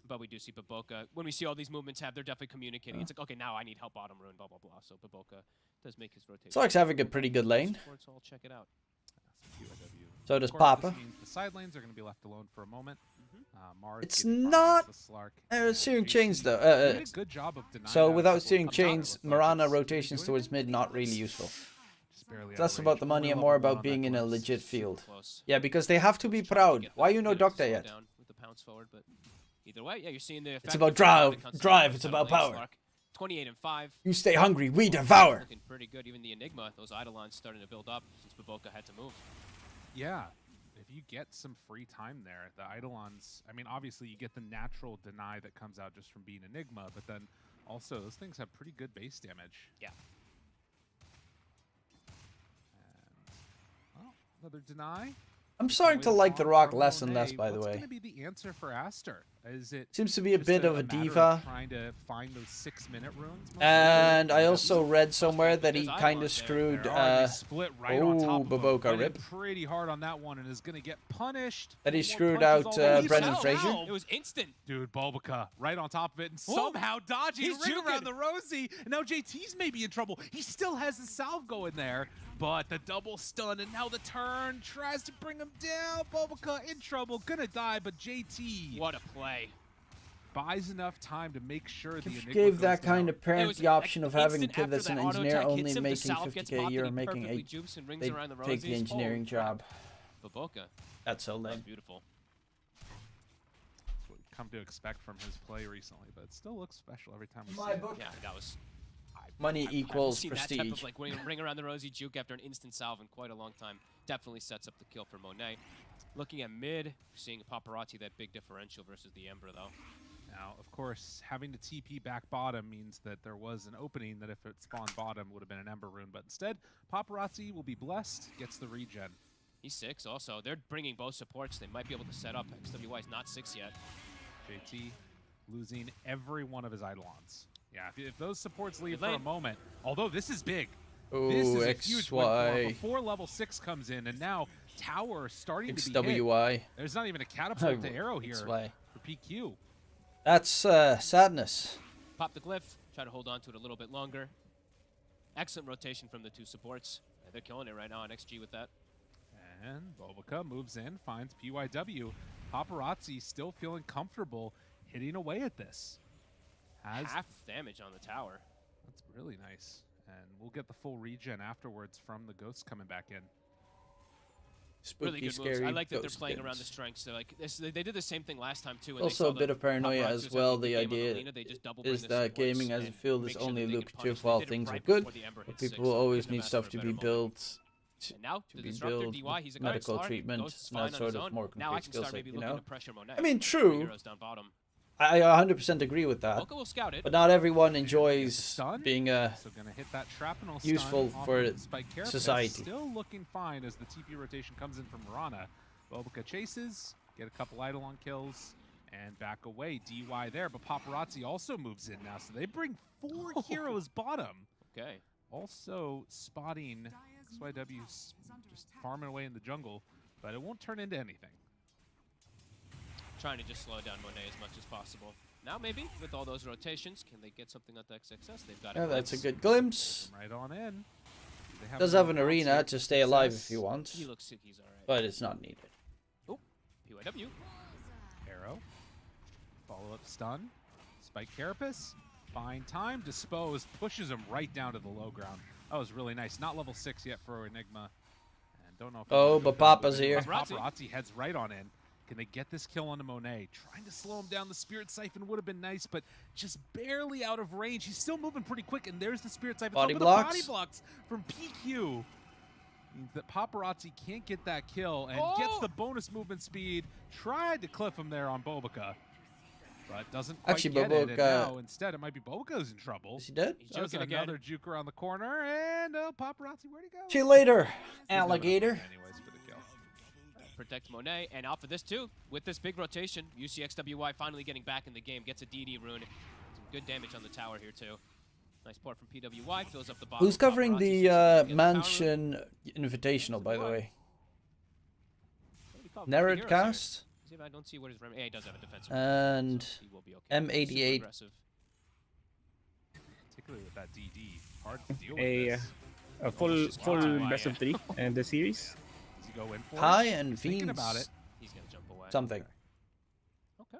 But we do see Baboka. When we see all these movements they're definitely communicating. It's like, okay, now I need help bottom rune, blah, blah, blah. So Baboka does make his rotation. Slark's having a pretty good lane. So I'll check it out. So does Of course, Papa. this means the side lanes are going to be left alone for a moment. Mars It's getting not the Slark steering and chains JT. though. They did a good job of denying So that a without couple steering of times. chains, Mirana rotations towards mid not really useful. Just barely It's less out of about range. the money Only and more level 1 about on being that in a course. legit field. Close. Yeah, because they have to be proud. Why you no doctor yet? Down with the pounce forward, but either way, you're seeing the effect It's about of the drive. constant Drive. push It's out about of lane. power. Slark, 28 and 5. You stay hungry, we devour. Looking pretty good. Even the Enigma, those Eidolons starting to build up since Baboka had to move. Yeah. If you get some free time there, the Eidolons, I mean, obviously you get the natural deny that comes out just from being Enigma, but then also those things have pretty good base damage. Yeah. And, well, another deny. I'm starting to like the Rock less and less, by the What's way. going to be the answer for Aster? Is it Seems to be a just bit of a matter diva. trying to find those 6-minute runes? And I also read somewhere that he kind of screwed. Split right on top of him. Baboka Went in rip. pretty hard on that one and is going to get punished. That he More screwed punches out all the way Brendan down. Fraser. It was instant. Dude, Bulbaca right on top of it and somehow dodging He's ring around juking. the Rosie. And now JT's maybe in trouble. He still has the salve going there, but the double stun and now the turn tries to bring him down. Bulbaca in trouble, gonna die, but JT What a play. buys enough time to make sure the If Enigma you gave goes that kind down. of parent was the option of having a instant kid after that's an that auto engineer attack hits only him, the making salve gets 50k a popped year and or he making perfectly 8, jukes and rings they'd around the take the Rosies. engineering job. Baboka. That's so That's lame. beautiful. That's what we've come to expect from his play recently, but it still looks special every time we see it. Yeah, that was. Money I've equals seen prestige. that type of like ring around the rosy juke after an instant salve in quite a long time. Definitely sets up the kill for Monet. Looking at mid, seeing Paparazzi, that big differential versus the Ember though. Now, of course, having to TP back bottom means that there was an opening that if it spawned bottom would have been an Ember rune, but instead, Paparazzi will be blessed, gets the regen. He's 6 also. They're bringing both supports. They might be able to set up. XWY is not 6 yet. JT losing every one of his Eidolons. Yeah, if those supports leave Good for a lane. moment, although this is big. Ooh, This is a huge win for him XY. before level 6 comes in, and now tower starting to be hit. XWY. There's not even a catapult to arrow here XY. for PQ. That's sadness. Pop the glyph. Try to hold on to it a little bit longer. Excellent rotation from the 2 supports. Yeah, they're killing it right now on XG with that. And Bobica moves in, finds PYW. Paparazzi still feeling comfortable hitting away at this. Has Half damage on the tower. That's really nice. And we'll get the full regen afterwards from the ghosts coming back in. Spooky, Really good scary moves. I like that they're ghost playing skins. around the strengths. So like they did the same thing last time too. When Also they a saw bit the of paranoia paparazzi as was well. having a The good game on idea Alina, they just double bring is the that supports gaming as a and field make is sure that only they get lucrative punished. while They did it things are right good. before the Ember But hit 6, people so always couldn't need have asked stuff for a to better be moment. built. And now To the be disruptor built, DY, he's a medical Slark. treatment, Ghost is and fine that on sort his of own. more Now I complete can skill start set, maybe you looking know? to pressure Monet. I mean, Three true. heroes down bottom. I 100% agree with that. Boca will scout it. But not everyone enjoys being So gonna hit that shrapnel stun useful off for of Spike Carapace. society. Still looking fine as the TP rotation comes in from Mirana. Bobica chases, get a couple Eidolon kills, and back away. DY there, but Paparazzi also moves in now, so they bring 4 heroes bottom. Okay. Also spotting XYW's just farming away in the jungle, but it won't turn into anything. Trying to just slow down Monet as much as possible. Now maybe, with all those rotations, can they get something at the XXS? They've got Yeah, that's a glimpse. good glimpse. Right on in. They Does have an arena to stay alive if you want, He looks like he's alright. but it's not needed. Oh, PYW. Arrow. Follow-up stun. Spike Carapace. Fine time. Dispose. Pushes him right down to the low ground. That was really nice. Not level 6 yet for Enigma. And don't know if Oh, but Papa's here. Paparazzi heads right on in. Can they get this kill onto Monet? Trying to slow him down. The Spirit Siphon would have been nice, but just barely out of range. He's still moving pretty quick, and there's the Spirit Siphon. Body The blocks. body blocks from PQ. Means that Paparazzi can't get that kill and gets the bonus movement speed. Tried to clip him there on Bobica, but doesn't quite Actually, get it. And Bobica- now instead it might be Bobica who's in trouble. Is he dead? He's Does joking again. another juke around the corner, and Paparazzi, where'd he go? See you later, alligator. Anyways, for the kill. Protect Monet, and off of this too, with this big rotation, UCXWY finally getting back in the game, gets a DD rune. Some good damage on the tower here too. Nice port from PWY, fills up the bottom. Who's covering Paparazzi the sees he can get the power rune. Mansion Invitational, by the way? What do we call it? Nerad The heroes Cast here. See if I don't see what his yeah, he does have a defensive and so he will be okay. Super M88. aggressive. Particularly with that DD. Hard to deal with A, this. a full best of 3 and the series. Does he go in for High it? and Thinking about Fiends. it. He's gonna jump away. Something. Okay.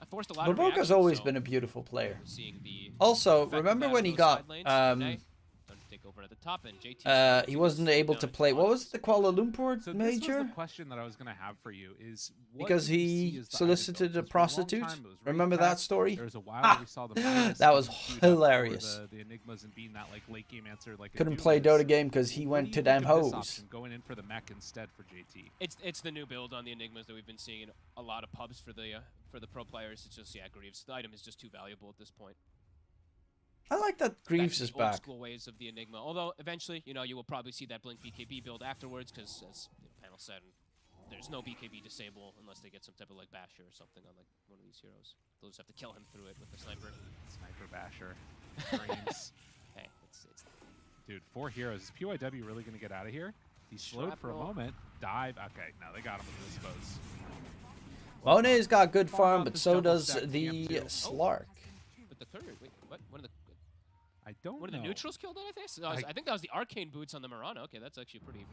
I forced a lot of Boboka's reactions, always so been a beautiful player. seeing the Also, effect of remember that when on he those got side lanes. Monet, don't take over at the top, and JT he wasn't able to play. What was it, the Kuala Lumpur So major? this was the question that I was going to have for you is what Because do you see he as the solicited ideal a build? 'Cause for long prostitute. time it was Remember Raid that Pack. story? There was a while Ah! where we saw the Magnus That was queued up for hilarious. The Enigmas and being that like late game answer like a Couldn't play Duelist. Dota game because he What went do to you damn think of this hoes. option, going in for the mech instead for JT? It's the new build on the Enigmas that we've been seeing in a lot of pubs for the pro players. It's just Greaves. The item is just too valuable at this point. I like that Greaves to is the old back. school ways of the Enigma. Although eventually, you will probably see that Blink BKB build afterwards, because as the panel said, there's no BKB disable unless they get some type of like basher or something on like one of these heroes. They'll just have to kill him through it with the sniper. Sniper basher. Dreams. Hey, it's Dude, 4 heroes. Is PYW really going to get out of here? He slowed for a Shrapnel. moment. Dive. Okay, no, they got him with the dispose. Monet's got good Far farm, out but this so double does stack the TM2. Slark. But the courier, wait, what? One of the I don't one of know. the neutrals killed that, I think? I think that was the arcane boots on the Marana. Okay, that's actually pretty.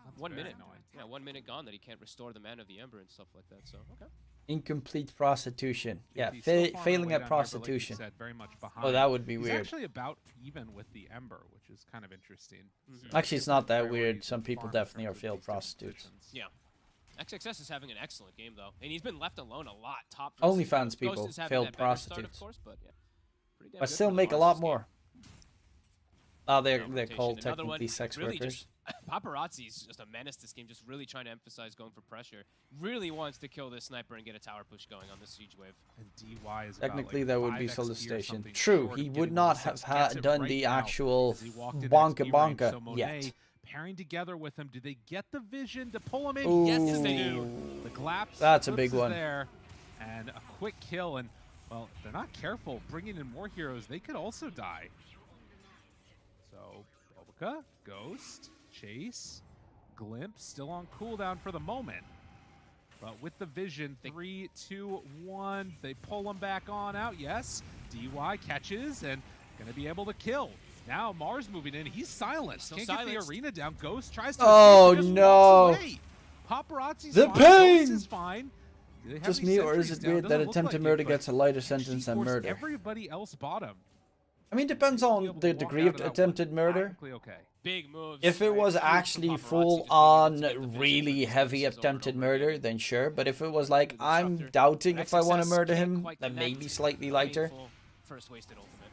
That's 1 very minute. annoying. Yeah, 1 minute gone that he can't restore the mana of the Ember and stuff like that. So okay. Incomplete prostitution. Yeah, He's still farming failing away at down here, but like you prostitution. said, very much behind. Oh, that would be He's weird. actually about even with the Ember, which is kind of interesting. Mm-hmm. Actually, it's not that Where weird. he's Some people farmed in definitely are terms of failed these different prostitutes. positions. Yeah. XXS is having an excellent game though, and he's been left alone a lot. Top. OnlyFans Ghost people, is having failed that better start, prostitutes. of course, but yeah. Pretty damn But good still for the make a Mars lot this more. game. Oh, they're rotation. called Another one, technically sex really workers. just Paparazzi's just a menace this game, just really trying to emphasize going for pressure. Really wants to kill this sniper and get a tower push going on this siege wave. And DY is Technically, about, that like, would be 5 XP or solicitation. something True, short he of would getting not level 6. have Gets it done right the now actual as he walked in bonka XP range. bonka So Monet yet. pairing together with him. Do they get the vision to pull him in? Ooh. Yes, they do. The Glaps. That's a big one. There, and a quick kill. And well, if they're not careful, bringing in more heroes, they could also die. So Bobica, Ghost, Chase, Glimpse, still on cooldown for the moment. But with the vision, 3, 2, 1, they pull him back on out. Yes, DY catches and going to be able to kill. Now Mars moving in. He's silenced. Still Can't silenced. get the arena down. Ghost tries to Oh, escape, just no. walks away. Paparazzi's The fine. pain! Ghost is fine. Do they have Just any me, or is sentries it down? weird that Doesn't look attempted like murder it, gets a but lighter sentence than forced murder? Everybody else bottom. I mean, depends on the degree of attempted murder. Okay. Big moves. If it was Huge actually from Paparazzi full just being able to on get the vision really for heavy defenses over and attempted over murder, again. then sure. But if it was like, I'm Disruptor. doubting if I want to XSS murder can't him, quite then connect. maybe slightly lighter. Painful. First wasted ultimate.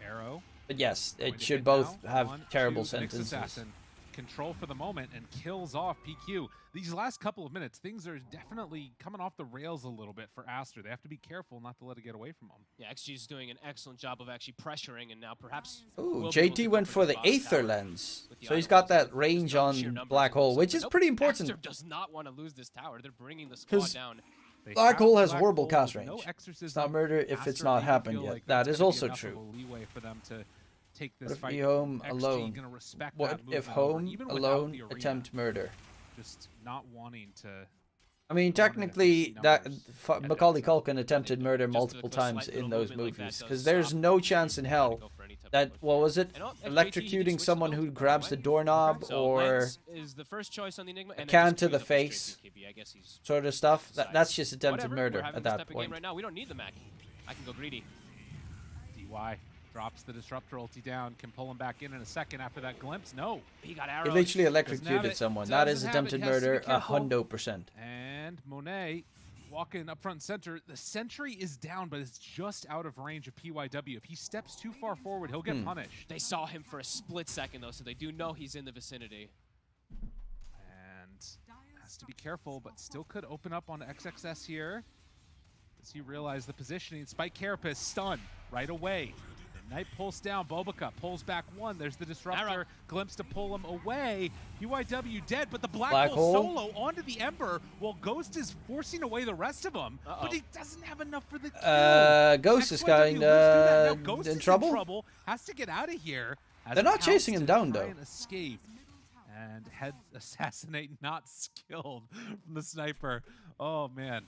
Arrow. But yes, Going it to should hit both now. have 1, terrible 2, Nyx sentences. Assassin. Control for the moment and kills off PQ. These last couple of minutes, things are definitely coming off the rails a little bit for Aster. They have to be careful not to let it get away from them. Yeah, XG's doing an excellent job of actually pressuring, and now perhaps. Ooh, will be able JT to went go for the bottom Aether tower lens. with the So he's idle got ones. that range Sheer on numbers Black and all Hole, that which stuff. is Nope, pretty important. Aster does not want to lose this tower. They're bringing the squad 'Cause down. They Black have Hole has Black horrible Hole cast with no range. exorcism. It's not murder if it's Aster not even happened feel yet. like That there's is gonna be also enough of true. a leeway for them to take this What if fight. he home XG alone? gonna respect What that if movement over, home even without alone the arena. attempt murder? Just not wanting to. I mean, go on technically, and that numbers. Macaulay Culkin attempted Just murder the multiple slight times little in those movement like that movies, does because there's stop no chance in to hell go for any type of that, push. what was it, And oh, FJT, he electrocuting switched someone to who ult, by grabs the the way. doorknob So or Lens is the first choice on the Enigma, a and then can just to the doing push with face, BKB. I guess he's sort of stuff. decided. That's just attempted Whatever, murder we're having at this that type of point. game right now. We don't need the Mac. I can go greedy. DY drops the disruptor ulti down, can pull him back in a second after that glimpse. No. He got He arrows. literally Doesn't have electrocuted it. someone. That is Doesn't have attempted it. Has to be murder, careful. 100%. And Monet walking up front and center. The sentry is down, but it's just out of range of PYW. If he steps too far forward, he'll get punished. They saw him for a split second, though, so they do know he's in the vicinity. And has to be careful, but still could open up on XXS here. Does he realize the positioning? Spike Carapace stun right away. The Knight pulls down. Bobica pulls back one. There's the disruptor. Arrow. Glimpse to pull him away. UIW dead, but the Black Black Hole Hole. solo onto the Ember while Ghost is forcing away the rest of them. But he doesn't have enough for the kill. Ghost is XYW lives through that. kinda Now Ghost in is trouble. Has to get out of here. Has They're not pounced chasing him to down, try though. and escape. And head assassinate not skilled from the sniper. Oh man.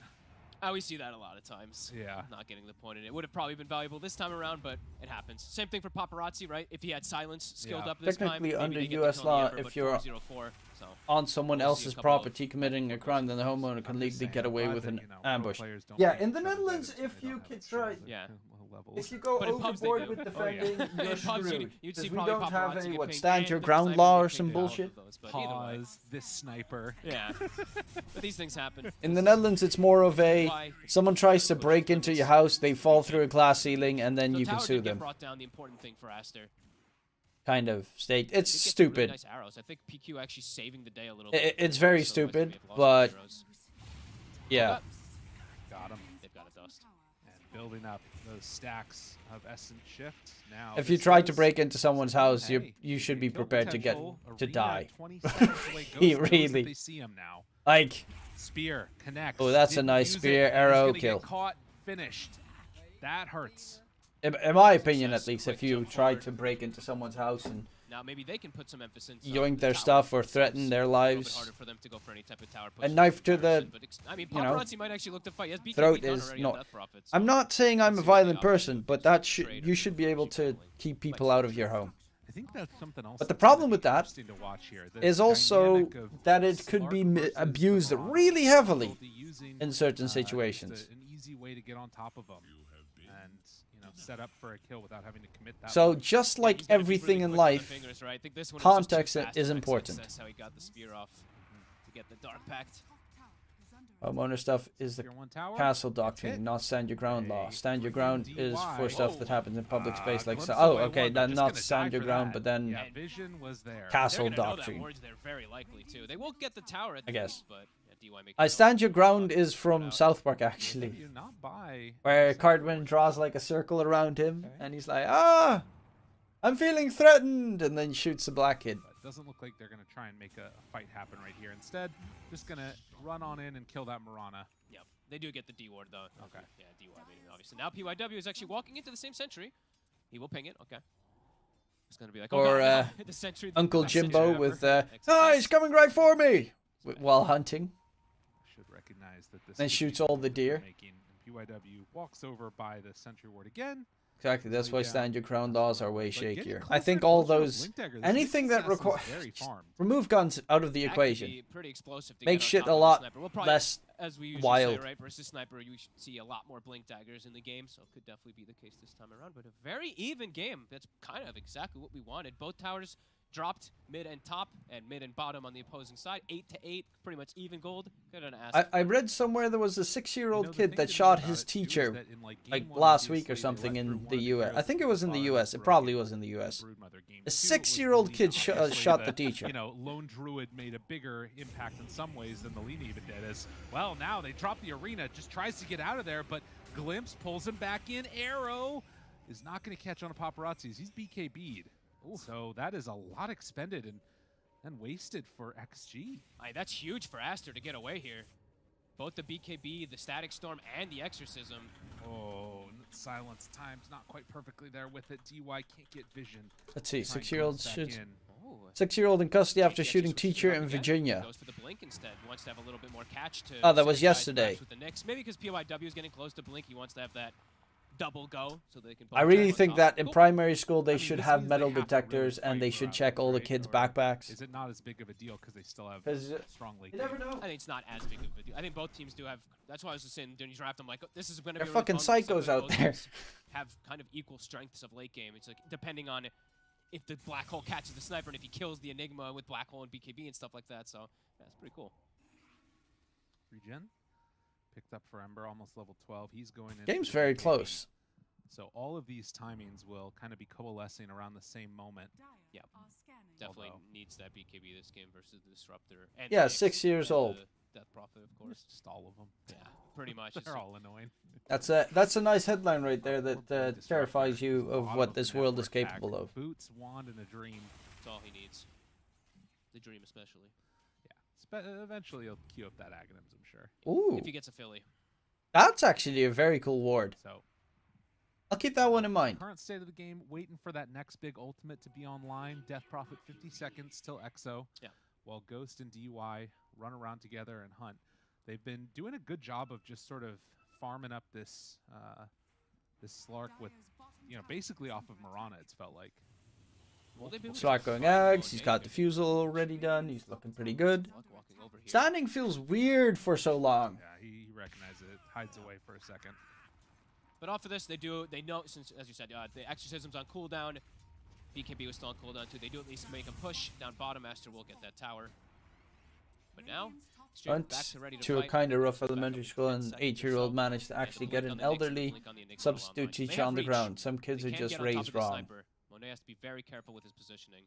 We see that a lot of times. Yeah. Not getting the point in it. Would have probably been valuable this time around, but it happens. Same thing for Paparazzi, right? If he had silence skilled Yeah. up this time, Technically, maybe under they get the US kill on the law, Ember, if but you're 404, so on someone we'll see a else's couple of property committing a crime, then the homeowner can legally get away glad with that, an you know, pro ambush. players don't Yeah, make in the each other Netherlands, better, so if they you don't have could each try, other's Yeah. levels. if you go But in pubs they overboard do. with Oh, defending, yeah. you're In pubs, screwed. you'd see Because we probably don't have paparazzi any, get what, pinged stand and your the ground sniper law get or pinged some and all of bullshit. those, but either way. Pause this sniper. Yeah. But these things happen. In the Netherlands, it's more of a Why? someone tries to break into your house, they fall through a glass ceiling, and then So you can tower sue did get them. brought down, the important thing for Aster. Kind of state. It's Did get some stupid. Really nice arrows. I think PQ actually saving the day a little bit. It's very So much stupid, they've lost but arrows. yeah. Got him. They've got a dust. And building up those stacks of Essence Shift. Now If you this try to is break into someone's house, Hey, you should be kill prepared to get potential, to arena die. 20 seconds away. Ghost He knows that really, they see him now. like, Spear connects. oh, that's a Didn't nice use it. spear He's arrow gonna kill. Get caught, finished. That hurts. In my opinion, at Success, least, if quick you jump try forward. to break into someone's house and Now maybe they can put some emphasis on yoink the their tower stuff or themselves. threaten their It's a little bit lives, harder for them to go for any type of tower push a in knife to the, comparison, but I mean, you know, Paparazzi might actually look to fight. Yes, BKB throat done is already on not. Death Prophet, so I'm not saying I'm a we'll see what the violent option person, is. but that Trade or you should be able to gambling. keep people out of your home. I think that's something else. But the that's problem gonna with be that interesting to watch here. The is also dynamic of that it could be Slark versus abused Braum. really heavily Difficulty using, in certain just situations. an easy way to get on top of them and set up for a kill without having to commit that. So much. just like He's gonna be everything really in quick on the life, fingers, right? I think this one was just too context fast is for important. XXS, how he got the spear off to get the Dark Pact. Homeowner stuff is the Tier 1 tower. castle Hit. doctrine, not stand your ground law. Stand your ground is for DY. stuff that happens in public space, like glimpse so. of Oh, way okay, one, but then just not gonna stand die your for ground, that. but then Yeah, vision was there. castle They're gonna know doctrine. that wards there very likely too. They will get the tower at I the guess. end, but yeah, DY I stand your ground is from South Park actually, You're not by where Cartman draws like a circle around him, and he's like, "Ah, I'm feeling threatened," and then shoots the black kid. But it doesn't look like they're going to try and make a fight happen right here. Instead, just going to run on in and kill that Mirana. Yep. They do get the D ward though. Okay. Yeah, DY made it obviously. Now PYW is actually walking into the same sentry. He will ping it. Okay. It's gonna be like, oh Or God, no. The sentry, the Uncle best sentry Jimbo ever. with, "Ah, he's coming right for me," while hunting. Should recognize that this Then could shoots be all the deer. making. And PYW walks over by the sentry ward again. Exactly, that's why yeah. stand your ground laws are way But getting shakier. I closer think and all closer with those, Blink Dagger, this anything that success is requires, very farmed. remove guns out of the That could equation. be pretty explosive to Make get on shit top a of the lot sniper. We'll probably, less as we usually wild. say, right, versus sniper, you should see a lot more blink daggers in the game, so it could definitely be the case this time around. But a very even game. That's kind of exactly what we wanted. Both towers dropped mid and top, and mid and bottom on the opposing side. 8 to 8, pretty much even gold. Good on Aster. I read somewhere there was a 6-year-old You know, the kid thing that to shot know his about it, too, is teacher that in, like, like game one, last week or obviously, they something let through in one the of the US. I heroes think it was in the bottom US. It row probably game was in the US. Broodmother game A 2 was 6-year-old Lean. kid Obviously, shot the teacher. You know, Lone Druid made a bigger impact in some ways than the Lean even did. As well, now they drop the arena, just tries to get out of there, but Glimpse pulls him back in. Arrow is not going to catch on a paparazzi's. He's BKB'd. So that is a lot expended and wasted for XG. That's huge for Aster to get away here. Both the BKB, the Static Storm, and the Exorcism. Oh, silence timed not quite perfectly there with it. DY can't get vision. Let's see, Try and 6-year-old glimpse back shoots. in. 6-year-old in custody after Yeah, shooting just switches teacher it up in again. Virginia. Goes for the blink instead. Wants to have a little bit more catch to. Oh, that was synergize yesterday. perhaps with the Knicks. Maybe because PYW is getting close to blink, he wants to have that double go so they can. I both really jump on think top. that in Cool. primary school they I mean, should this have means metal they have to detectors really and they fight should for check all the right? kids' Or backpacks. Is it not as big of a deal because they still have 'Cause, strong late? You never know. I think it's not as big of a deal. I think both teams do have. That's why I was just saying during draft, I'm like, oh, this is going to be They're really fucking fun because psychos out both there. teams have kind of equal strengths of late game. It's like depending on if the black hole catches the sniper and if he kills the Enigma with black hole and BKB and stuff like that. So yeah, it's pretty cool. Regen picked up for Ember, almost level 12. He's going in. Game's very close. So all of these timings will kind of be coalescing around the same moment. Yeah, definitely needs that BKB this game versus the Disruptor. And Yeah, the Nyx 6 years and old. the Death Prophet, of course. Just all of them. Yeah, pretty much. They're all annoying. That's a nice headline right there that terrifies you of what this world is capable of. Boots, wand, and a dream. That's all he needs. The dream, especially. Yeah, eventually he'll queue up that Aghanims, I'm sure. Ooh, If he gets a Philly. that's actually a very cool ward. So I'll keep that one in mind. current state of the game, waiting for that next big ultimate to be online. Death Prophet 50 seconds till EXO. Yeah. While Ghost and DY run around together and hunt. They've been doing a good job of just sort of farming up this this Slark with, basically off of Mirana, it's felt like. Well, they've been Slark going eggs. He's got defusal already done. He's looking pretty good. walking over here. Standing feels weird for so long. Yeah, he recognizes it, hides away for a second. But off of this, they know, since, as you said, the Exorcism's on cooldown. BKB was still on cooldown too. They do at least make a push down bottom. Aster will get that tower. But now, Xtreme Went back to ready to to a fight. kind of rough Back up elementary to school, 10 and seconds or 8-year-old so. managed to Yeah, actually blink get on an the Nyx and elderly blink on the Enigma substitute online. So they teacher have on the reach. ground. Some kids They are can just get on top raised of the wrong. sniper. Monet has to be very careful with his positioning.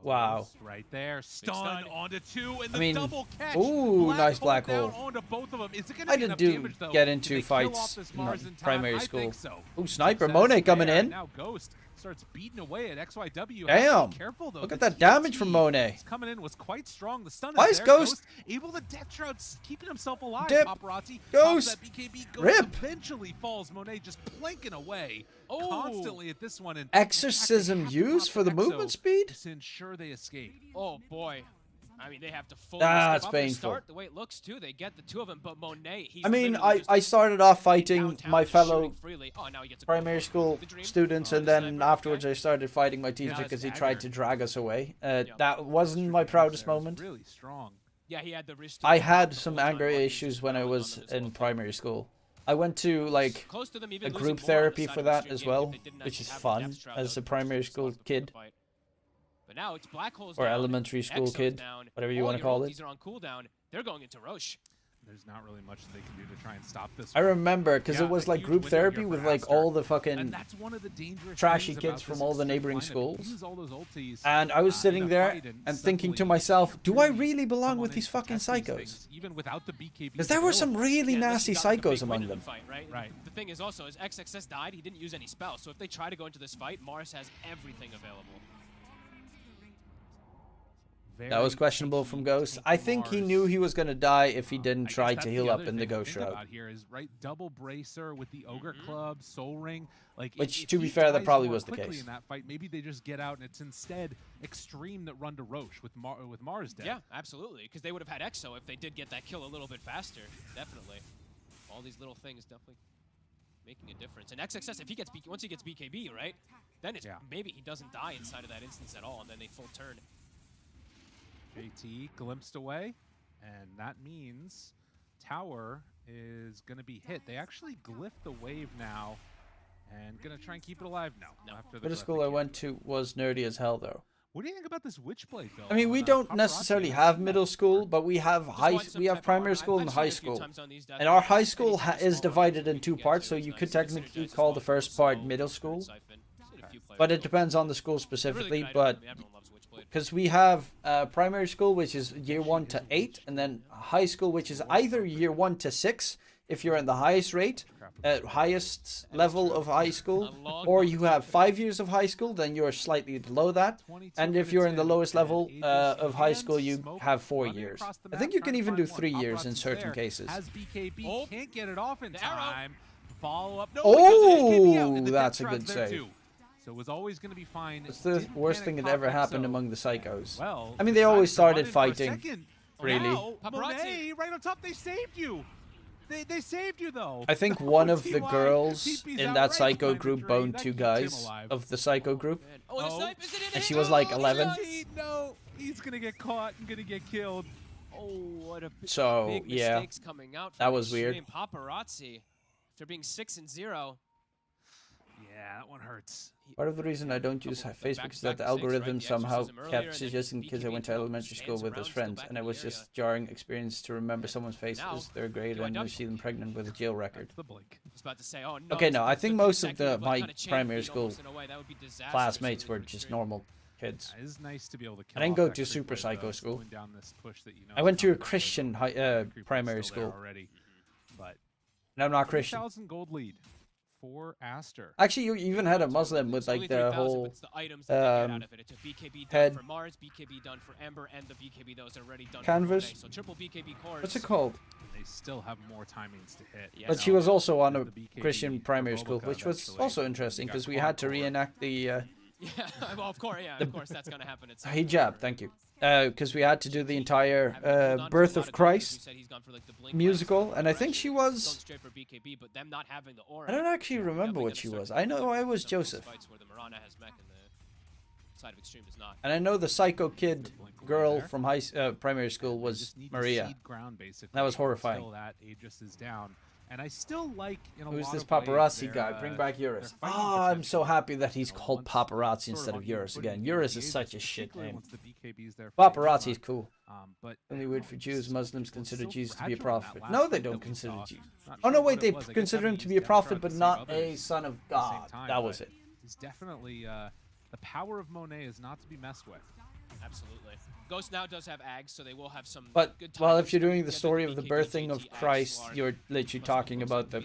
Wow. Ghost right there, stun stun. onto two, and the I mean, double catch. ooh, nice black down hole. onto both of them. Is it gonna I be did enough do damage, though? get Did into they kill off fights this in Mars in time? primary I school. think so. Ooh, sniper. Success Monet coming there. in. Now Ghost starts beating away at XYW. Damn. Have to be careful, though. Look The at that damage from TNT Monet. coming in was quite strong. The stun Why is is there. Ghost- able to death shroud, keeping himself alive. Dip. Paparazzi Ghost. pops that BKB. Ghost Rip. eventually falls. Monet just planking away Oh. constantly at this one. And Exorcism in fact, they have to used pop for the EXO movement speed? to ensure they escape. Oh boy. I mean, they have to fully That's step up and painful. start the way it looks too. They get the two of them, but Monet, he's I mean, literally just I started off fighting downtown my just fellow shooting freely. Oh, now he gets a primary school The dream. students, Oh, and the then sniper, afterwards okay. I started fighting my teacher Yeah, because he it's tried dagger. to drag us away. Yep. That wasn't my proudest There was moment. Really strong. Yeah, he had the wrist. I to had the some whole time anger while he issues when I on was them as in well. primary school. I went to like Close to them a even losing group more on the therapy side for of the that stream as game well, if they didn't which actually is have the fun depth shroud as that a was primary pushed school off before the kid fight. But now it's Black Hole's or down, elementary school Exo's kid, down, whatever you all want to your call it. ultis are on cooldown. They're going into Roche. there's not really much that they can do to try and stop this. I remember because Yeah, it was a like huge group window therapy here with for like Aster. all the And fucking that's one of the dangerous trashy things kids about from this all the Xtreme neighboring lineup. He schools. uses all those ultis, And I was in sitting a there fight and thinking to suddenly myself, do I really really belong come with on these in fucking contest these psychos? things, even without the BKB. Because there were some available. really Yeah, unless nasty you got, like, a psychos big win among in the them. fight, right? Right. The thing is also, as XXS died, he didn't use any spells. So if they try to go into this fight, Mars has everything available. That was questionable from Ghost. I think he knew he was going to die if he didn't try to heal up in the Ghost Shroud. About here is right double bracer with the Ogre Club, Soul Ring, like Which, if to be he fair, that dies probably more was the quickly case. in that fight, maybe they just get out and it's instead Xtreme that run to Roche with Mars dead. Yeah, absolutely. Because they would have had Exo if they did get that kill a little bit faster. Definitely. All these little things definitely making a difference. And XXS, if he gets once he gets BKB, right, then it's maybe he doesn't die inside of that instance at all, and then they full turn. JT glimpsed away, and that means Tower is going to be hit. They actually glyph the wave now, and going to try and keep it alive. No. After the Middle glyph school I went to was nerdy as hell, though. What do you think about this Witchblade build? I mean, we don't necessarily have middle school, but we have primary school and high school. And our high school is divided in two parts, so you could technically call the first part middle school. But it depends on the school specifically, but because we have primary school, which is year 1 to 8, and then high school, which is either year 1 to 6, if you're in the highest rate, highest level of high school, or you have 5 years of high school, then you're slightly below that. And if you're in the lowest level of high school, you have 4 years. I think you can even do 3 years in certain cases. As BKB can't get it off in time. Follow up. No, Oh, that's a good save. So it was always going to be fine. It's the worst thing that ever happened among the psychos. Well, I mean, they always started fighting. Really. Now, Monet, right on top, they saved you. They saved you, though. I think one of the girls in that psycho group boned 2 guys of the psycho group. And she was like 11. No, he's going to get caught and going to get killed. Oh, what a So, big yeah, mistakes coming out that from was weird. Xtreme. Paparazzi, after being 6-0. Yeah, that one hurts. Part of the reason I don't use Facebook is that the algorithm somehow kept suggesting kids I went to elementary school with as friends, and it was just jarring experience to remember someone's face as third grade and you see them pregnant with a jail record. Okay, no, I think most of my primary school classmates were just normal kids. It is nice to be able to I didn't go to super psycho school. Down this push that you know I went to a Christian primary school. But And I'm not Christian. 1,000 gold lead for Aster. Actually, you even had a Muslim with like the whole head for Mars, BKB done for Ember, and the BKB that was already done canvas. For so triple BKB cores. What's it called? They still have more timings to hit. Yeah, But she was also on a Christian primary school, which was also interesting because we had to reenact the yeah, well, of course, yeah, of course, that's gonna happen at some hijab. Thank you. Because we had to do the entire Birth of Christ musical, and I think she was. I don't actually remember what she was. I know I was Joseph. And I know the psycho kid girl from primary school was Maria. That was horrifying. That Aegis is down. And I still like in a Who's lot this of ways paparazzi their, guy? Bring back Eurus. their fighting Oh, I'm so potential. happy that he's called paparazzi instead Sort of of Eurus putting again. the Eurus is Aegis, such a shit particularly name. once the BKB's there Paparazzi is cool. But Only weird for Jews. Muslims consider so Jesus to be a fragile in that prophet. last No, they fight don't that we consider saw. Jesus. Not Oh sure no, what wait, it they was. I guess consider him having to be a used prophet, Deathstroke but to save not others a son of at the same God. time, That was but it. He's definitely the power of Monet is not to be messed with. Absolutely. Ghost now does have Ags, so they will have some But good well, timings if you're to doing the get story of the BKB birthing GT of Ags Christ, Slar. you're literally talking about the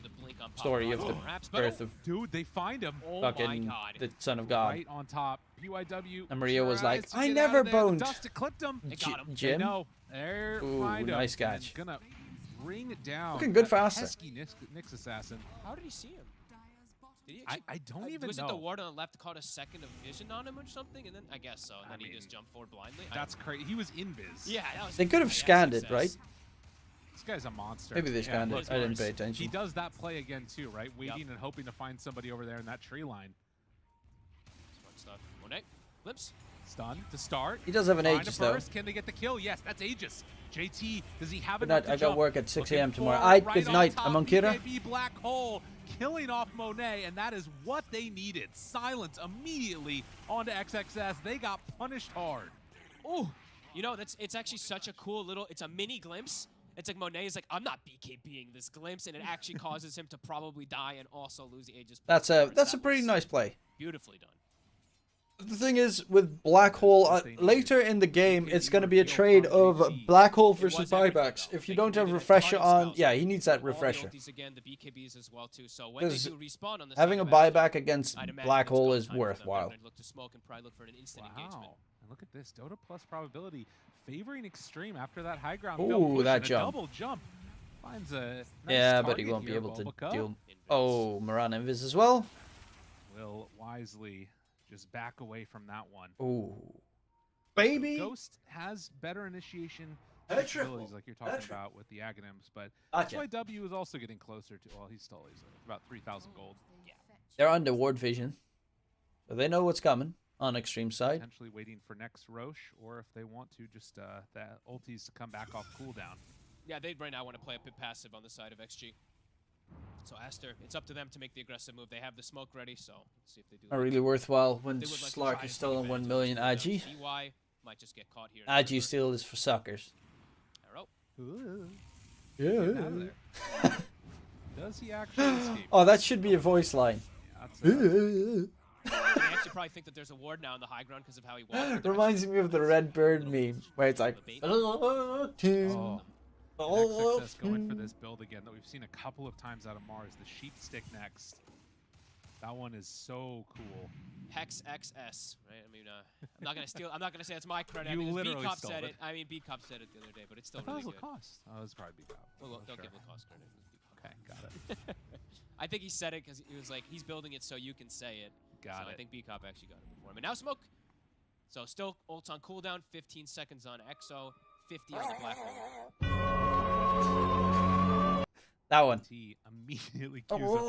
story of the birth of Dude, they find him. Oh my fucking God. the Son of God. Right on top. PYW. And Maria was like, tries to "I get never out of there. The boned." dust clipped him. They got him. Jim? No. There, Ooh, find him. nice and catch. Gonna bring it down. Looking good that for Aster. pesky Nyx assassin. How did he see him? Did he I don't even was know. it the ward on the left caught a second of vision on him or something? And then I guess so. And then he just jumped forward blindly. That's crazy. He was invis. Yeah, that was They could have scanned it, right? This guy's a monster. Maybe they scanned it. I didn't pay He attention. does that play again too, right? Waiting and hoping to find somebody over there in that tree line. Smart stuff. Monet, flips. Stun to start. He does have an Find Aegis, a though. burst. Can they get the kill? Yes, that's Aegis. JT, does he have Good enough night. to I got jump? work at 6 a.m. Looking tomorrow. for Aight, right good on night. top, I'm on Kira. BKB Black Hole killing off Monet, and that is what they needed. Silence immediately onto XXS. They got punished hard. Oh, you know, it's actually such a cool little, it's a mini glimpse. It's like Monet's like, I'm not BKBing this glimpse, and it actually causes him to probably die and also lose the Aegis. That's a pretty nice play. Beautifully done. The thing is, with Black Hole, later in the game, it's going to be a trade of Black Hole versus buybacks. If you don't have refresher on, yeah, he needs that refresher. Again, the BKBs as well too. So when they do respawn on the having a buyback against Black Hole is worthwhile. Look to smoke and probably look for an instant engagement. And look at this, Dota plus probability favoring Xtreme after that high ground. Ooh, that jump. Double jump. Finds a nice but he won't be able to deal. Oh, Moran Invis as well. Will wisely just back away from that one. Ooh. Baby! Ghost has better initiation capabilities like you're talking about with the Aghanims, but HYW is also getting closer to, well, he's about 3,000 gold. Yeah. They're under ward vision, so they know what's coming on Xtreme side. Potentially waiting for next Roche, or if they want to, just the ultis to come back off cooldown. Yeah, they right now want to play a bit passive on the side of XG. So Aster, it's up to them to make the aggressive move. They have the smoke ready, so let's see if they do. Not really worthwhile when Slark is still on 1 million Agi. DY might just get caught here. Agi still is for suckers. Arrow. Yeah. Does he actually escape? Oh, that should be a voice line. They actually probably think that there's a ward now in the high ground because of how he walked. Reminds me of the Red Bird meme, where it's like... XXS going for this build again that we've seen a couple of times out of Mars. The sheep stick next. That one is so cool. Hex XS, right? I mean, I'm not gonna steal. I'm not gonna say it's my credit. You I mean, literally B-Cop stole said it. I mean, B-Cop said it the other day, but it's still I thought really it was good. Lacoste. Oh, it was probably B-Cop. Well, don't give Lacoste credit. Okay, got it. I think he said it because he was like, he's building it so you can say it. Got it. it. I think B-Cop actually got it before him. And now smoke. So still ults on cooldown. 15 seconds on EXO. 50 on the Black Hole. That one. He immediately queues up for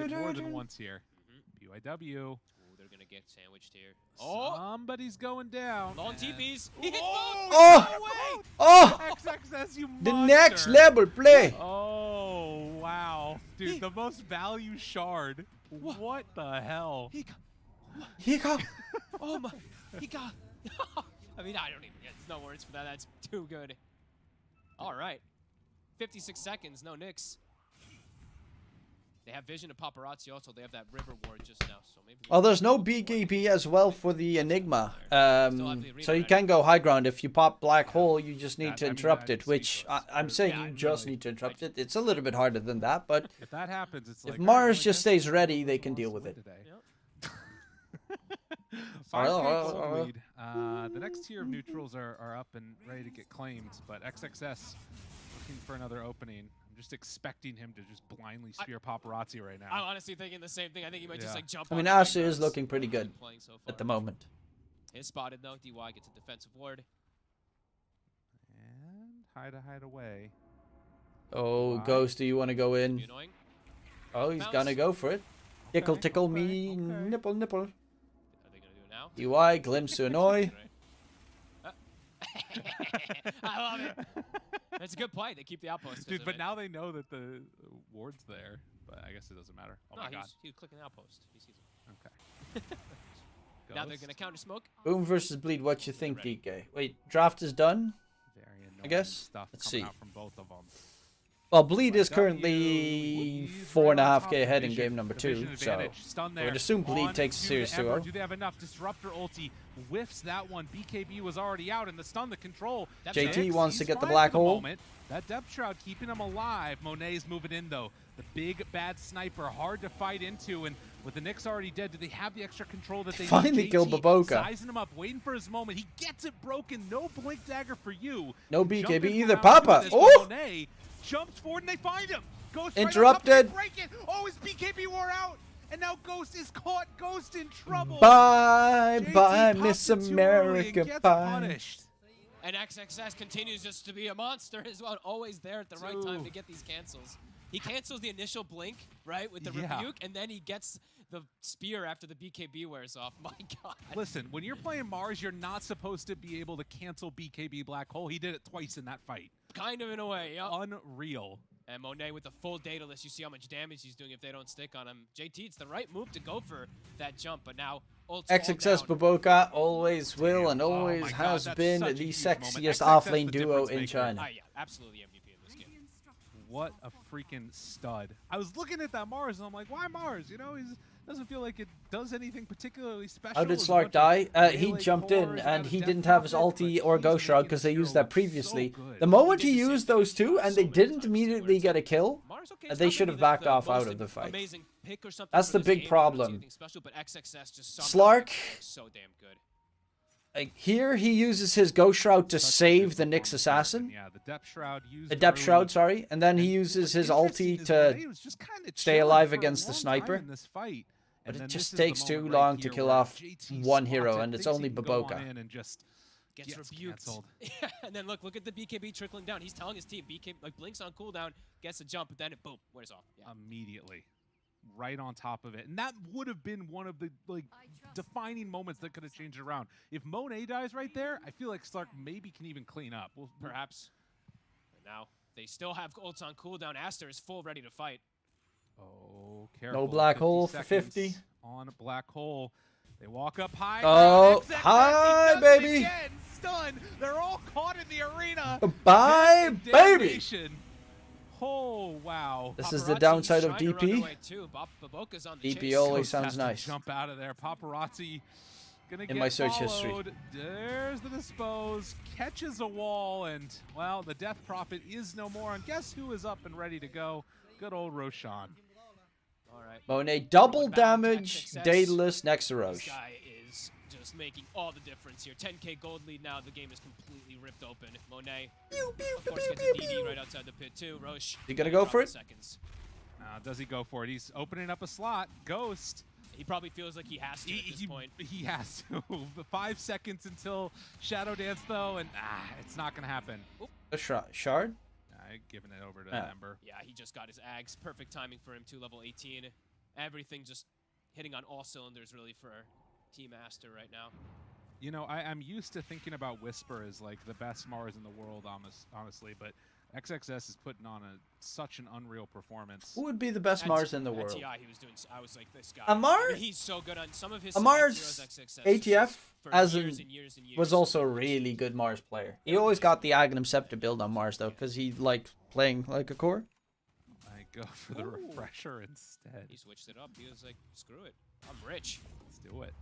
more than once here. BYW. Ooh, they're gonna get sandwiched here. Somebody's going down. On TPs. XXS, you the monster. next level play. Oh, wow. Dude, the most value shard. What the hell? He got. Oh my. He got. I mean, I don't even. There's no words for that. That's too good. All right. 56 seconds. No nicks. They have vision of paparazzi also. They have that river ward just now. So maybe. Oh, there's no BKB as well for the Enigma. So you can go high ground. If you pop Black Hole, you just need to interrupt it, which I'm saying you just need to interrupt it. It's a little bit harder than that, but if that happens, it's like, if Mars just stays ready, they can deal with it. Lead. The next tier of neutrals are up and ready to get claimed, but XXS looking for another opening. I'm just expecting him to just blindly spear paparazzi right now. I'm honestly thinking the same thing. I think he might just like jump. I mean, Aster is looking pretty good at the moment. He's spotted though. DY gets a defensive ward. And hide away. Oh, Ghost, do you want to go in? Oh, he's gonna go for it. Tickle me, nipple. DY, glimpse to annoy. I love it. That's a good play. They keep the outpost. Dude, but now they know that the ward's there. But I guess it doesn't matter. Oh my god. He's clicking the outpost. He sees Okay. it. Now they're going to counter smoke. Boom versus Bleed, what you think, DK? Wait, draft is done? I guess? Stuff Let's see. Out from both of them. Well, Bleed is currently 4.5k ahead in game number 2, so I would assume Bleed takes Series 2-0. Do they have enough? Disruptor ulti whiffs that one. BKB was already out, and the stun, the control. JT wants to get the Black Hole. That Depth Shroud keeping him alive. Monet's moving in, though. The big, bad sniper, hard to fight into, and with the Nyx already dead, do they have the extra control that they need? Finally killed Baboka. Sizing him up, waiting for his moment. He gets it broken. No Blink Dagger for you. No BKB either. Papa! Oh! Monet jumps forward and they find him. Ghost interrupted. Right break it. Oh, his BKB wore out. And now Ghost is caught. Ghost in trouble. Bye, Miss America, bye. Punished. And XXS continues just to be a monster as well. Always there at the right time to get these cancels. He cancels the initial blink, right, with the rebuke, and then he gets the spear after the BKB wears off. My god. Listen, when you're playing Mars, you're not supposed to be able to cancel BKB Black Hole. He did it twice in that fight. Kind of in a way, yeah. Unreal. And Monet with the full data list, you see how much damage he's doing if they don't stick on him. JT, it's the right move to go for that jump, but now ult's all XXS down. Baboka always will and always my God, has that's been such a the huge sexiest moment. offlane the duo difference in maker. China. Yeah, absolutely MVP in this game. What a freaking stud. I was looking at that Mars and I'm like, why Mars? You know, he doesn't feel like it does anything particularly special. How did There's a Slark bunch of die? He melee jumped in cores, and got a he death didn't have his profit, ulti but or he's Ghost Shroud making because they this used hero that previously. so good. The moment He he did the same used thing those two and so they many didn't times, immediately similar get a to kill, Mars, okay, they it's not should maybe have backed off most out of the fight. Amazing pick or something That's for the this big game, problem. anything special, but XXS just somehow Slark, makes it so damn good. like here he uses his Ghost Shroud to save the Nyx Assassin. Yeah, the Depth Shroud used The Depth early. Shroud, sorry. And then he And uses what's his interesting ulti is to Monet was just kinda stay chilling alive for a against the long sniper. time in this fight. But And it then just this is the takes too moment long right to here kill where off JT one spots hero, it, and it's thinks only he can go on Baboka. in and just Gets rebuked. canceled. Yeah, and then look at the BKB trickling down. He's telling his team, BK like blinks on cooldown, gets a jump, but then it boom, wears off. Yeah. Immediately. Right on top of it. And that would have been one of the defining moments that could have changed it around. If Monet dies right there, I feel like Slark maybe can even clean up. Well, Perhaps. And now they still have ults on cooldown. Aster is full ready to fight. Oh, careful. No black 50 hole for seconds 50. On a black hole. They walk up high. Oh, XXS, hi, he does it baby. again. Stun. They're all caught in the arena. Bye, Death and baby. damnation. Oh, wow. This is the Paparazzi's downside of trying to run DP. away too. Baboka's on the DP chase. always Ghost has sounds to nice. Jump out of there. Paparazzi gonna In get my search history. followed. There's the dispose. Catches a wall, and well, the death prophet is no more. And guess who is up and ready to go? Good old Roshan. All right. Monet double Going back to damage, XXS. Daedalus, This Nexarosh. guy is just making all the difference here. 10k gold lead now. The game is completely ripped open. Monet, of course, gets a DD right outside the pit too. Roche. You gonna go for it? Seconds. Does he go for it? He's opening up a slot. Ghost. He probably feels like he has to at this point. He has to. The 5 seconds until Shadow Dance, though, and it's not going to happen. A shard? Giving it over to Ember. Yeah, he just got his Ags. Perfect timing for him to level 18. Everything just hitting on all cylinders, really, for Team Aster right now. You know, I'm used to thinking about Whisper as like the best Mars in the world, honestly, but XXS is putting on such an unreal performance. Who would be the best Mars in the At world? TI, he was doing. I was like, this guy. Amar? I mean, he's so good on some of his Amar's XXS ATF for as years and years and years. was also a really good Mars player. He always got the Aghanim Scepter build on Mars though, because he liked playing like a core. I go for the refresher instead. He switched it up. He was like, screw it. I'm rich. Let's do it.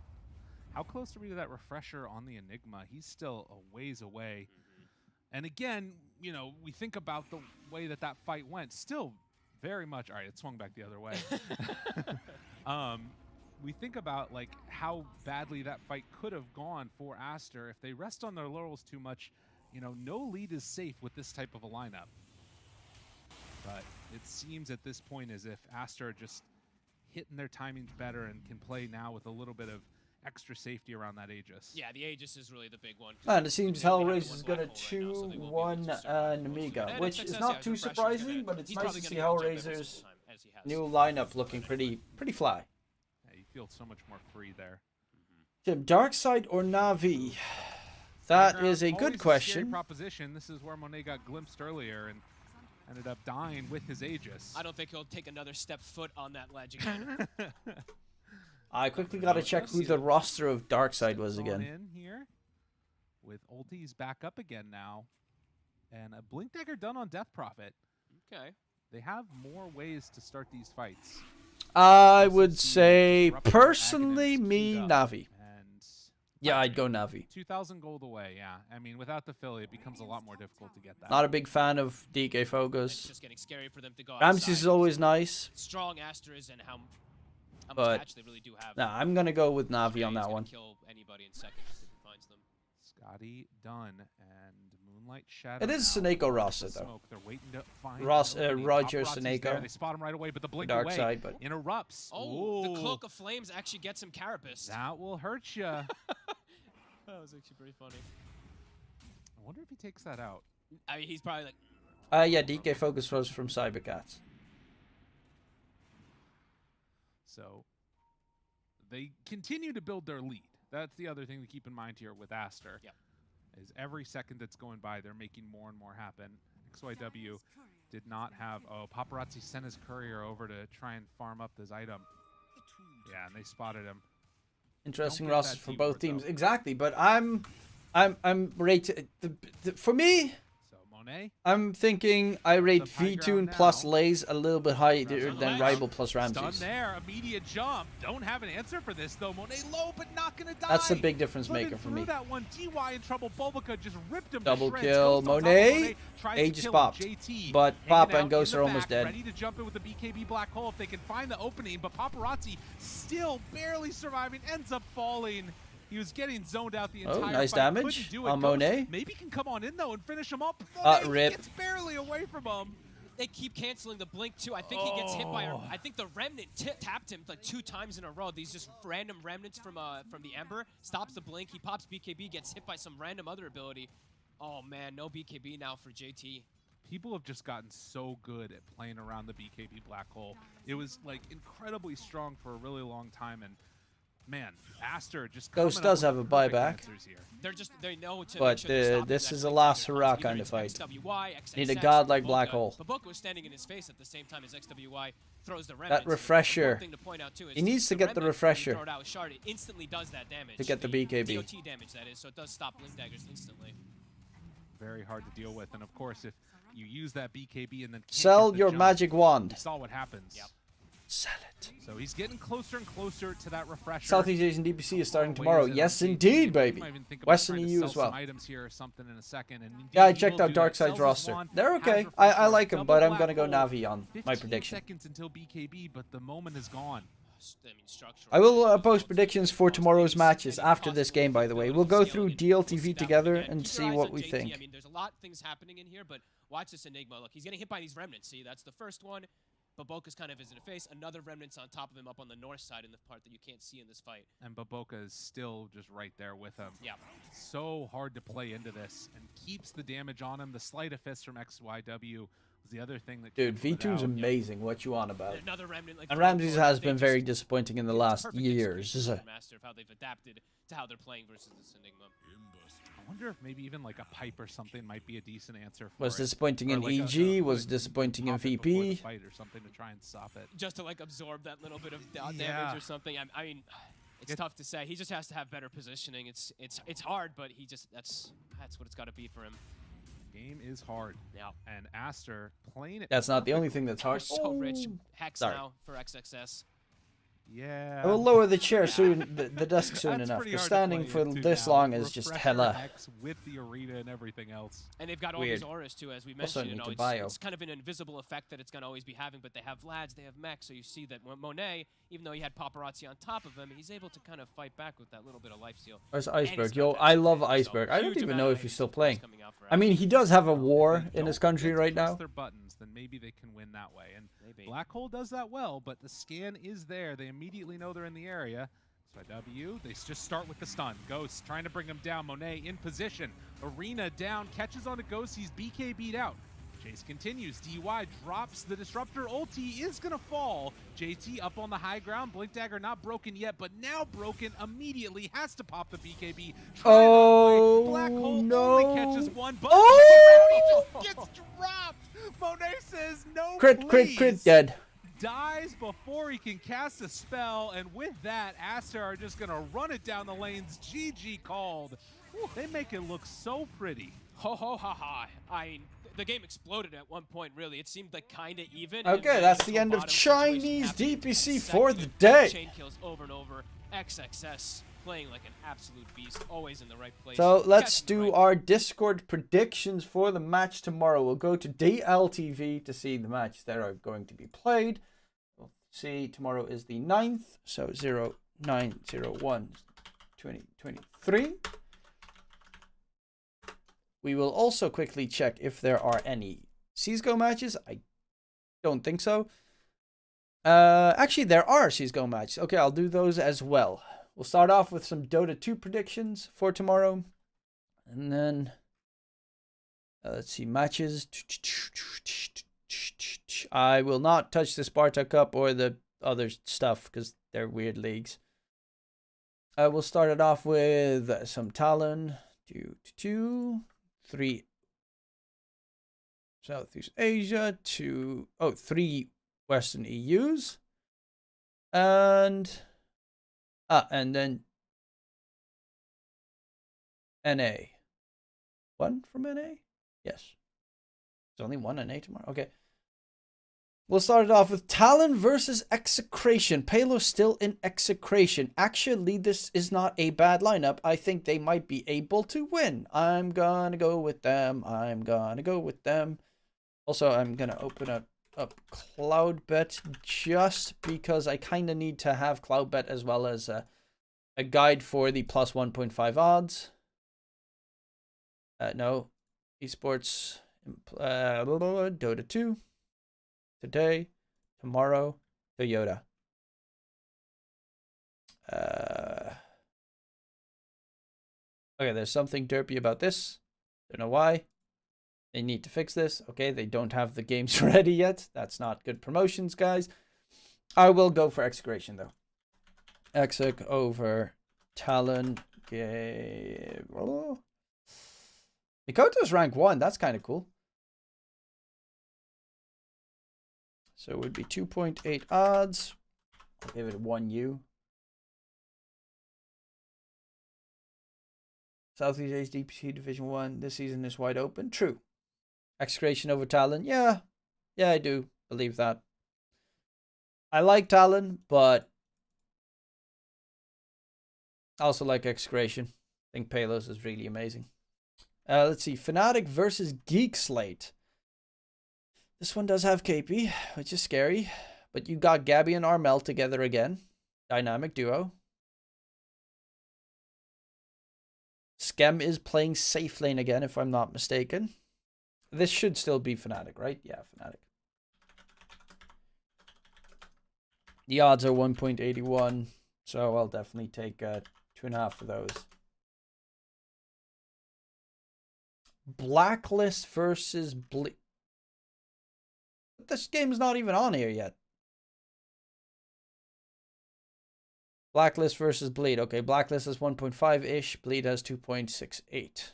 How close are we to that refresher on the Enigma? He's still a ways away. And again, you know, we think about the way that fight went. Still very much. All right, it swung back the other way. We think about like how badly that fight could have gone for Aster if they rest on their laurels too much. You know, no lead is safe with this type of a lineup. But it seems at this point as if Aster are just hitting their timings better and can play now with a little bit of extra safety around that Aegis. Yeah, the Aegis is really the big one. And it seems Hellraiser is going to chew one Namiga, which is not too surprising, but it's nice to see Hellraiser's new lineup looking pretty fly. Yeah, you feel so much more free there. Tim, Darkseid or Na'Vi? That is a Always good scary question. proposition. This is where Monet got glimpsed earlier and ended up dying with his Aegis. I don't think he'll take another step foot on that ledge again. I quickly got to check who the roster of Darkseid was again. In here with ultis back up again now. And a Blink Dagger done on Death Prophet. Okay. They have more ways to start these fights. I would say, personally, me, Na'Vi. And Yeah, I'd go Na'Vi. 2,000 gold away, yeah. I mean, without the Philly, it becomes a lot more difficult to get that. Not a big fan of DK It's Focus. just getting scary for them to go Ramses outside. is always nice. Strong Aster is and how much But catch they really do have. nah, I'm going to go with Na'Vi Yeah, on he's that gonna one. Kill anybody in seconds if he finds them. Scotty done and Moonlight Shadow. It is now. Seneko Rasa, though. Smoke. They're waiting to find Roger Paparazzi's Seneko. there. They spot him right away, but the blink Dark away side, but interrupts. Oh, the Ooh. Cloak of Flames actually gets him Carapace. That will hurt you. That was actually pretty funny. I wonder if he takes that out. I mean, he's probably like, yeah, DK Focus was from Cybercats. So they continue to build their lead. That's the other thing to keep in mind here with Aster. Yep. Is every second that's going by, they're making more and more happen. XYW Did not have... Oh, Paparazzi sent his courier over to try and farm up this item. Yeah, and they spotted him. Interesting Don't get rosters that for D both word, teams. though. Exactly, but I'm rated... For me... So, Monet. I'm thinking I rate high ground V-Tune now. plus Lays a little bit higher Grabs than the ledge. Ribal plus Stun Ramses. there, immediate jump. Don't have an answer for this though. Monet low, but not gonna die. That's the big difference Put him maker for through me. that one. DY in trouble. Bulbaka just ripped him. Double to shreds. kill, Ghost on top of Monet. Tries Age to is kill him. popped. JT But hanging Papa out and Ghost in are the almost back, dead. Ready to jump in with the BKB black hole if they can find the opening, but Paparazzi still barely surviving. Ends up falling. He was getting zoned out the entire nice fight. damage Couldn't do it. on Ghost Monet. maybe can come on in though and finish him up. Monet Rip. gets barely away from him. They keep canceling the blink too. I think he gets hit by. I think the remnant tapped him like 2 times in a row. These just random remnants from the Ember stops the blink. He pops BKB, gets hit by some random other ability. Oh man, no BKB now for JT. People have just gotten so good at playing around the BKB black hole. It was like incredibly strong for a really long time, and man, Aster just Ghost does have a buyback. They know to But make sure they stop this his is a X last Factor hurrah comes. kind Either of fight. it's XWY, Need a XXX, godlike Baboka. black hole. Baboka was standing in his face at the same time as XWY throws the remnants. That refresher. One thing to point out too is He needs to get the remnants, when you refresher throw it out with Shard, it instantly does that damage. to get the BKB. DOT damage, that is, so it does stop blink daggers instantly. Very hard to deal with, and of course, if you use that BKB and then can't Sell get the your jump, magic wand. you saw what happens. Yep. Sell it. So he's getting closer and closer to that refresher. Southeast Asian DPC is starting Weighs tomorrow. in on Yes, JT. indeed, You baby. might even think about Western trying to EU sell as well. some items here or something in a second. And Yeah, I indeed, he checked will out do that. Darkseid's Sells his roster. wand, They're has okay. I refresher, like them, double but I'm black gonna go hole. Navi on my 15 prediction. seconds until BKB, but the moment is gone. I mean, structural. I will post predictions for tomorrow's matches after this game, by the way. We'll go through DLTV together and Keep your see eyes what on we JT. think. I mean, there's a lot of things happening in here, but watch this Enigma. Look, he's getting hit by these remnants. See, that's the first one. Baboka's kind of is in the face. Another remnant's on top of him up on the north side in the part that you can't see in this fight. And Baboka is still just right there with him. Yeah. So hard to play into this and keeps the damage on him. The sleight of fist from XYW was the other thing that Dude, canceled it V2's out. amazing. What you on about? Another remnant, like And from Ramses before, has they been just- very disappointing in the last perfect years. execution from Aster of how they've adapted to how they're playing versus this Enigma. I wonder if maybe even like a pipe or something might be a decent answer for Was it. disappointing Or in like EG, was disappointing in pop it before the VP. fight or something to try and stop it. Just to like absorb that little bit of Yeah. damage or something. I mean, it's tough to say. He just has to have better positioning. It's hard, but he just that's what it's got to be for him. Game is hard. Yeah. And Aster playing it. That's not the only thing that's hard. So rich. Hex Sorry. now for XXS. Yeah. I will lower the chair soon, the desk soon That's enough, pretty because hard to standing play for into this now. long is just Refresher hella. Hex with the arena and everything else. And they've got all Weird. these auras too, as we Also mentioned. You need know, to bio. it's kind of an invisible effect that it's going to always be having, but they have lads, they have mechs, so you see that when Monet, even though he had Paparazzi on top of him, he's able to kind of fight back with that little bit of life steal. Where's And he's Iceberg? got Yo, that I love advantage, so Iceberg. I don't huge even amount know of if he's items still coming playing. out for I mean, he does have a war If they in his don't country get to right press now. their buttons, then maybe they can win that way. And Maybe. Black Hole does that well, but the scan is there. They immediately know they're in the area. So W, they just start with the stun. Ghost trying to bring him down. Monet in position. Arena down, catches on to Ghost. He's BKB'd out. Chase continues. DY drops the disruptor. Ulti is going to fall. JT up on the high ground. Blink Dagger not broken yet, but now broken immediately. Has to pop the BKB. Oh, Black Hole no. only catches one, but Oh! he just gets dropped. Monet says no, Crit, please. dead. Dies before he can cast a spell, and with that, Aster are just going to run it down the lanes. GG called. Whew, they make it look so pretty. Ho ho ha ha. I mean, the game exploded at one point, really. It seemed like kind of even. and Okay, then that's until the end of bottom situation Chinese happened. DPC Second, for the day. Chain kills over and over. XXS playing like an absolute beast, always in the right place. So let's Catching the do right our Discord predictions for the match tomorrow. We'll go to DLTV to see the matches that are going to be played. We'll see tomorrow is the 9th, so 09/01/2023. We will also quickly check if there are any CSGO matches. I don't think so. Actually, there are CSGO matches. Okay, I'll do those as well. We'll start off with some Dota 2 predictions for tomorrow. And then, let's see, matches. I will not touch the Sparta Cup or the other stuff because they're weird leagues. We'll start it off with some Talon. 2, 3. Southeast Asia, 3 Western EUs, and then NA. One from NA? Yes. There's only one NA tomorrow. Okay. We'll start it off with Talon versus Execration. Palo still in Execration. Actually, this is not a bad lineup. I think they might be able to win. I'm gonna go with them. Also, I'm gonna open up Cloudbet just because I kind of need to have Cloudbet as well as a guide for the plus 1.5 odds. No. Esports. Dota 2. Today, tomorrow, Toyota. Okay, there's something derpy about this. Don't know why. They need to fix this. Okay, they don't have the games ready yet. That's not good promotions, guys. I will go for Execration, though. Exec over Talon. Oh. Mikoto's rank 1. That's kind of cool. So it would be 2.8 odds. I'll give it a 1U. Southeast HDPC Division 1 this season is wide open. True. Execration over Talon. Yeah, I do believe that. I like Talon, but I also like Execration. I think Palos is really amazing. Let's see. Fnatic versus Geek Slate. This one does have KP, which is scary. But you got Gabby and Armel together again. Dynamic duo. Skem is playing safe lane again, if I'm not mistaken. This should still be Fnatic, right? Yeah, Fnatic. The odds are 1.81, so I'll definitely take 2.5 for those. Blacklist versus Bleed. This game's not even on here yet. Blacklist versus Bleed. Okay, Blacklist is 1.5-ish. Bleed has 2.68.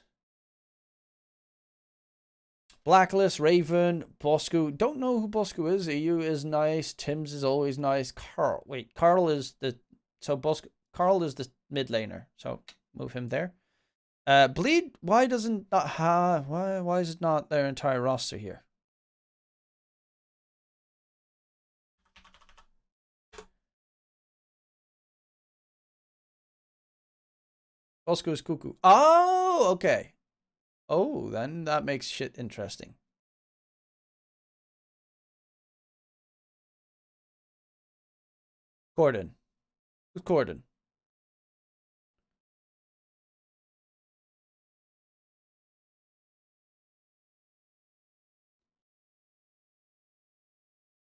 Blacklist, Raven, Bosku. Don't know who Bosku is. EU is nice. Tim's is always nice. Carl. Wait, Carl is the... So Bosku... Carl is the mid laner. So move him there. Bleed, why doesn't... why is it not their entire roster here? Bosco is cuckoo. Oh, okay. Oh, then that makes shit interesting. Corden. Who's Corden?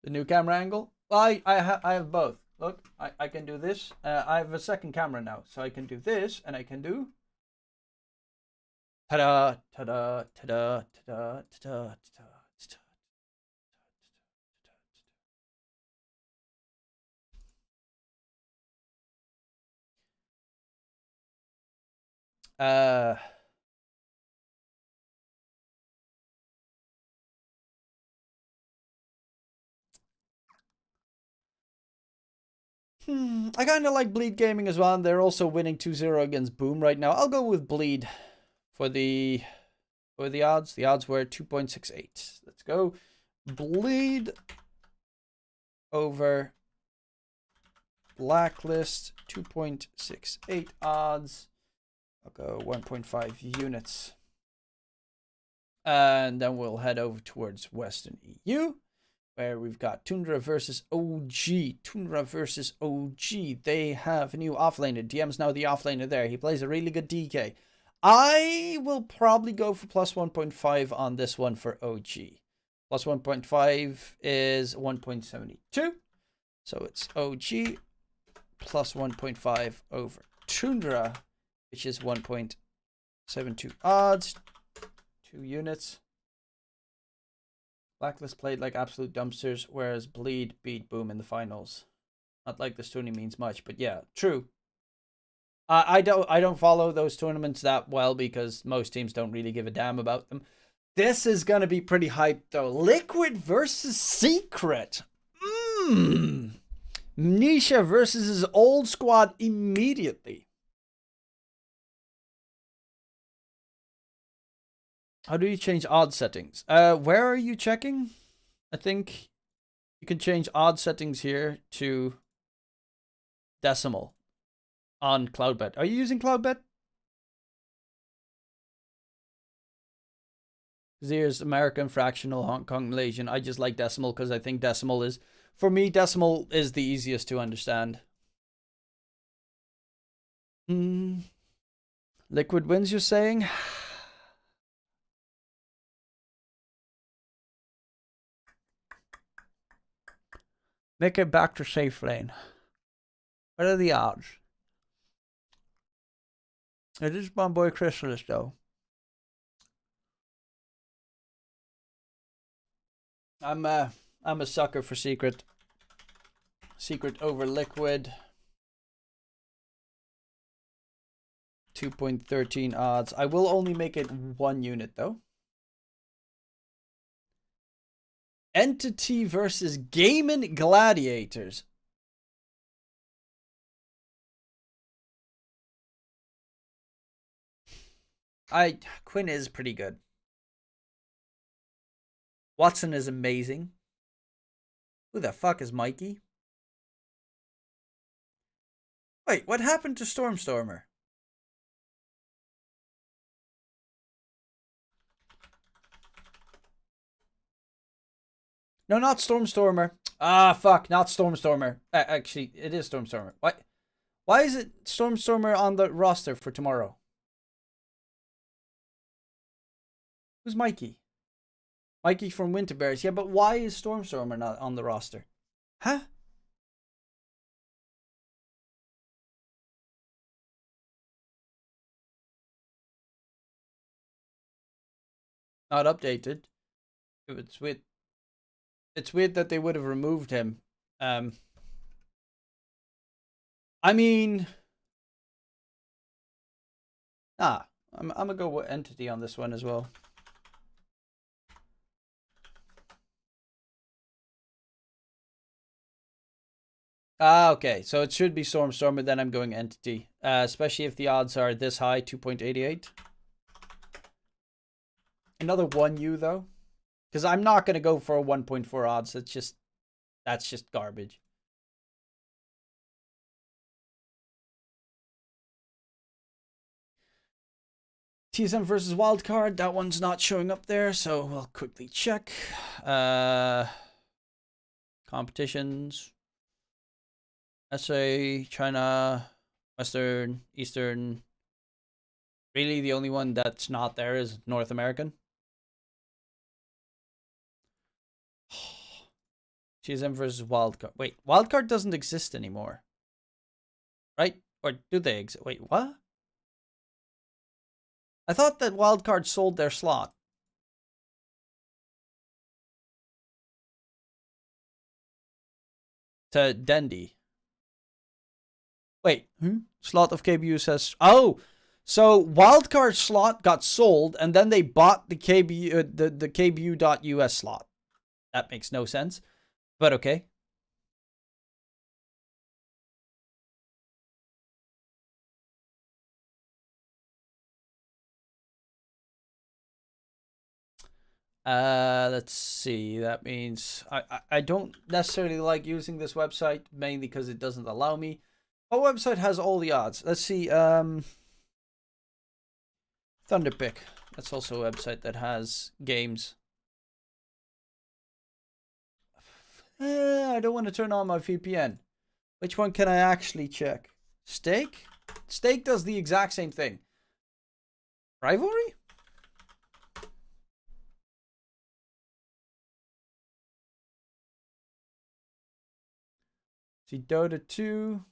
The new camera angle? Well, I have both. Look, I can do this. I have a second camera now, so I can do this, and I can do... Ta-da, ta-da, ta-da, ta-da, ta-da, ta-da, ta-da. I kind of like Bleed Gaming as well. They're also winning 2-0 against Boom right now. I'll go with Bleed for the odds. The odds were 2.68. Let's go. Bleed over Blacklist, 2.68 odds. I'll go 1.5 units. And then we'll head over towards Western EU, where we've got Tundra versus OG. Tundra versus OG. They have a new offlaner. DM's now the offlaner there. He plays a really good DK. I will probably go for plus 1.5 on this one for OG. Plus 1.5 is 1.72. So it's OG plus 1.5 over Tundra, which is 1.72 odds. 2 units. Blacklist played like absolute dumpsters, whereas Bleed beat Boom in the finals. Not like this tourney means much, but yeah, true. I don't follow those tournaments that well because most teams don't really give a damn about them. This is going to be pretty hyped, though. Liquid versus Secret. Nisha versus his old squad immediately. How do you change odds settings? Where are you checking? I think you can change odd settings here to decimal on Cloudbet. Are you using Cloudbet? Here's American, fractional, Hong Kong, Malaysian. I just like decimal because I think decimal is, for me, decimal is the easiest to understand. Liquid wins, you're saying? Make it back to safe lane. What are the odds? It is my boy Chrysalis, though. I'm a sucker for Secret. Secret over Liquid. 2.13 odds. I will only make it 1 unit, though. Entity versus Gaiman Gladiators. Quinn is pretty good. Watson is amazing. Who the fuck is Mikey? Wait, what happened to Stormstormer? No, not Stormstormer. Ah, fuck, not Stormstormer. Actually, it is Stormstormer. Why is it Stormstormer on the roster for tomorrow? Who's Mikey? Mikey from Winterberries. Yeah, but why is Stormstormer not on the roster? Huh? Not updated. It's weird. It's weird that they would have removed him. I mean, I'm gonna go with Entity on this one as well. Okay, so it should be Stormstormer, then I'm going Entity. Especially if the odds are this high, 2.88. Another 1U, though. Because I'm not going to go for a 1.4 odds. That's just garbage. TSM versus Wildcard. That one's not showing up there, so we'll quickly check. Competitions. SA, China, Western, Eastern. Really, the only one that's not there is North American. TSM versus Wildcard. Wait, Wildcard doesn't exist anymore. Right? Or do they exist? Wait, what? I thought that Wildcard sold their slot. To Dendy. Wait, slot of KBU says... Oh! So, Wildcard slot got sold, and then they bought the KBU, the KBU.US slot. That makes no sense. But okay. Let's see. That means I don't necessarily like using this website, mainly because it doesn't allow me. Our website has all the odds. Let's see. Thunderpick. That's also a website that has games. I don't want to turn on my VPN. Which one can I actually check? Stake? Stake does the exact same thing. Rivalry? See, Dota 2.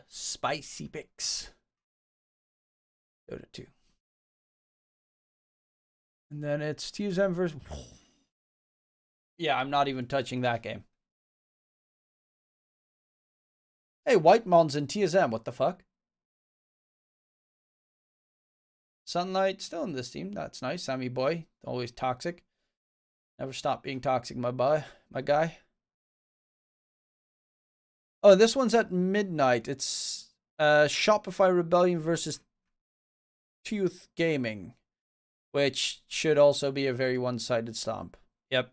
Spicy picks. Dota 2. And then it's TSM versus... Yeah, I'm not even touching that game. Hey, Whitemon's in TSM. What the fuck? Sunlight still in this team. That's nice. Sammy boy, always toxic. Never stop being toxic, my guy. Oh, this one's at midnight. It's Shopify Rebellion versus Tooth Gaming, which should also be a very one-sided stomp. Yep.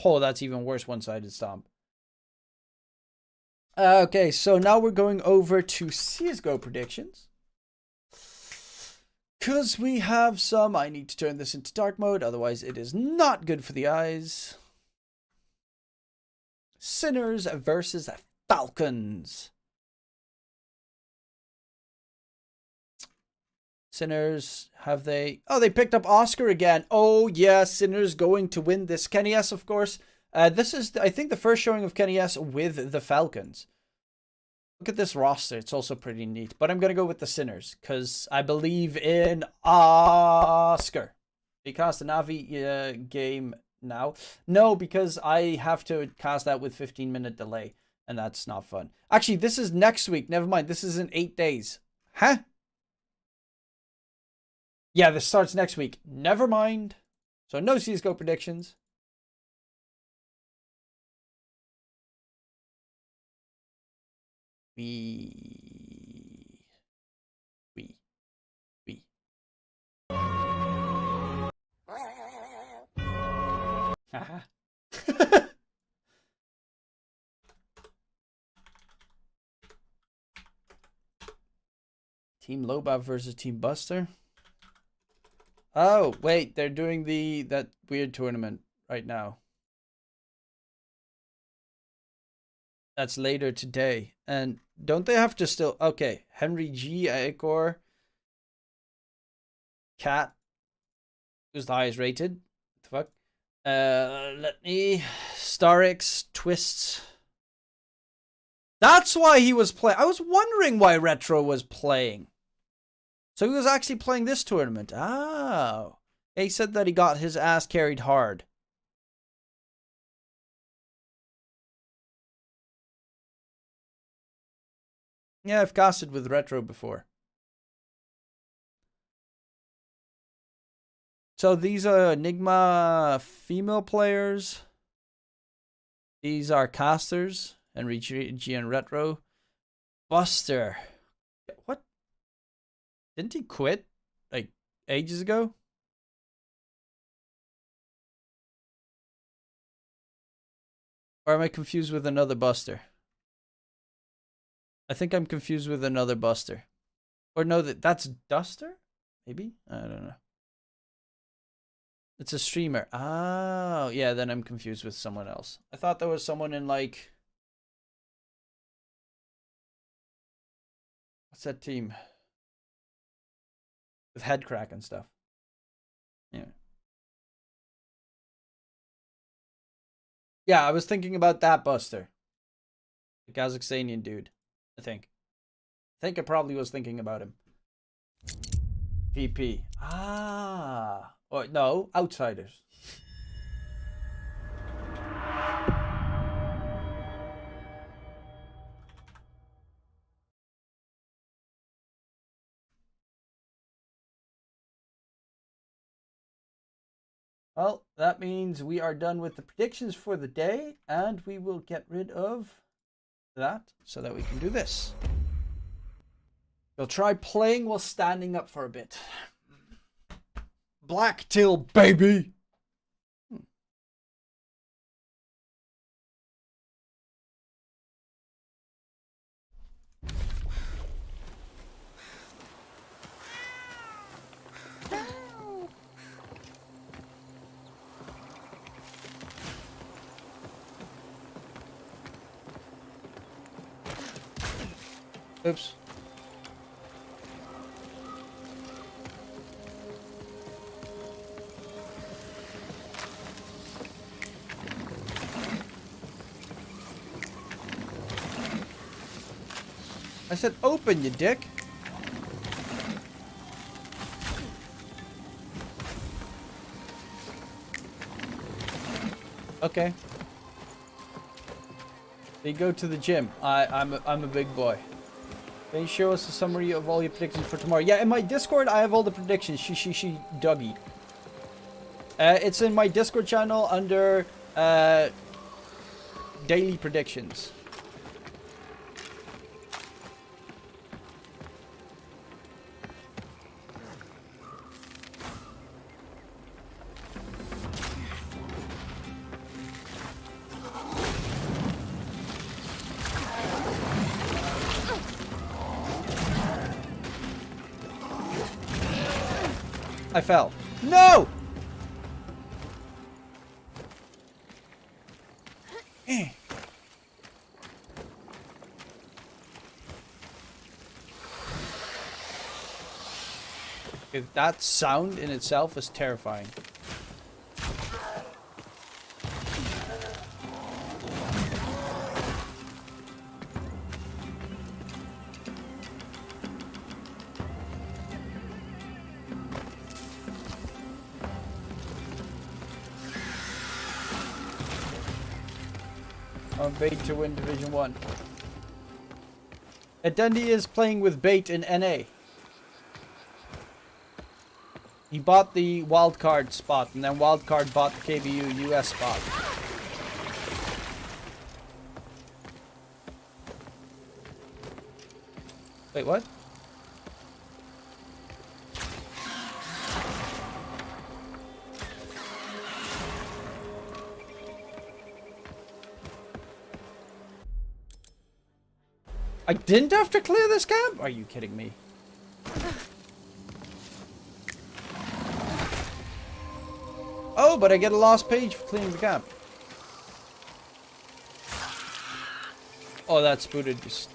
Oh, that's even worse, one-sided stomp. Okay, so now we're going over to CSGO predictions. Because we have some... I need to turn this into dark mode, otherwise it is not good for the eyes. Sinners versus Falcons. Sinners, have they... Oh, they picked up Oscar again. Oh, yeah, Sinners going to win this. Kenny S, of course. This is, I think, the first showing of Kenny S with the Falcons. Look at this roster. It's also pretty neat. But I'm going to go with the Sinners because I believe in Oscar. He cast a Navi game now. No, because I have to cast that with 15-minute delay. And that's not fun. Actually, this is next week. Never mind. This is in 8 days. Huh? Yeah, this starts next week. Never mind. So no CSGO predictions. We. Haha. Team Loba versus Team Buster. Oh, wait, they're doing that weird tournament right now. That's later today. And don't they have to still... Okay, Henry G, Aekor, Cat, who's the highest rated? What the fuck? Let me... Starix, Twists. That's why he was playing. I was wondering why Retro was playing. So he was actually playing this tournament. Oh. He said that he got his ass carried hard. Yeah, I've casted with Retro before. So these are Enigma female players. These are casters. Henry G and Retro. Buster. What? Didn't he quit like ages ago? Or am I confused with another Buster? I think I'm confused with another Buster. Or no, that's Duster? Maybe? I don't know. It's a streamer. Oh, yeah, then I'm confused with someone else. I thought there was someone in like... What's that team? With head crack and stuff. Yeah. Yeah, I was thinking about that Buster. The Kazakhstanian dude. I think I probably was thinking about him. VP. Ah. Or no, Outsiders. Well, that means we are done with the predictions for the day, and we will get rid of that so that we can do this. We'll try playing while standing up for a bit. Black Till, baby! Oops. I said open, you dick. Okay. They go to the gym. I'm a big boy. Can you show us a summary of all your predictions for tomorrow? Yeah, in my Discord, I have all the predictions. She, Dougie. It's in my Discord channel under daily predictions. I fell. No! That sound in itself is terrifying. On bait to win Division 1. Dundee is playing with bait in NA. He bought the wildcard spot, and then wildcard bought the KBU US spot. Wait, what? I didn't have to clear this camp? Are you kidding me? Oh, but I get a lost page for cleaning the camp. Oh, that's booted. Just...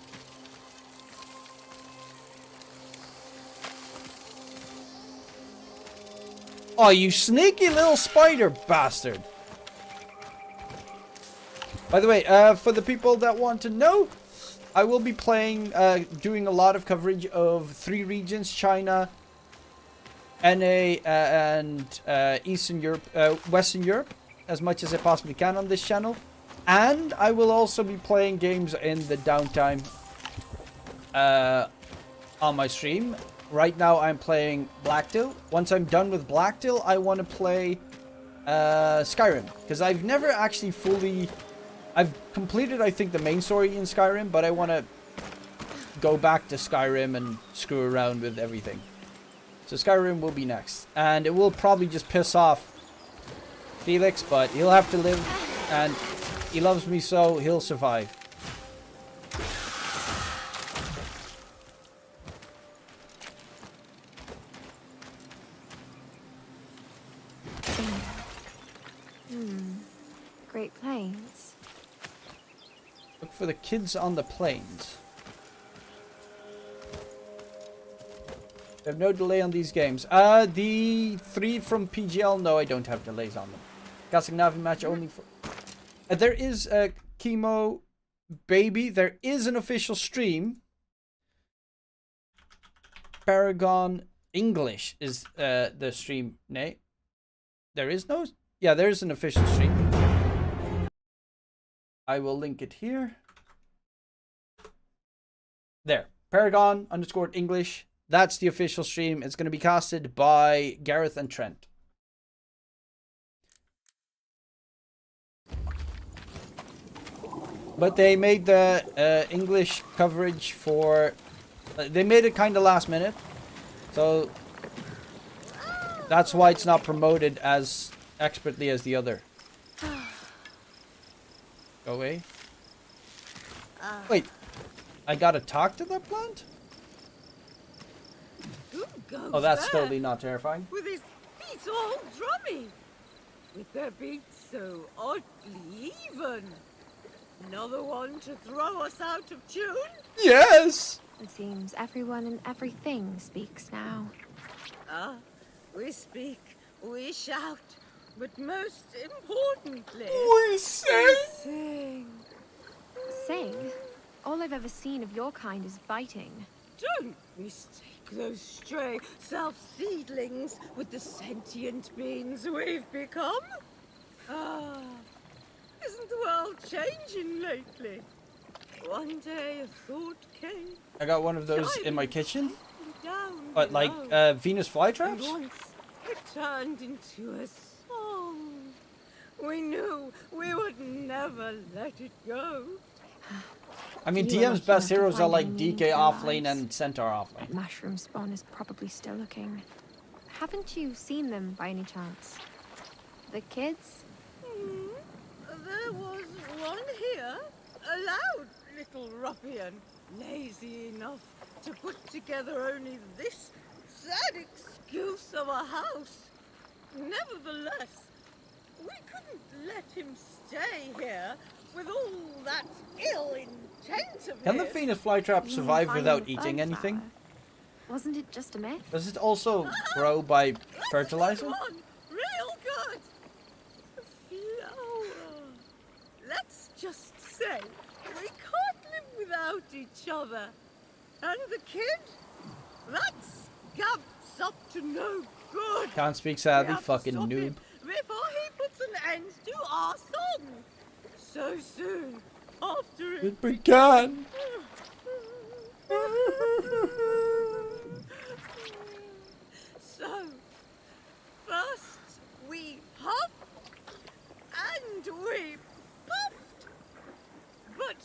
Oh, you sneaky little spider bastard. By the way, for the people that want to know, I will be playing, doing a lot of coverage of 3 regions, China, NA, and Eastern Europe, Western Europe, as much as I possibly can on this channel. And I will also be playing games in the downtime on my stream. Right now I'm playing Blacktail. Once I'm done with Blacktail, I want to play Skyrim, because I've never actually fully... I've completed, I think, the main story in Skyrim, but I want to go back to Skyrim and screw around with everything. So Skyrim will be next. And it will probably just piss off Felix, but he'll have to live, and he loves me, so he'll survive. Great Plains. Look for the kids on the plains. They have no delay on these games. The 3 from PGL, no, I don't have delays on them. Classic Navi match only for... there is a Chemo Baby. There is an official stream. Paragon English is the stream. Nay. There is no... Yeah, there is an official stream. I will link it here. There. Paragon _ English. That's the official stream. It's going to be casted by Gareth and Trent. But they made the English coverage for... they made it kind of last minute. So that's why it's not promoted as expertly as the other. Go away. Wait, I gotta talk to that plant? Oh, that's totally not terrifying. With his feet all drummy. With their beats so oddly even. Another one to throw us out of tune? Yes! It seems everyone and everything speaks now. Ah, we speak, we shout, but most importantly... we sing! Sing? All I've ever seen of your kind is biting. Don't mistake those stray self-seedlings with the sentient beings we've become. Ah, isn't the world changing lately? One day a thought came. I got one of those in my kitchen. Down But like below. Venus flytraps? And once it turned into a song. We knew we would never let it go. I mean, You were DM's lucky best enough to heroes are find like any meaning DK to their offlane lives. and Centaur offlane. Mushroom spawn is probably still looking. Haven't you seen them by any chance? The kids? There was one here, a loud little ruffian, lazy enough to put together only this sad excuse of a house. Nevertheless, we couldn't let him stay here with all that ill intent of Can the his. Venus flytrap survive without eating anything? Wasn't it just a myth? Does it also grow by fertilizing? Come on, real good. Flower. Let's just say we can't live without each other. And the kid? That scamp's up to no good. Can't speak We sadly, have to fucking stop noob. him before he puts an end to our song. So soon after it It began. So, first we huffed and we puffed, but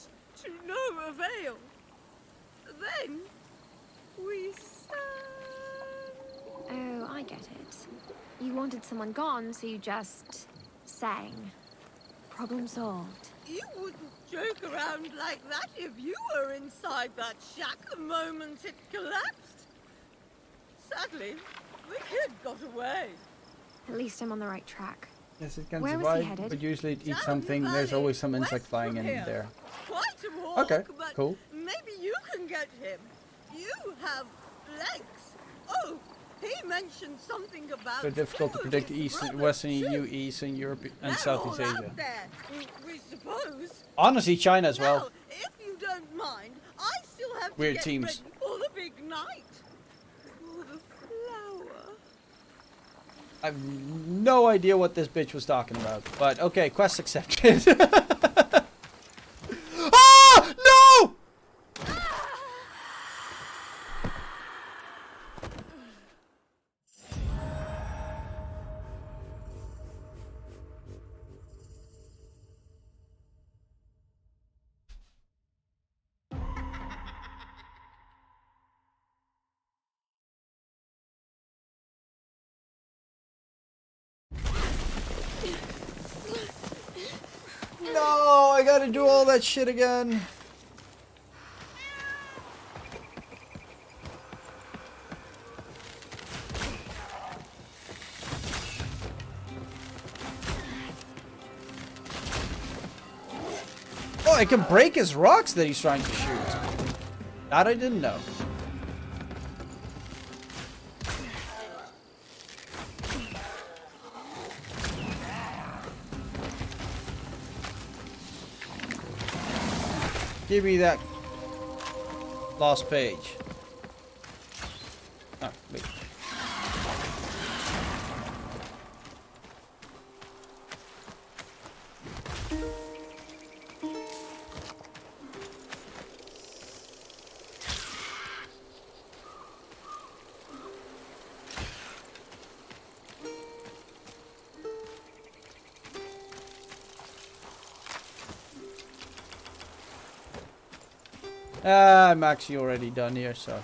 to no avail. Then we sang. Oh, I get it. You wanted someone gone, so you just sang. Problem solved. You wouldn't joke around like that if you were inside that shack the moment it collapsed. Sadly, the kid got away. At least I'm on the right track. Yes, it can Where was he survive, headed? but usually it eats Down something. the There's valley, always some insect west flying from in here. there. Quite a walk, Okay, but cool. maybe you can get him. You have legs. Oh, he mentioned something about So difficult to two of predict his Eastern, brothers, Western too. EU, Eastern Europe, and They're Southeast all Asia. out there, we suppose. Honestly, China as well. Now, if you don't mind, I still have Weird to get teams. ready for the big night. For the flower. I have no idea what this bitch was talking about. But okay, quest accepted. Ah! No! No, I gotta do all that shit again. Oh, I can break his rocks that he's trying to shoot. That I didn't know. Give me that lost page. Oh, wait. I'm actually already done here, so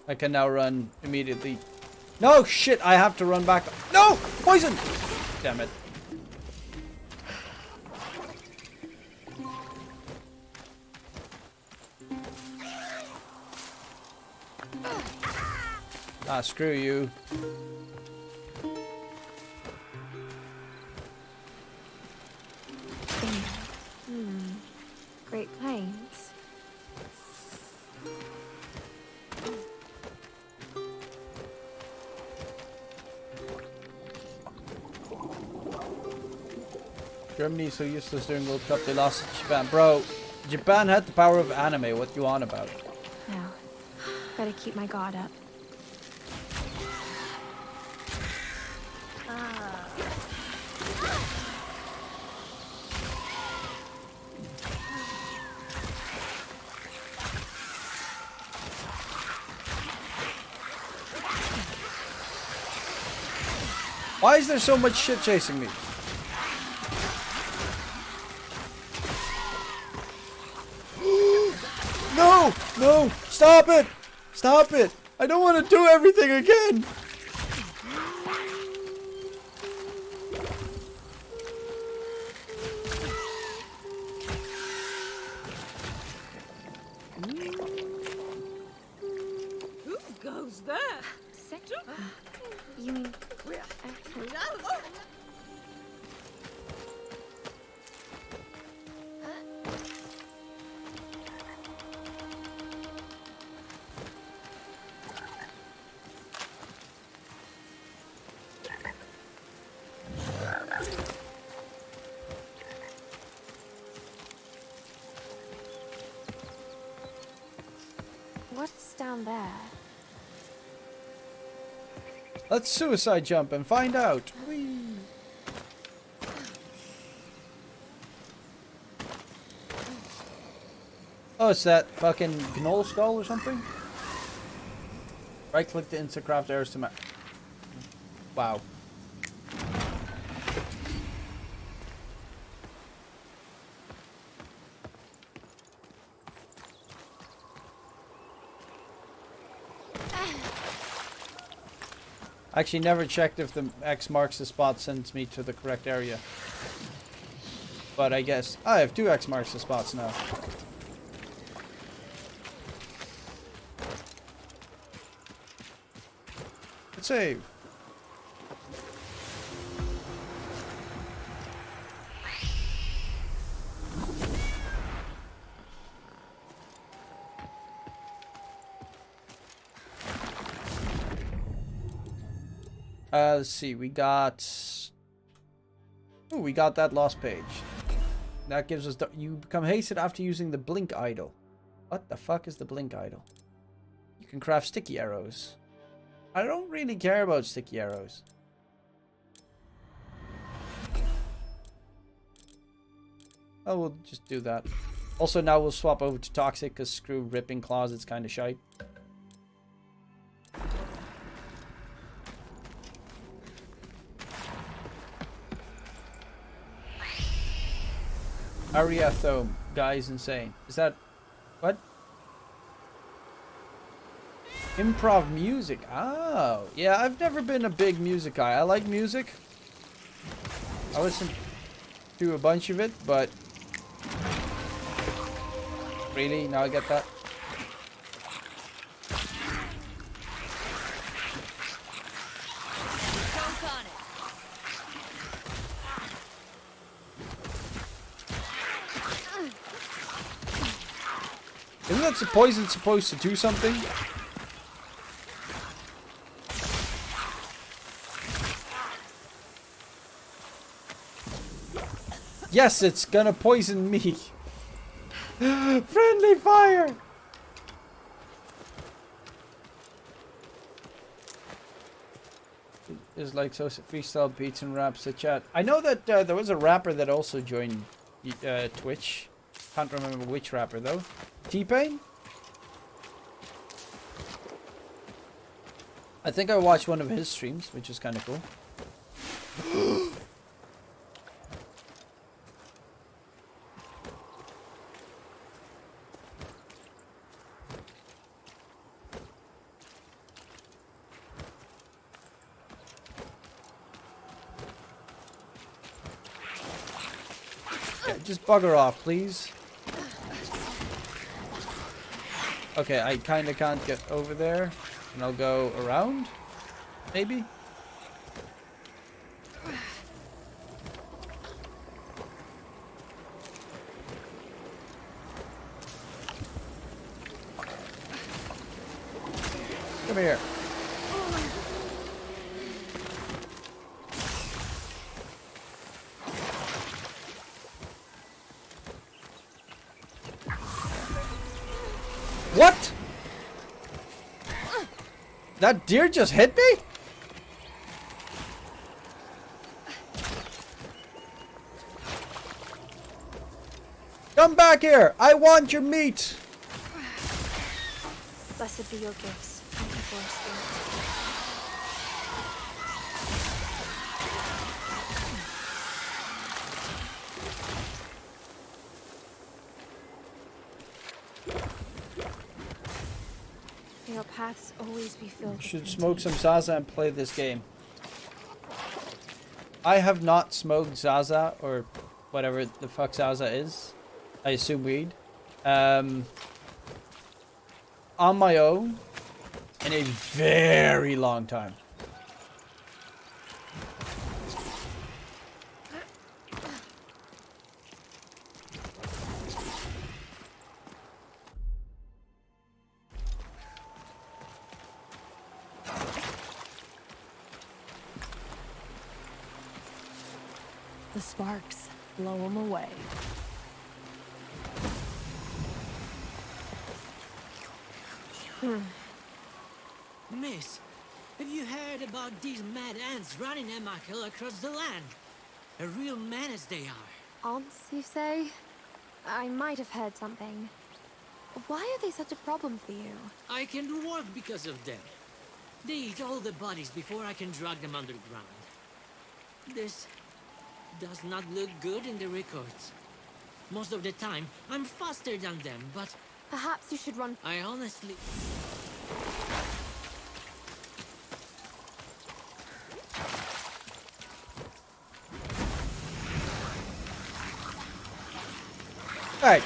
I can now run immediately. No, shit, I have to run back. No! Poison! Damn it. Ah, screw you. Great Plains. Germany is so useless during World Cup, they lost to Japan. Bro, Japan had the power of anime, what you on about? No. Better keep my guard up. Why is there so much shit chasing me? No! No! Stop it! Stop it! I don't want to do everything again! Who goes there? Second? You mean... What's down there? Let's suicide jump and find out. Whee. Oh, it's that fucking gnoll skull or something? Right click to instant craft arrows to map. Wow. I actually never checked if the X marks the spot sends me to the correct area. But I guess I have 2 X marks the spots now. Let's save. Let's see, we got... Oh, we got that lost page. That gives us... You become hasted after using the blink idol. What the fuck is the blink idol? You can craft sticky arrows. I don't really care about sticky arrows. Oh, we'll just do that. Also, now we'll swap over to toxic, because screw ripping claws, it's kind of shite. Ariathome. Guy's insane. Is that... What? Improv music. Oh. Yeah, I've never been a big music guy. I like music. I listen to a bunch of it, but... Really? Now I get that? Isn't that poison supposed to do something? Yes, it's gonna poison me. Friendly fire! It's like so freestyle beats and raps the chat. I know that there was a rapper that also joined Twitch. Can't remember which rapper though. T-Pain? I think I watched one of his streams, which is kind of cool. Yeah, just bugger off, please. Okay, I kind of can't get over there. And I'll go around? Maybe? Come here. What? That deer just hit me? Come back here! I want your meat! Blessed be your gifts. Thank you for us, May your paths always be filled with Should beauty. smoke some Zaza and play this game. I have not smoked Zaza or whatever the fuck Zaza is. I assume weed. On my own in a very long time. The sparks blow them away. Miss, have you heard about these mad ants running amok across the land? A real menace they are. Ants, you say? I might have heard something. Why are they such a problem for you? I can work because of them. They eat all the bodies before I can drag them underground. This does not look good in the records. Most of the time, I'm faster than them, but... Perhaps you should run... I honestly... Alright.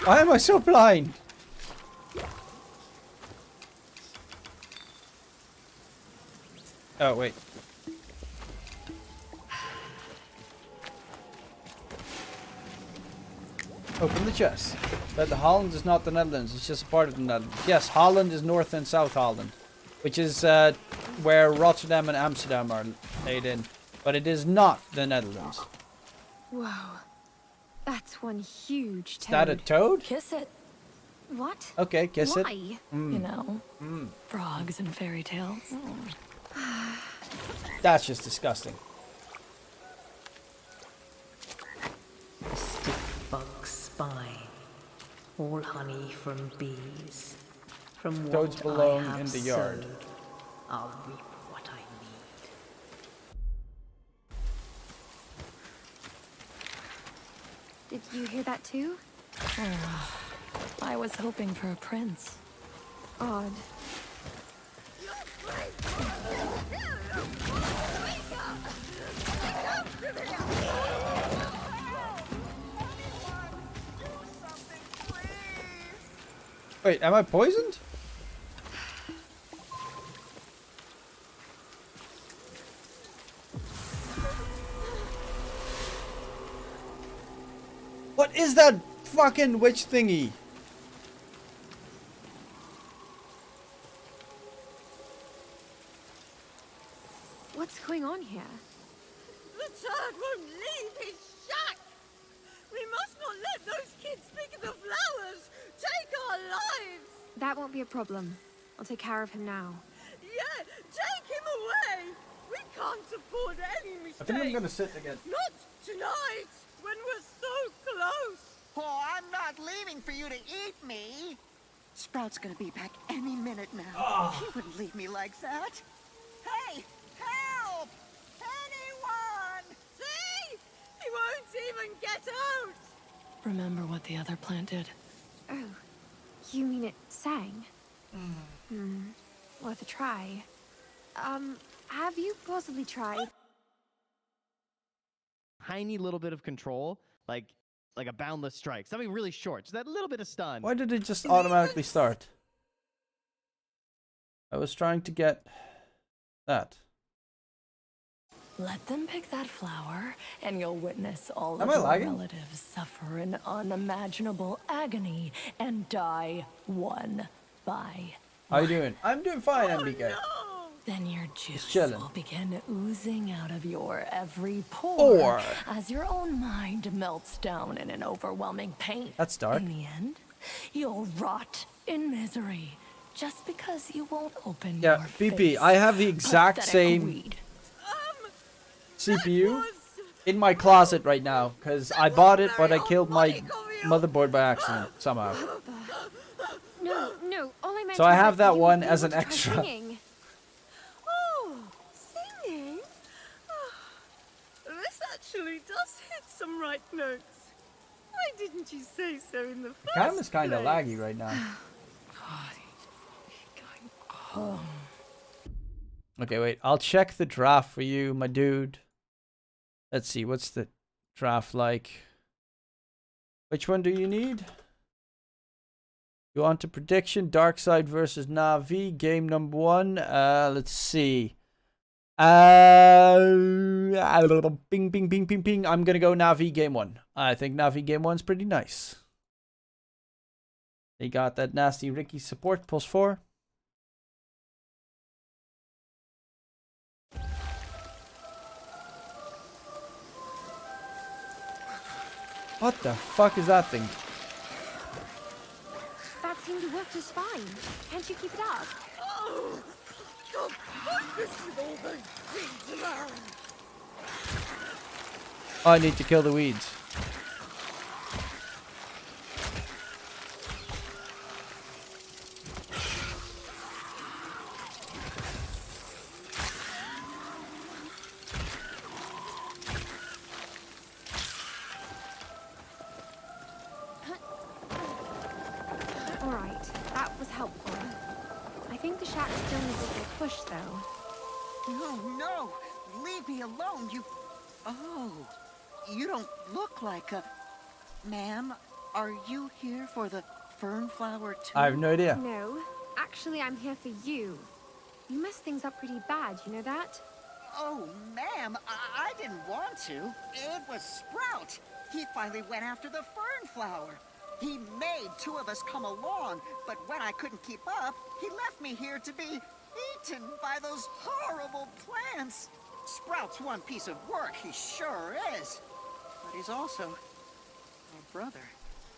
Why am I so blind? Oh, wait. Open the chest. But the Holland is not the Netherlands, it's just a part of the Netherlands. Yes, Holland is North and South Holland, which is where Rotterdam and Amsterdam are laid in. But it is not the Netherlands. Whoa. That's one huge toad. Is that a toad? Kiss it. What? Okay, kiss it. Why? You know, frogs and fairy tales. That's just disgusting. Stick bug spine, all honey from bees. From Toads what belong I have in the yard. sowed, I'll reap what I need. Did you hear that too? I was hoping for a prince. Odd. Wait, am I poisoned? What is that fucking witch thingy? What's going on here? The turd won't leave his shack! We must not let those kids pick the flowers! Take our lives! That won't be a problem. I'll take care of him now. Yeah, take him away! We can't afford any mistakes! I think I'm gonna sit again. Not tonight, when we're so close! Oh, I'm not leaving for you to eat me! Sprout's gonna be back any minute now. He wouldn't leave me like that. Hey! Help! Anyone! See? He won't even get out! Remember what the other plant did? Oh, you mean it sang? Worth a try. Have you possibly tried? Tiny little bit of control, like a boundless strike. Something really short. Just that little bit of stun. Why did it just automatically start? I was trying to get that. Let them pick that flower, and you'll witness all Am of I your lagging? relatives suffer an unimaginable agony and die one by How you doing? I'm doing fine, MBK. Then your juice chilling. will begin oozing out of your every pore Or as your own mind melts down in an overwhelming pain. That's dark. In the end, you'll rot in misery, just because you won't open Yeah, your BP, face. I have the exact Pathetic same weed. CPU in my closet right now because I bought it, but I killed my motherboard by accident somehow. No, all I meant So I was have that you one would be as able an to try extra. singing. Oh, singing? This actually does hit some right notes. Why didn't you say so in the first Cam is kind of place? laggy right now. Okay, wait. I'll check the draft for you, my dude. Let's see. What's the draft like? Which one do you need? You want a prediction? Darkseid versus Na'Vi. Game number 1. Let's see. Bing, bing, bing, bing, bing. I'm going to go Na'Vi game 1. I think Na'Vi game 1's pretty nice. They got that nasty Ricky support. +4. What the fuck is that thing? That seemed to work just fine. Can't you keep it up? Oh, God, focus with all those weeds around. Oh, I need to kill the weeds. Alright, that was helpful. I think the shack still needs a little push, though. No, leave me alone, you... Oh, you don't look like a... Ma'am, are you here for the Fernflower too? I have no idea. No, actually I'm here for you. You messed things up pretty bad, you know that? Oh, ma'am, I didn't want to. It was Sprout. He finally went after the Fernflower. He made 2 of us come along, but when I couldn't keep up, he left me here to be eaten by those horrible plants. Sprout's one piece of work, he sure is. But he's also my brother.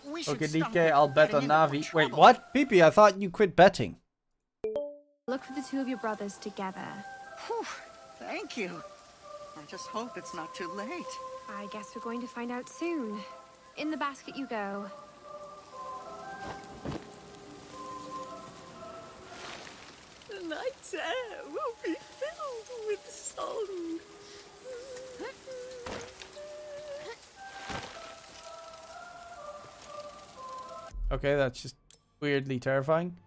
We should Okay, stop DK, I'll bet on getting into more Na'Vi. Wait, trouble. what? PP, I thought you quit betting. Look for the 2 of your brothers together. Whew, thank you. I just hope it's not too late. I guess we're going to find out soon. In the basket you go. The night's air will be filled with song. Okay, that's just weirdly terrifying.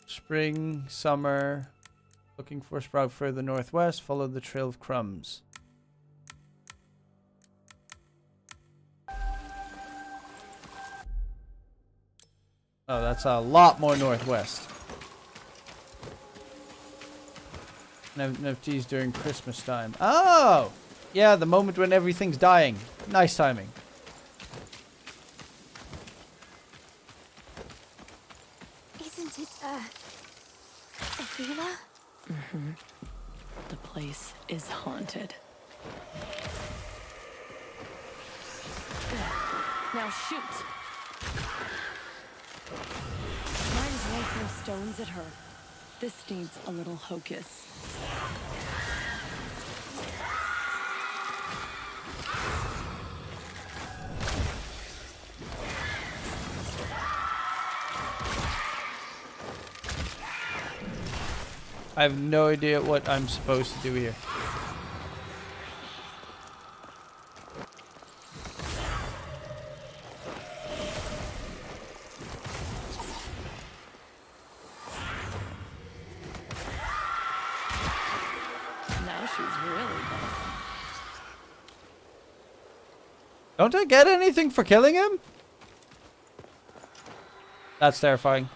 Spring, summer. Looking for Sprout further northwest. Follow the trail of crumbs. Oh, that's a lot more northwest. NFTs during Christmas time. Oh! Yeah, the moment when everything's dying. Nice timing. Isn't it, a villa? Mm-hmm. The place is haunted. Now shoot! Mine's way throw stones at her. This needs a little hocus. I have no idea what I'm supposed to do here. Now she's really gone. Don't I get anything for killing him? That's terrifying.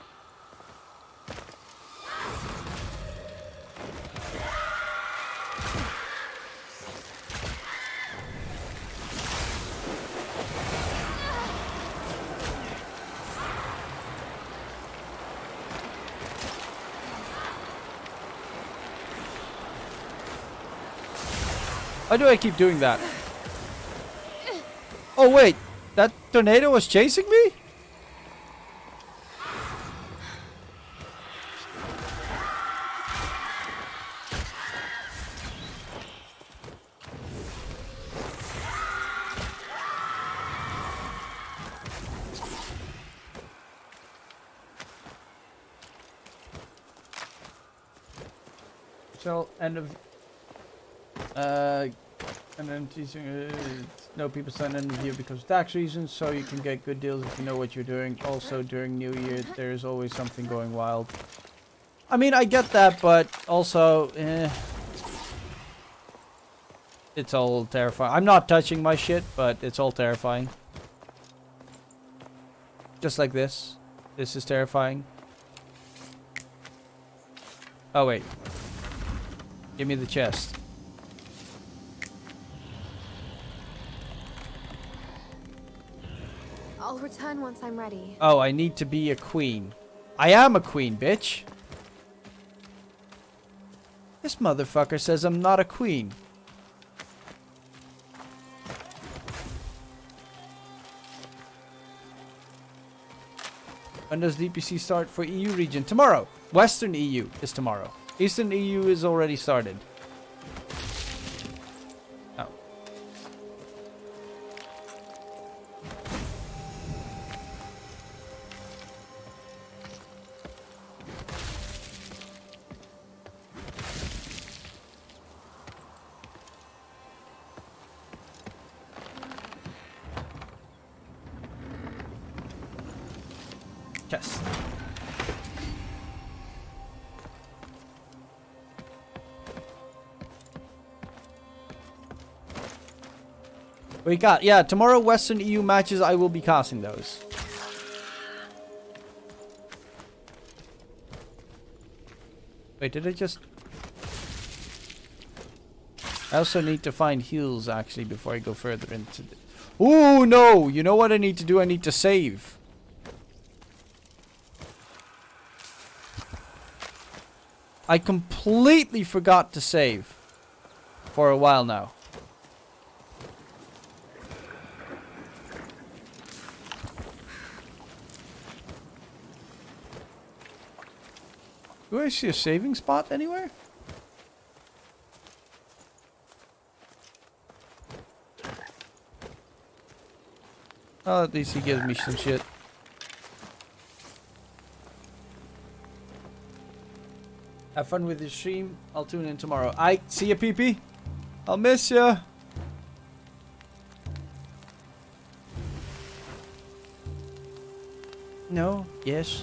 Why do I keep doing that? Oh, wait. That tornado was chasing me? So, end of... and then teasing, no people sign an interview because of tax reasons, so you can get good deals if you know what you're doing. Also, during New Year, there's always something going wild. I mean, I get that, but also, it's all terrifying. I'm not touching my shit, but it's all terrifying. Just like this. This is terrifying. Oh, wait. Give me the chest. I'll return once I'm ready. Oh, I need to be a queen. I am a queen, bitch. This motherfucker says I'm not a queen. When does DPC start for EU region? Tomorrow. Western EU is tomorrow. Eastern EU is already started. Oh. Chest. We got, yeah, tomorrow Western EU matches, I will be casting those. Wait, did I just... I also need to find heals, actually, before I go further into the... Ooh, no! You know what I need to do? I need to save. I completely forgot to save. For a while now. Do I see a saving spot anywhere? Oh, at least he gives me some shit. Have fun with your stream. I'll tune in tomorrow. I see ya, PP. I'll miss ya. No. Yes.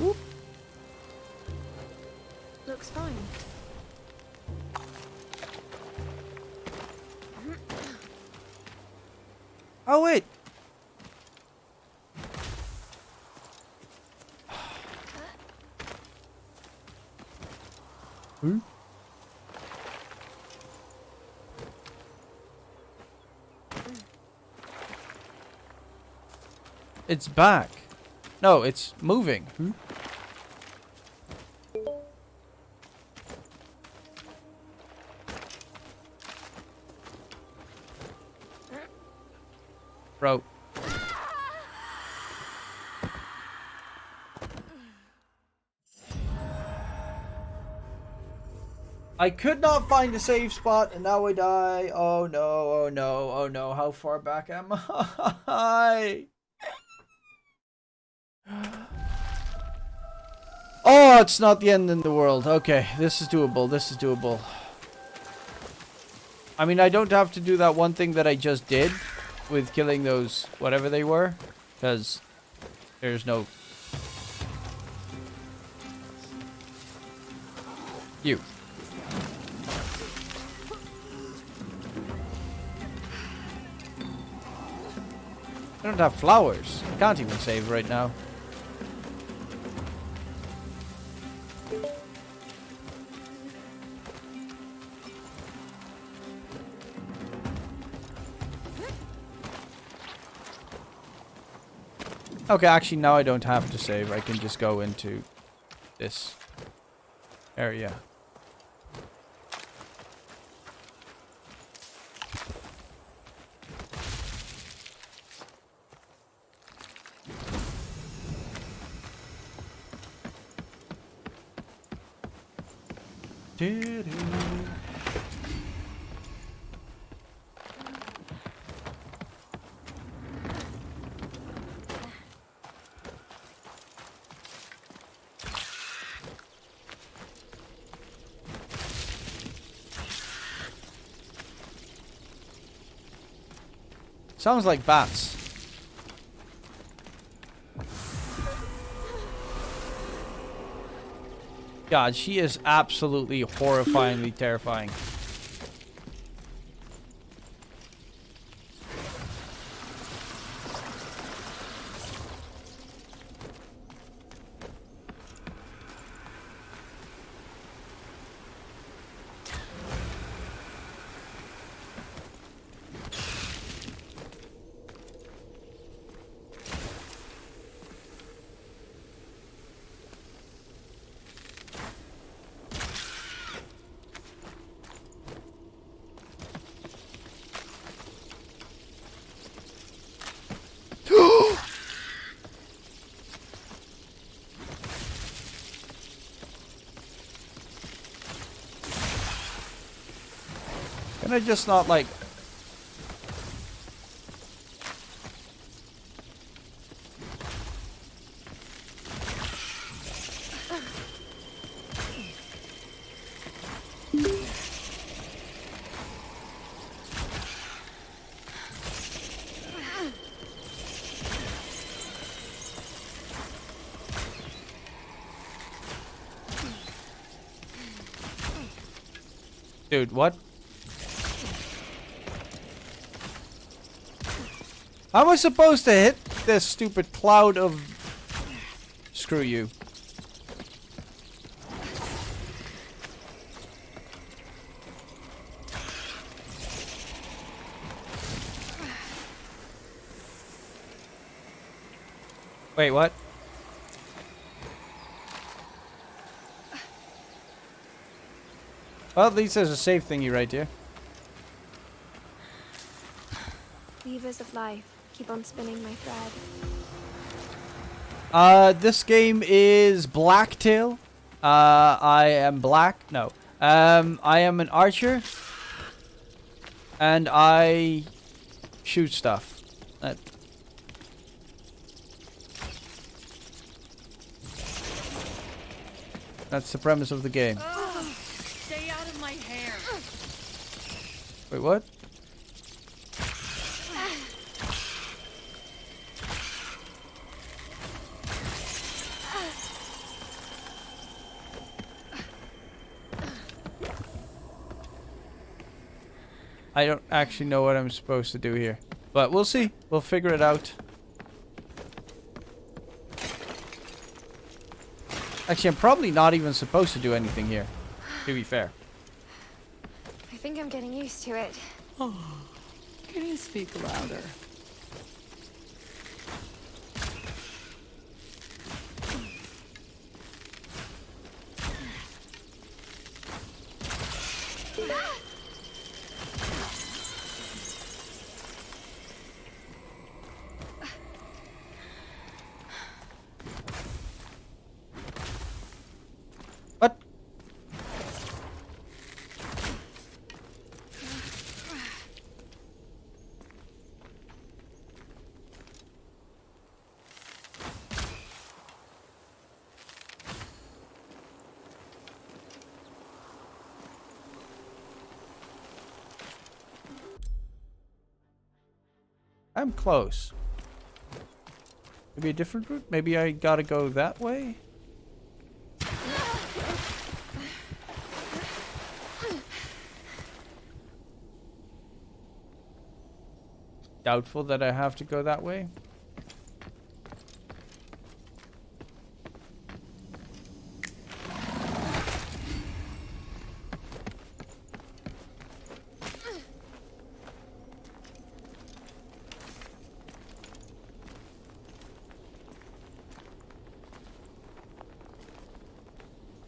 Oop. Looks fine. Oh, wait. Hmm? It's back. No, it's moving. Hmm? Bro. I could not find a save spot and now I die. Oh no, oh no, oh no. How far back am I? Oh, it's not the end in the world. Okay, this is doable. This is doable. I mean, I don't have to do that one thing that I just did with killing those whatever they were, because there's no... You. I don't have flowers. I can't even save right now. Okay, actually now I don't have to save. I can just go into this area. Sounds like bats. God, she is absolutely horrifyingly terrifying. Can I just not, like... Dude, what? How am I supposed to hit this stupid cloud of... Screw you. Wait, what? Well, at least there's a save thingy right here. Levers of life. Keep on spinning my thread. This game is Blacktail. I am black. No. I am an archer. And I shoot stuff. That's the premise of the game. Oh, stay out of my hair. Wait, what? I don't actually know what I'm supposed to do here. But we'll see. We'll figure it out. Actually, I'm probably not even supposed to do anything here, to be fair. I think I'm getting used to it. Oh, can you speak louder? What? I'm close. Maybe a different route? Maybe I gotta go that way? Doubtful that I have to go that way.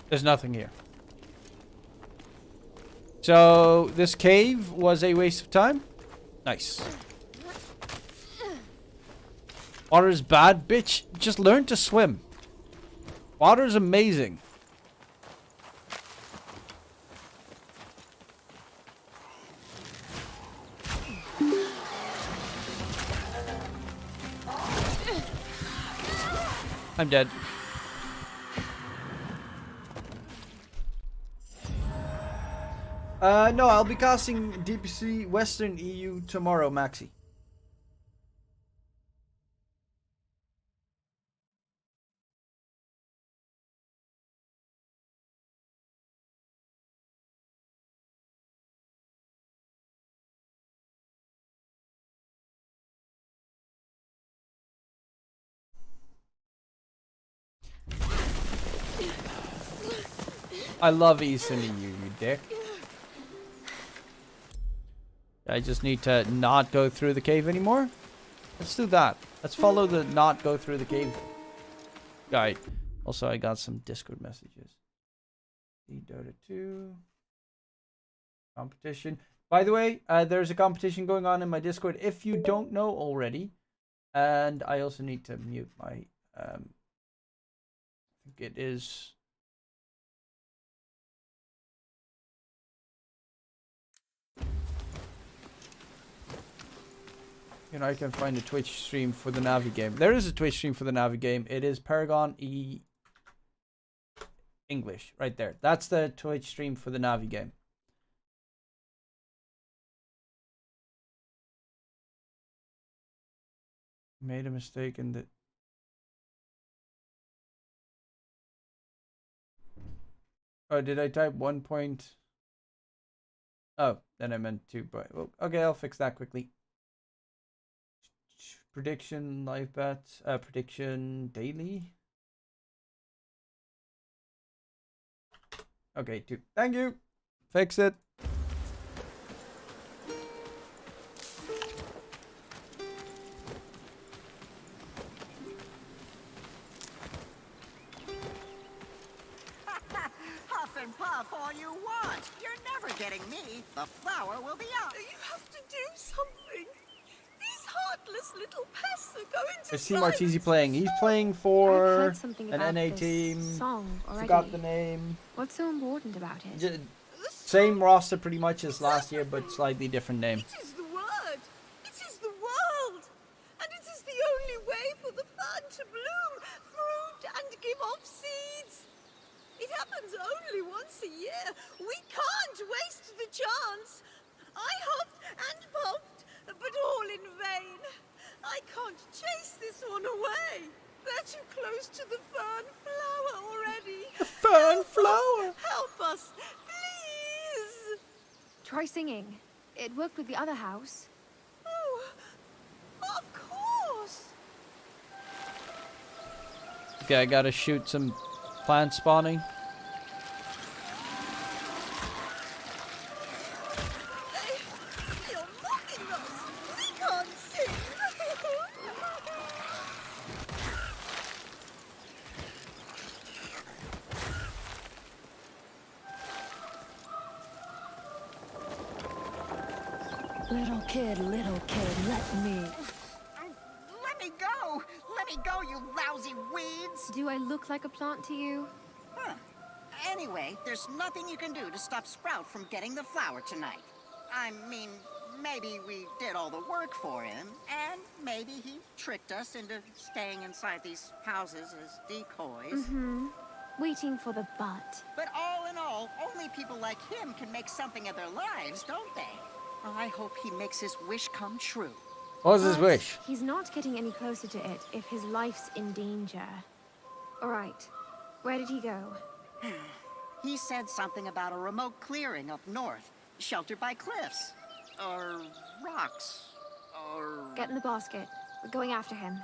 There's nothing here. So, this cave was a waste of time? Nice. Water is bad? Bitch, just learn to swim. Water is amazing. I'm dead. No, I'll be casting DPC Western EU tomorrow, Maxi. I love Eastern EU, you dick. I just need to not go through the cave anymore. Let's do that. Let's follow the not go through the cave guide. Also, I got some Discord messages. Dota 2 competition. By the way, there's a competition going on in my Discord if you don't know already. And I also need to mute my I think it is I can find a Twitch stream for the Navi game. There is a Twitch stream for the Navi game. It is Paragon E English right there. That's the Twitch stream for the Navi game. Made a mistake in the... Oh, did I type 1 point? Oh, then I meant 2. But okay, I'll fix that quickly. Prediction, live bet, prediction daily. Okay, 2. Thank you. Fix it. Huff and puff all you want. You're never getting me. The flower will be up. You have to do something. These heartless little pests are going to I see Martisi playing. He's playing for heard something an about NA this team. song already. Forgot the name. What's so important about it? Same roster pretty much as last year, but slightly different name. It is the word. It is the world. And it is the only way for the fern to bloom, fruit, and give off seeds. It happens only once a year. We can't waste the chance. I huffed and puffed, but all in vain. I can't chase this one away. They're too close to the fern flower already. The fern flower! Help us, please! Try singing. It worked with the other house. Oh, of course. Okay, I gotta shoot some plant spawning. You're mocking us. We can't sing. Little kid, let me. Let me go! Let me go, you lousy weeds! Do I look like a plant to you? Huh. Anyway, there's nothing you can do to stop Sprout from getting the flower tonight. I mean, maybe we did all the work for him, and maybe he tricked us into staying inside these houses as decoys. Mm-hmm. Waiting for the butt. But all in all, only people like him can make something of their lives, don't they? I hope he makes his wish come true. What was his wish? He's not getting any closer to it if his life's in danger. All right. Where did he go? He said something about a remote clearing up north, sheltered by cliffs. Or rocks. Or... Get in the basket. We're going after him.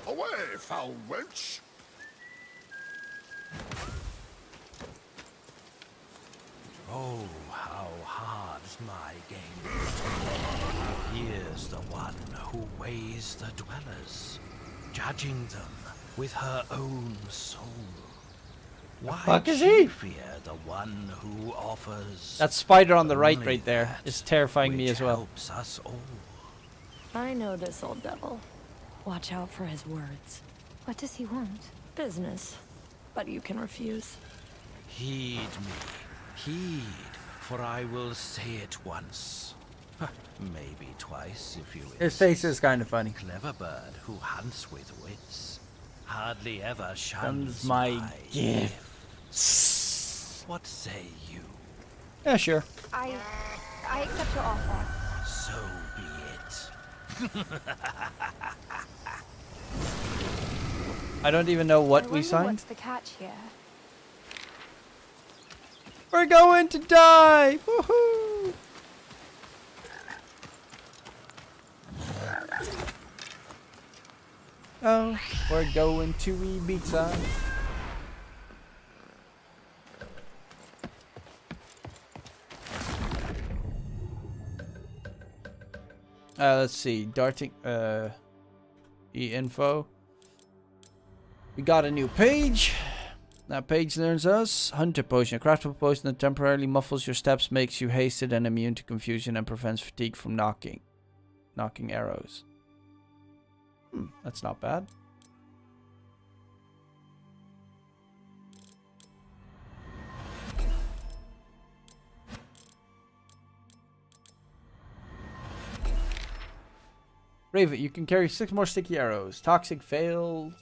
Away, foul wench! Oh, how hard my game is. Here's the one who weighs the dwellers, judging them with her own soul. Why fuck is she he? fear the one who offers That spider on the right only right there that is terrifying me which as well. helps us all. I know this old devil. Watch out for his words. What does he want? Business. But you can refuse. Heed me, heed, for I will say it once. Maybe twice if you His face is kind of funny. Clever bird who hunts with wits, hardly ever Shuns shuns my gifts. gifts. What say you? Yeah, sure. I accept your offer. So be it. I don't even know what I we wonder signed. What's the catch here? We're going to die! Woohoo! Oh, we're going to Ibiza. Let's see. Darting. E-info. We got a new page. That page learns us. Hunter potion. A craftable potion that temporarily muffles your steps, makes you hasted and immune to confusion, and prevents fatigue from knocking arrows. That's not bad. Raven, you can carry 6 more sticky arrows. Toxic fails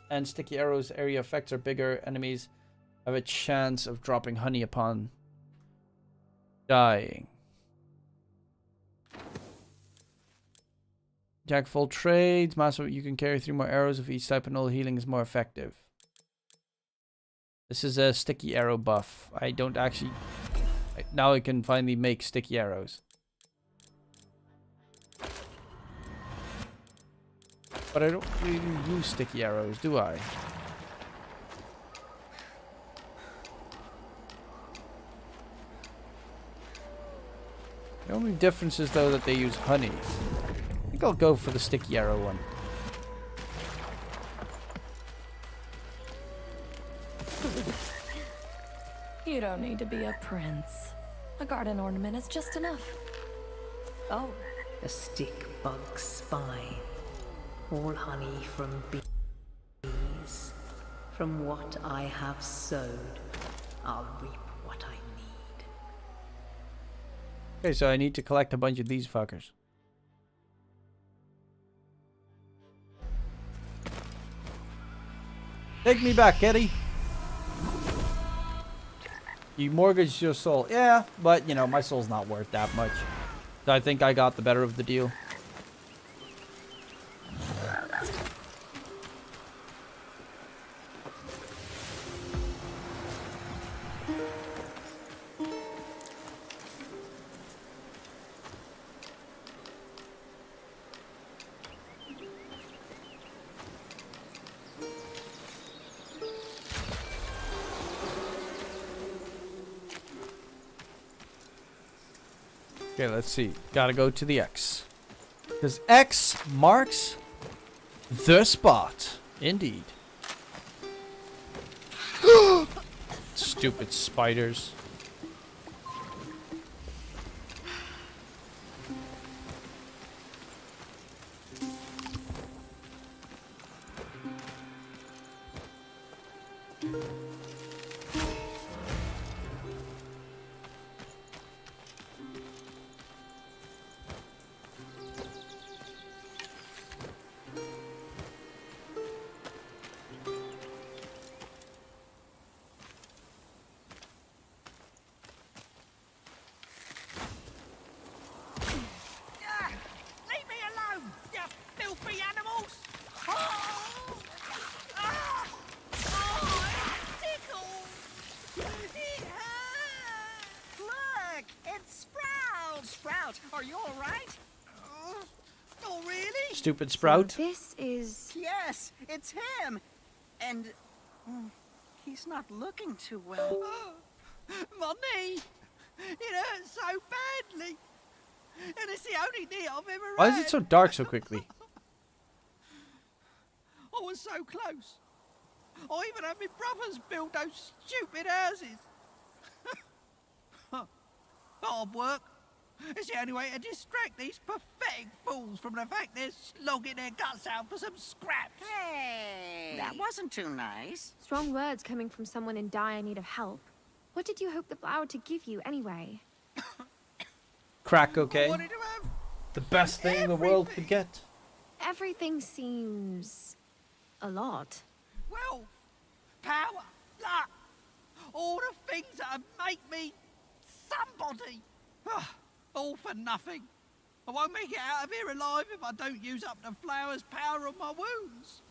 and sticky arrows area effects are bigger. Enemies have a chance of dropping honey upon dying. Jack of all trades. Master, you can carry 3 more arrows of each type and all healing is more effective. This is a sticky arrow buff. I don't actually... Now I can finally make sticky arrows. But I don't really use sticky arrows, do I? The only difference is though that they use honey. I think I'll go for the sticky arrow one. You don't need to be a prince. A garden ornament is just enough. Oh, a stick bug spine. All honey from bees. From what I have sowed, I'll reap what I need. Okay, so I need to collect a bunch of these fuckers. Take me back, Kitty. You mortgaged your soul. Yeah, but, you know, my soul's not worth that much. So I think I got the better of the deal. Okay, let's see. Gotta go to the X. Because X marks the spot. Indeed. Stupid spiders. Stupid Sprout. So this is... Yes, it's him. And he's not looking too well. My knee! It hurts so badly! And it's the only knee I've ever had. Why is it so dark so quickly? I was so close. I even had my brothers build those stupid houses. Hard work. It's the only way to distract these pathetic fools from the fact they're slogging their guts out for some scraps. Hey, that wasn't too nice. Strong words coming from someone in dire need of help. What did you hope the flower to give you anyway? Crack cocaine. The best thing the world could get. Everything seems a lot. Well, power, luck, all the things that make me somebody. All for nothing. I won't make it out of here alive if I don't use up the flower's power on my wounds.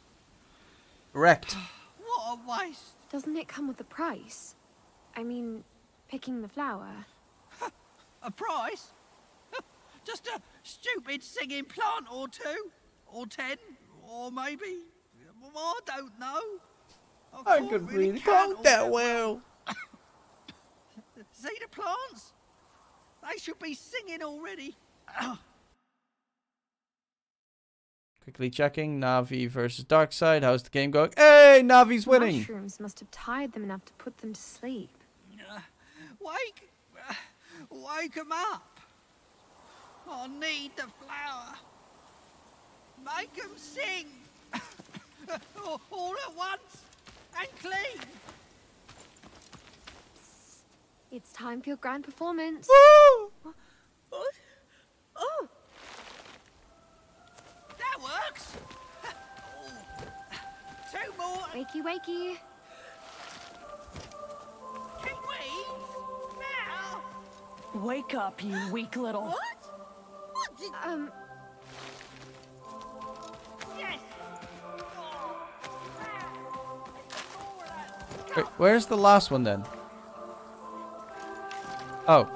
Wrecked. What a waste. Doesn't it come with a price? I mean, picking the flower. A price? Just a stupid singing plant or two, or 10, or maybe, I don't know. I could really count that well. See the plants? They should be singing already. Quickly checking. Navi versus Darkseid. How's the game going? Hey, Navi's winning. Mushrooms must have tired them enough to put them to sleep. Wake them up. I need the flower. Make them sing. All at once and clean. It's time for your grand performance. What? Oh. That works. Two more. Wakey, wakey. Can we? Now? Wake up, you weak little... What? What did... Yes. Wait, where's the last one then? Oh.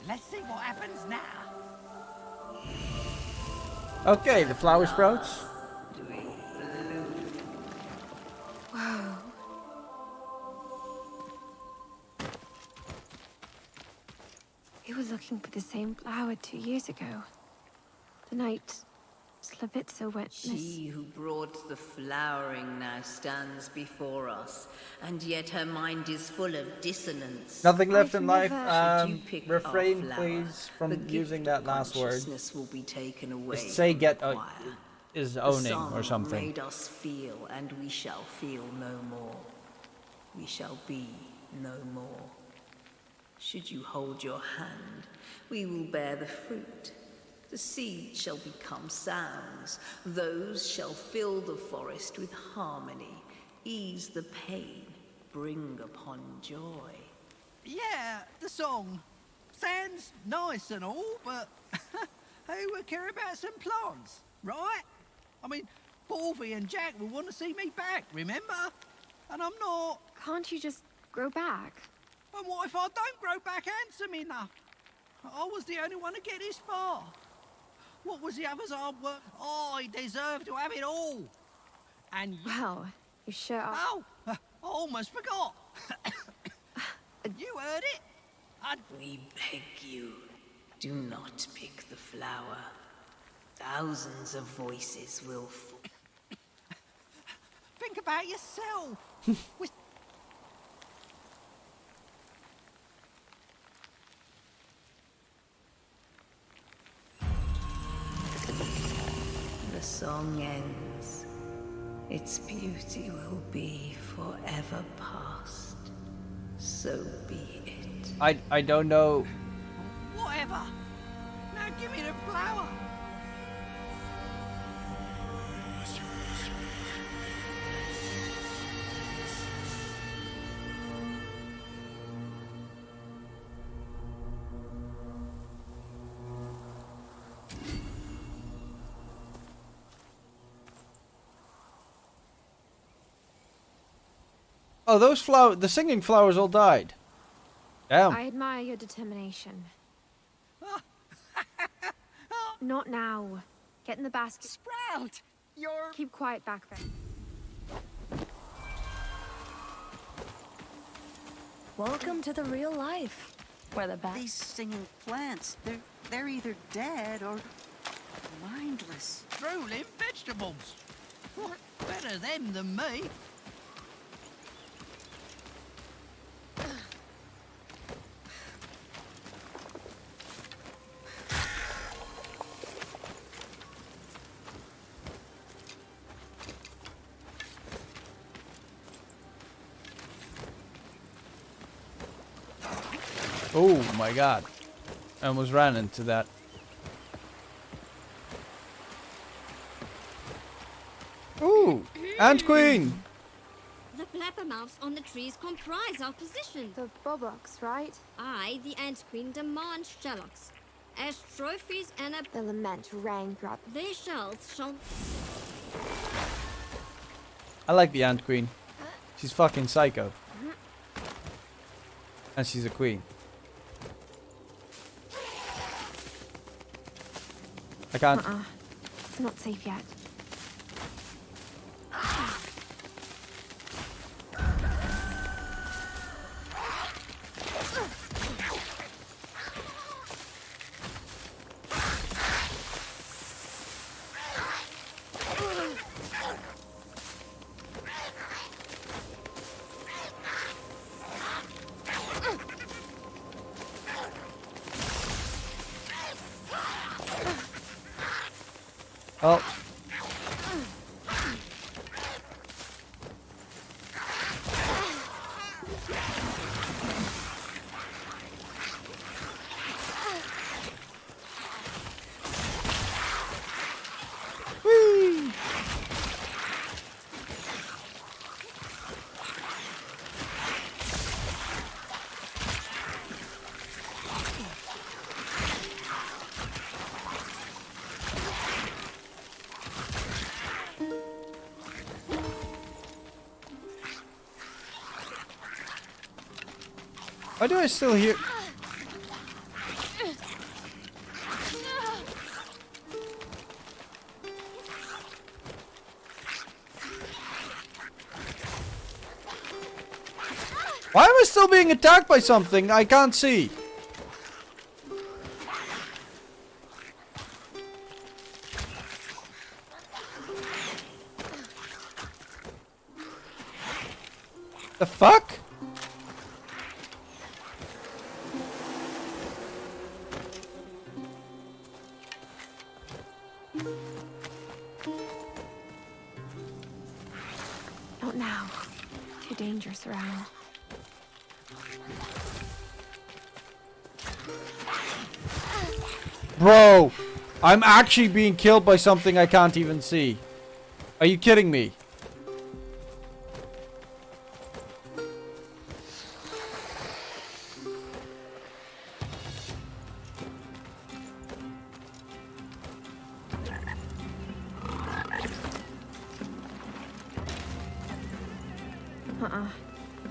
Let's see what happens now. Okay, the flower sprouts. Whoa. We were looking for the same flower 2 years ago. The night Slavitsa witnessed. She who brought the flowering now stands before us, and yet her mind is full of dissonance. Nothing left in life. Should you pick Refrain, our flower, please, the from gift using of that last word. consciousness will be taken away Just say from get the choir. is The owning song or something. made us feel, and we shall feel no more. We shall be no more. Should you hold your hand, we will bear the fruit. The seed shall become sounds. Those shall fill the forest with harmony, ease the pain, bring upon joy. Yeah, the song. Sounds nice and all, but who would care about some plants, right? I mean, Porvy and Jack will want to see me back, remember? And I'm not. Can't you just grow back? And what if I don't grow back handsome enough? I was the only one to get this far. What was the other's hard work? I deserve to have it all. And you... Well, you sure are. Oh, I almost forgot. You heard it. We beg you, do not pick the flower. Thousands of voices will Think about yourself. The song ends. Its beauty will be forever past. So be it. I don't know. Whatever. Now give me the flower. Oh, those the singing flowers all died. Damn. I admire your determination. Not now. Get in the basket. Sprout! You're... Keep quiet back there. Welcome to the real life, where the These singing plants, they're either dead or mindless. Drooling vegetables. What? Better them than me. Oh my god. I almost ran into that. Ooh! Ant Queen! The blabbermouths on the trees comprise our position. The Bobox, right? I, the Ant Queen, demand Sherlocks as trophies and a... The lament rang throughout. Their shells shall... I like the Ant Queen. She's fucking psycho. And she's a queen. I can't. It's not safe yet. Oh. Whee! Why do I still hear? Why am I still being attacked by something I can't see? The fuck? Not now. Too dangerous around. Bro, I'm actually being killed by something I can't even see. Are you kidding me?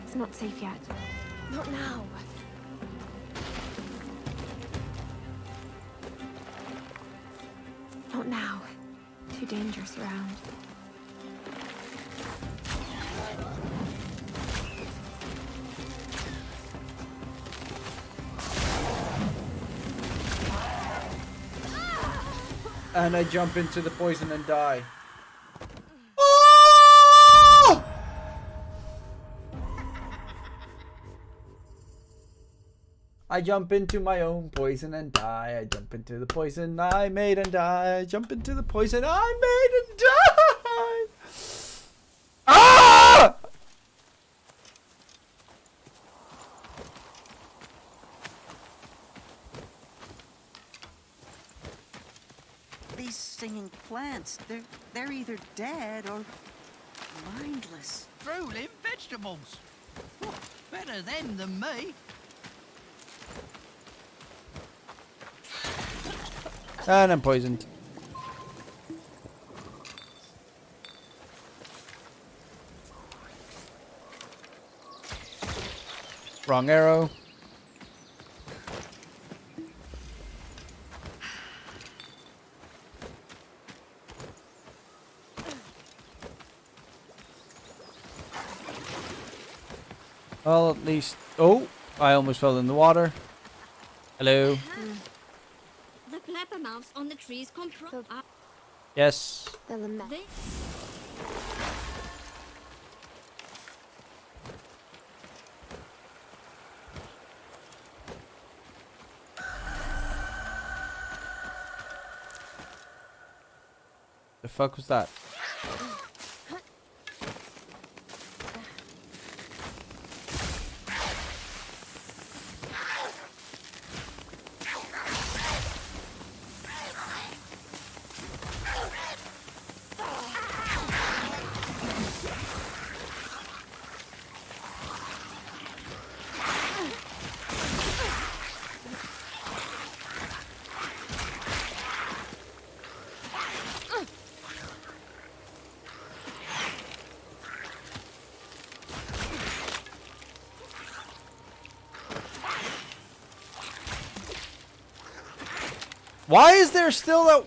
It's not safe yet. Not now. Not now. Too dangerous around. And I jump into the poison and die. I jump into my own poison and die. I jump into the poison I made and die. I jump into the poison I made and die. Ah! These singing plants, they're either dead or mindless. Drooling vegetables. What? Better them than me. And I'm poisoned. Wrong arrow. Well, at least... Oh, I almost fell in the water. Hello. The blabbermouths on the trees Yes. They The fuck was that? Why is there still that...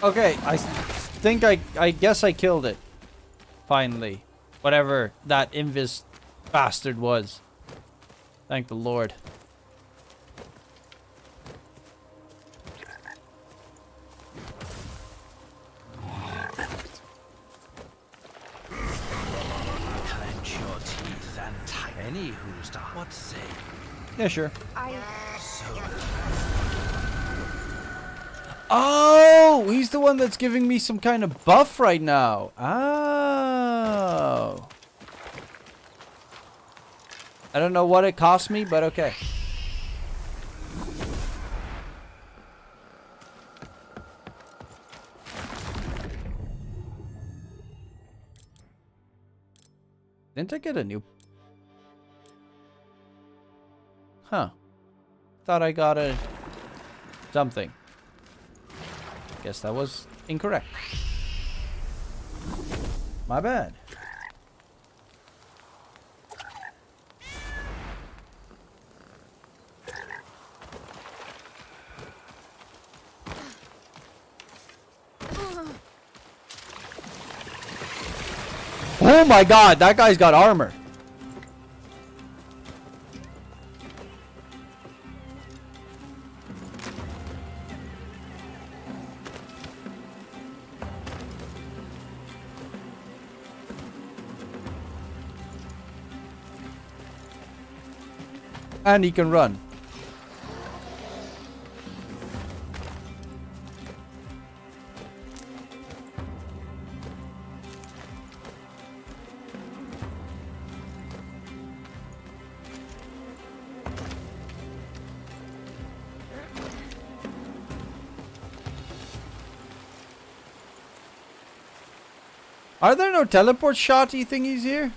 Okay, I think I guess I killed it. Finally. Whatever that invis bastard was. Thank the Lord. Clench your teeth and tight. Any who's to what say? Yeah, sure. So Oh, he's the one that's giving me some kind of buff right now. Oh. I don't know what it cost me, but okay. Didn't I get a new... Huh. Thought I got a... something. Guess that was incorrect. My bad. Oh my god, that guy's got armor. And he can run. Are there no teleport shotty thingies here?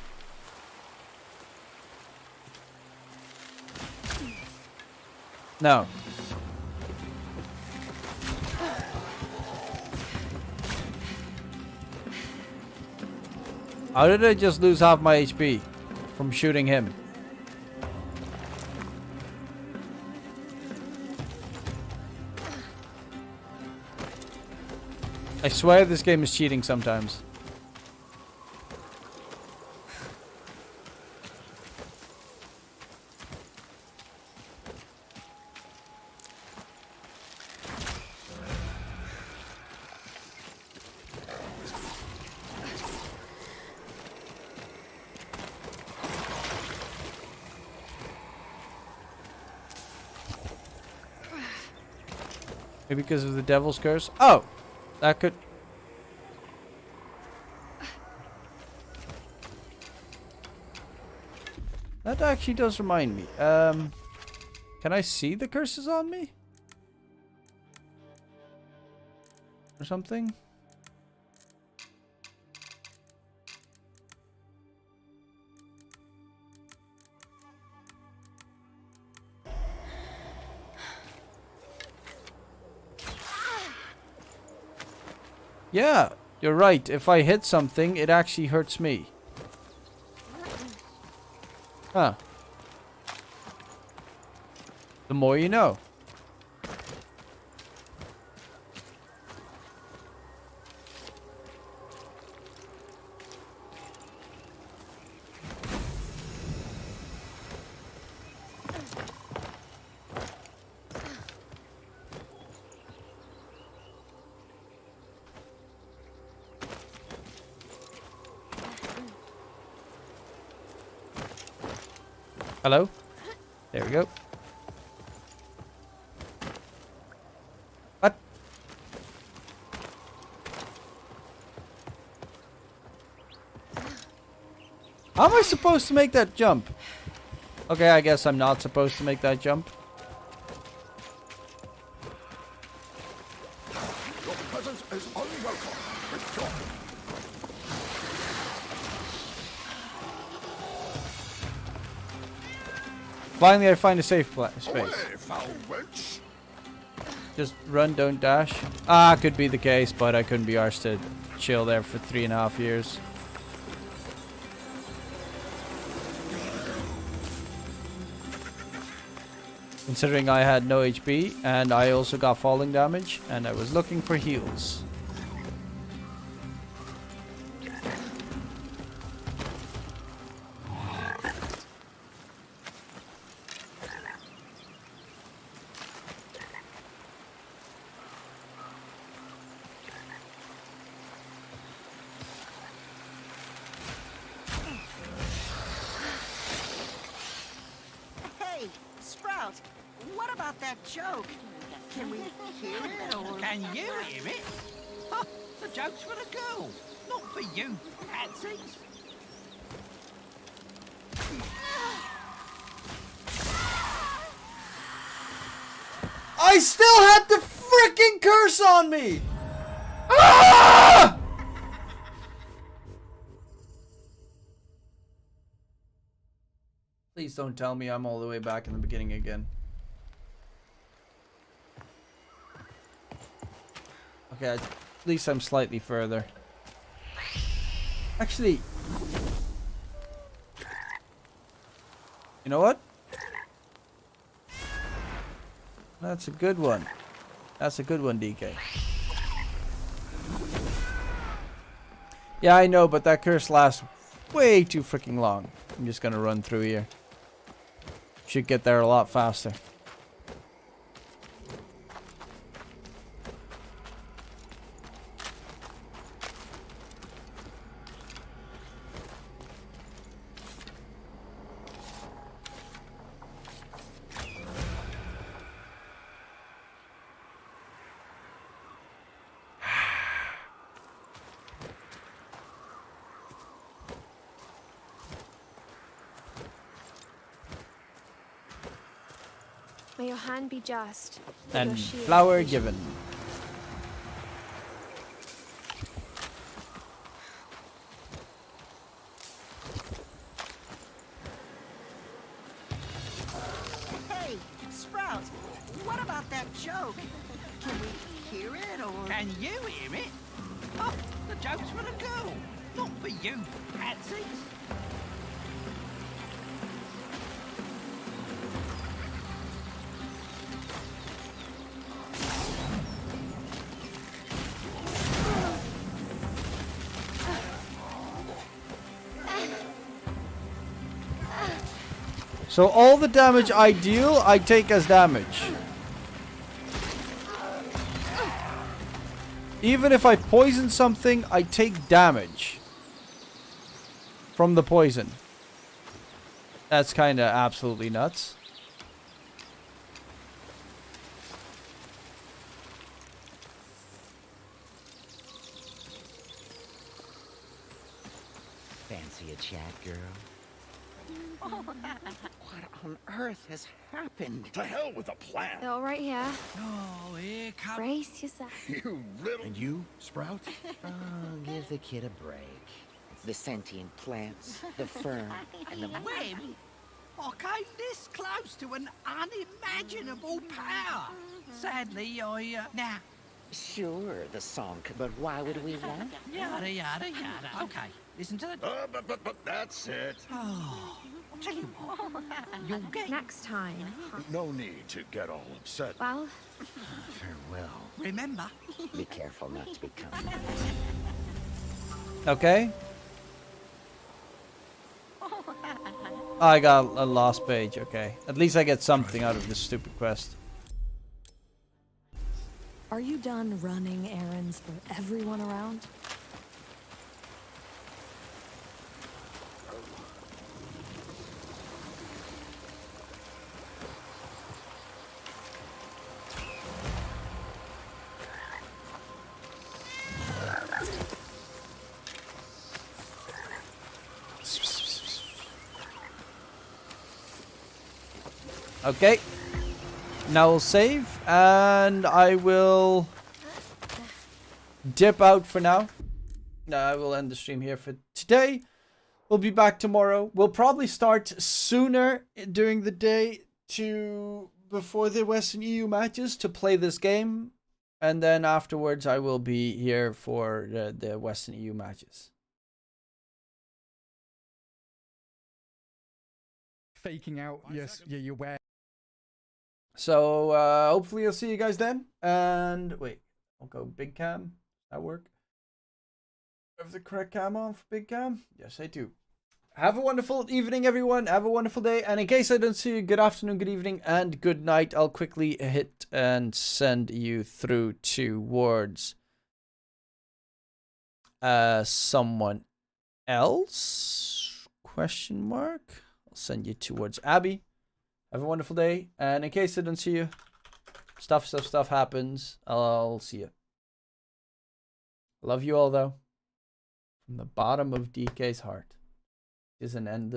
No. How did I just lose half my HP from shooting him? I swear this game is cheating sometimes. Maybe because of the devil's curse? Oh! That could... That actually does remind me. Can I see the curses on me? Or something? Yeah, you're right. If I hit something, it actually hurts me. Huh. The more you know. Hello? There we go. What? How am I supposed to make that jump? Okay, I guess I'm not supposed to make that jump. Your presence is unwelcome. Withdraw. Finally, I find a safe space. Away, foul wench. Just run, don't dash. Ah, could be the case, but I couldn't be arsed to chill there for 3.5 years. Considering I had no HP, and I also got falling damage, and I was looking for heals. Hey, Sprout, what about that joke? Can we hear it or... Can you hear it? Huh, the joke's for the girl, not for you, patsies. I still had the freaking curse on me! Ah! Please don't tell me I'm all the way back in the beginning again. Okay, at least I'm slightly further. Actually, you know what? That's a good one. That's a good one, DK. Yeah, I know, but that curse lasts way too freaking long. I'm just gonna run through here. Should get there a lot faster. May your hand be just. And your shield flower patient. given. Hey, Sprout, what about that joke? Can we hear it or... Can you hear it? Oh, the joke's for the girl, not for you, patsies. So all the damage I deal, I take as damage. Even if I poison something, I take damage from the poison. That's kind of absolutely nuts. Fancy a chat, girl? What on earth has happened? To hell with the plan. They're all right here. Oh, here comes... Brace yourself. You little... And you, Sprout? Oh, give the kid a break. The sentient plants, the fern, and the... When I came this close to an unimaginable power. Sadly, Now, Sure, the song, but why would we want? Yada, yada, yada. Okay, listen to the... But that's it. Oh, I'll tell you what. You'll get... Next time. No need to get all upset. Well, Farewell. Remember. Be careful not to become. Okay. I got a lost page, okay. At least I get something out of this stupid quest. Are you done running errands for everyone around? Okay. Now we'll save, and I will dip out for now. I will end the stream here for today. We'll be back tomorrow. We'll probably start sooner during the day before the Western EU matches to play this game. And then afterwards, I will be here for the Western EU matches. Faking out, yes, yeah, you're aware. So hopefully I'll see you guys then. And wait, I'll go big cam. That work? Have the correct cam on for big cam? Yes, I do. Have a wonderful evening, everyone. Have a wonderful day. And in case I don't see you, good afternoon, good evening, and good night. I'll quickly hit and send you through towards someone else? Question mark. I'll send you towards Abby. Have a wonderful day. And in case I don't see you, stuff happens. I'll see you. Love you all, though. From the bottom of DK's heart. Is an end.